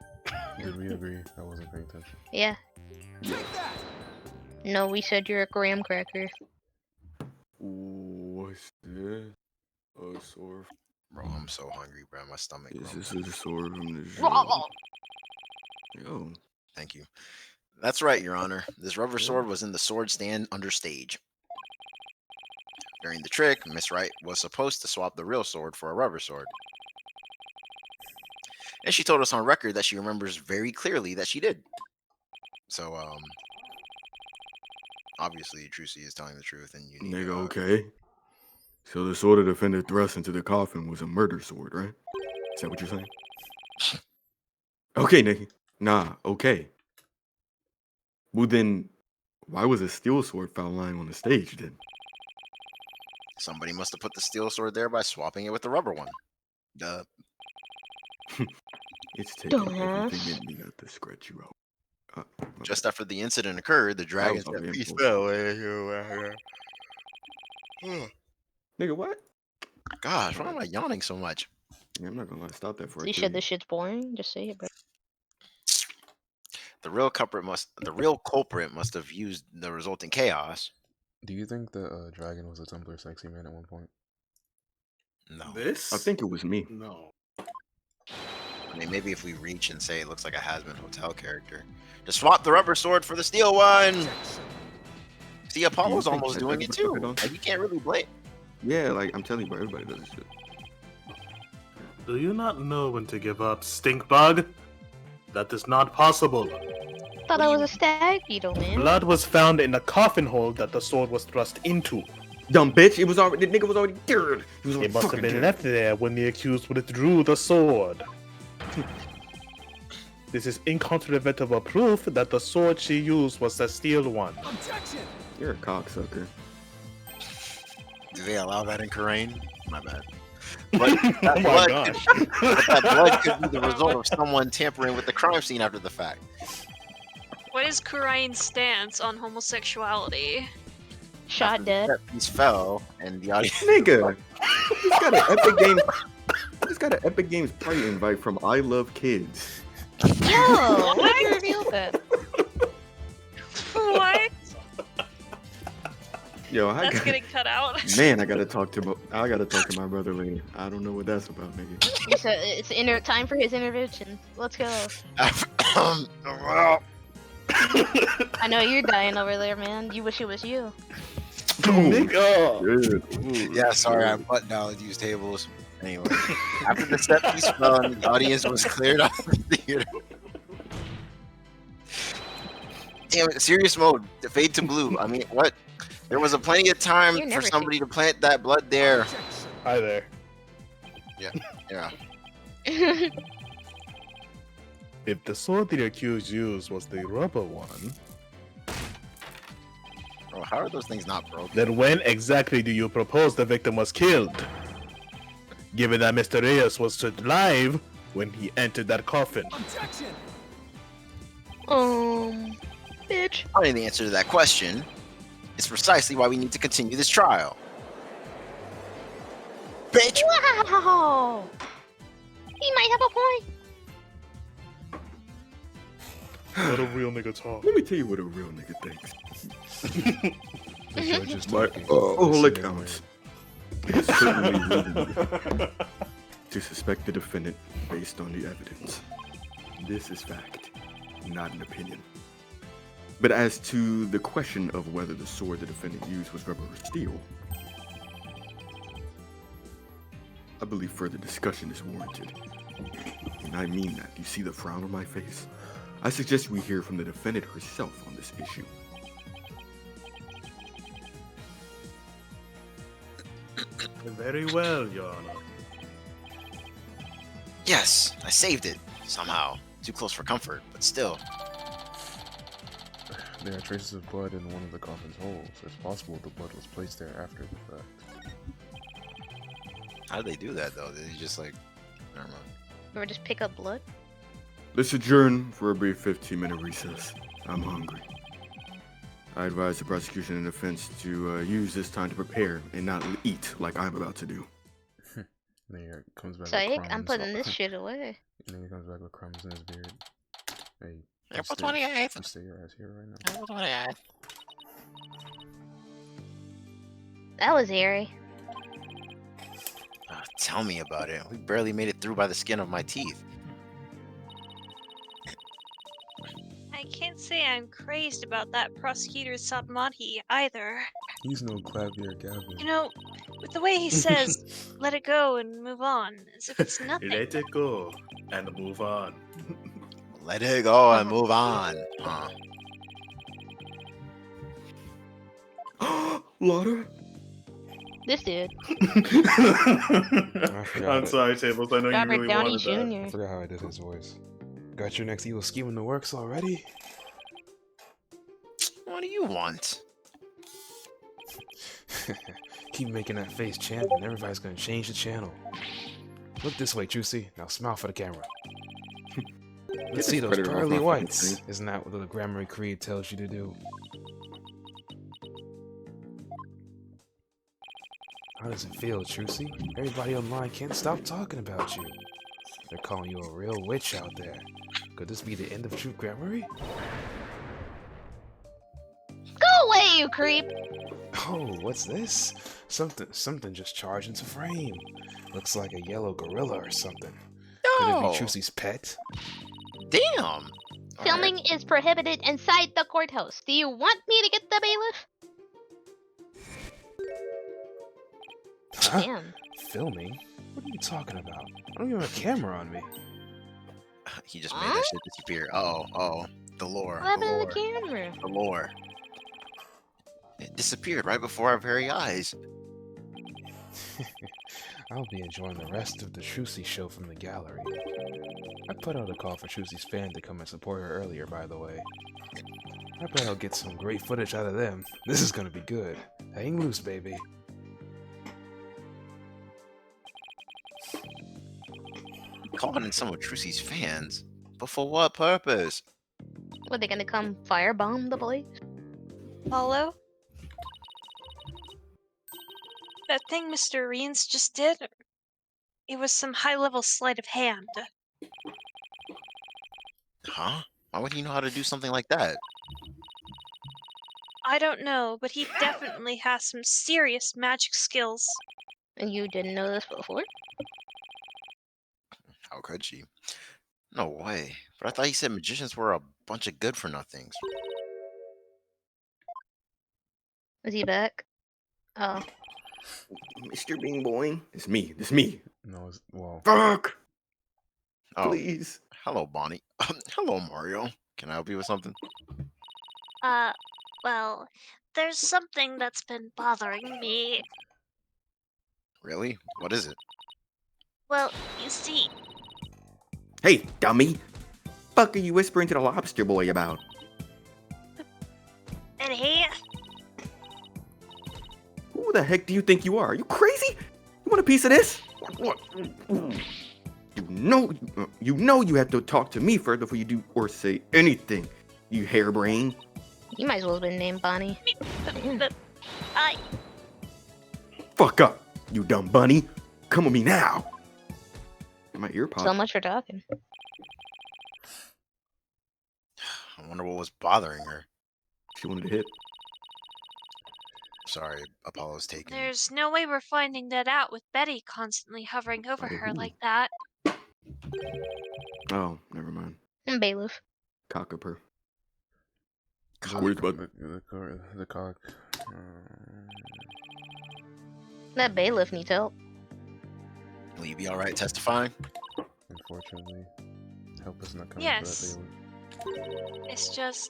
did we agree? I wasn't paying attention. Yeah. Take that! No, we said you're a graham cracker. What's this? A sword? Bro, I'm so hungry, bro. My stomach. Is grumbling. this a sword from the show? Yo. Thank you. That's right, Your Honor. This rubber sword was in the sword stand under stage. During the trick, Miss Wright was supposed to swap the real sword for a rubber sword. And she told us on record that she remembers very clearly that she did. So, obviously, Trucy is telling the truth, and you need Nigga, to, okay. So the sword the defender thrust into the coffin was a murder sword, right? Is that what you're saying? Okay, nigga. Nah, okay. Well then, why was a steel sword found lying on the stage then? somebody must have put the steel sword there by swapping it with the rubber one. Duh. It's taking Dumbass. everything in me not to scratch you out. My Just bad. after the incident occurred, the dragon was said, already "Peace impulsive. fell." Nigga, what? Gosh, why am I yawning so much? Yeah, I'm not gonna lie. Stop that for You a said this shit's boring. Just say it, bro. The real culprit must have used the resulting chaos. Do you think the dragon was a Tumblr sexy man at one point? No. This? I think it was me. No. I mean, maybe if we reach and say it looks like a Hazbin Hotel character. Just swap the rubber sword for the steel one. See, Apollo's think almost that doing it everybody too. put it on? Like, you can't really blame. Yeah, like I'm telling you, bro. Everybody does this shit. Do you not know when to give up, stink bug? That is not possible. Thought I was a stag beetle, man. Blood was found in the coffin hole that the sword was thrust into. Dumb bitch. It was already. The nigga was already dead. He was already It must have fucking been dead. left there when the accused withdrew the sword. This is incontrovertible proof that the sword she used was the steel one. Objection! You're a cocksucker. Do they allow that in Karain? My bad. But Oh that, my blood gosh. but that blood could be the result of someone tampering with the crime scene after the fact. What is Kurain's stance on homosexuality? Shot dead. That piece fell, and the audience. Nigga. He's got an Epic Games. He's got an Epic Games party invite from I Love Kids. Yo, why did you reveal that? What? Yo, I That's got, getting cut out. man, I gotta talk to my brother later. I don't know what that's about, nigga. It's time for his intervention. Let's go. Well, I know you're dying over there, man. You wish it was you. Nigga. Good. yeah, sorry, I buttoned out these tables. Anyway, after the set piece fell and the audience was cleared out of the theater. Damn it, serious mode. The fade to blue. I mean, what? There was a plenty of time You're for never somebody to plant that blood there. Objection! Hi there. Yeah. If the sword the accused used was the rubber one, Bro, how are those things not broken? then when exactly do you propose the victim was killed? Given that Mr. Reyes was alive when he entered that coffin. Objection! Bitch. Finding the answer to that question is precisely why we need to continue this trial. Bitch! Wow. He might have a point. What a real nigga talk. Let me tell you what a real nigga thinks. The judge is But talking. all Listening accounts, it is certainly reasonable to suspect the defendant based on the evidence. This is fact, not an opinion. But as to the question of whether the sword the defendant used was rubber or steel, I believe further discussion is warranted. And I mean that. You see the frown on my face? I suggest we hear from the defendant herself on this issue. Very well, Your Honor. Yes, I saved it. Somehow. Too close for comfort, but still. There are traces of blood in one of the coffin's holes. It's possible the blood was placed there after the fact. How did they do that, though? Did they just, like... Never mind. Or just pick up blood? Let's adjourn for a brief 15-minute recess. I'm hungry. I advise the prosecution and defense to use this time to prepare and not eat like I'm about to do. Then he comes back with Psych, crumbs. I'm putting this shit away. And then he comes back with crumbs in his beard. Hey, April stay- 28th. you stay your ass here right now. April 28th. That was airy. Tell me about it. We barely made it through by the skin of my teeth. I can't say I'm crazed about that prosecutor Satmati either. He's no Clavier Gavin. You know, with the way he says, let it go and move on, as if it's nothing. Let it go and move on. Let it go and move on. Lauder? This dude. I'm sorry, Tablez. I know Robert you really Downey wanted that. I forgot how I did his voice. Got your next evil scheme in the works already? What do you want? Keep making that face, champ, and everybody's gonna change the channel. Look this way, Juicy. Now smile for the camera. Let's see this those predator off my pearly fucking whites. thing. Isn't that what the Grammar Creed tells you to do? How does it feel, Trucy? Everybody online can't stop talking about you. They're calling you a real witch out there. Could this be the end of true Grammary? Go away, you creep! Oh, what's this? Something just charged into frame. Looks like a yellow gorilla or something. Could it be No. Trucy's pet? Damn. All right. Filming is prohibited inside the courthouse. Do you want me to get the bailiff? Huh? Damn. Filming? What are you talking about? I don't even have a camera on me. He just made that shit disappear. Oh, the lore. What happened The to lore. the camera? The lore. It disappeared right before our very eyes. I'll be enjoying the rest of the Trucy show from the gallery. I put out a call for Trucy's fan to come and support her earlier, by the way. I bet I'll get some great footage out of them. This is gonna be good. Hang loose, baby. Calling in some of Trucy's fans. But for what purpose? What, they gonna come firebomb the place? Follow? That thing Mr. Reens just did? It was some high-level sleight of hand. Huh? Why would he know how to do something like that? I don't know, but he definitely has some serious magic skills. And you didn't know this before? How could she? No way. But I thought he said magicians were a bunch of good-for-nothings. Is he back? Oh. Mr. Bing Boing. It's me. It's me. No, it's, well, Fuck! Oh, Please. hello, Bonnie. Hello, Mario. Can I help you with something? Well, there's something that's been bothering me. Really? What is it? Well, you see, Hey, dummy. Fuck are you whispering to the lobster boy about? and he, Who the heck do you think you are? You crazy? You want a piece of this? What? You know you have to talk to me first before you do or say anything, you harebrain. You might as well have been named Bonnie. but I, Fuck up, you dumb bunny. Come with me now. My ear So popped. much for talking. I wonder what was bothering her. She wanted to hit. Sorry, Apollo's taking. There's no way we're finding that out with Betty constantly hovering over her Ooh. like that. Oh, never mind. And bailiff. Cockapur. Where's about the cock. That bailiff needs help. Will you be alright testifying? Unfortunately, help is not coming Yes. for that bailiff. It's just,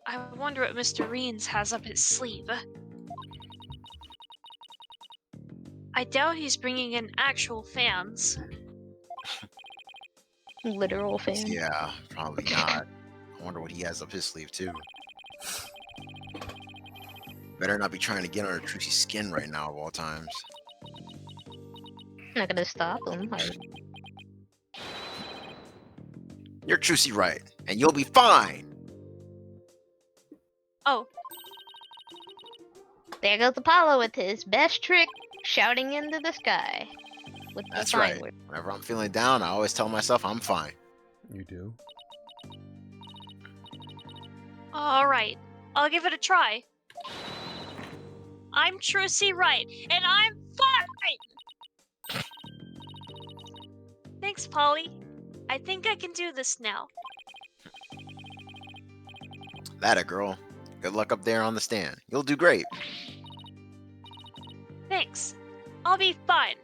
I wonder what Mr. Reens has up his sleeve. I doubt he's bringing in actual fans. Literal fan. Yeah, probably not. I wonder what he has up his sleeve too. Better not be trying to get under Trucy's skin right now of all times. Not gonna stop him. You're Trucy Wright, and you'll be fine! Oh, There goes Apollo with his best trick, shouting into the sky. With the That's fine right. word. Whenever I'm feeling down, I always tell myself I'm fine. You do? alright. I'll give it a try. I'm Trucy Wright, and I'm fine! Thanks, Polly. I think I can do this now. That a girl. Good luck up there on the stand. You'll do great. Thanks. I'll be fine.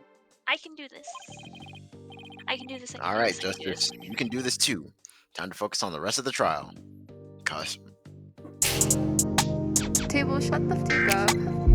I can do this. I can do this. I can All do right, this, I can do this. Justice. You can do this too. Time to focus on the rest of the trial. Cuss. Table, shut the fuck up.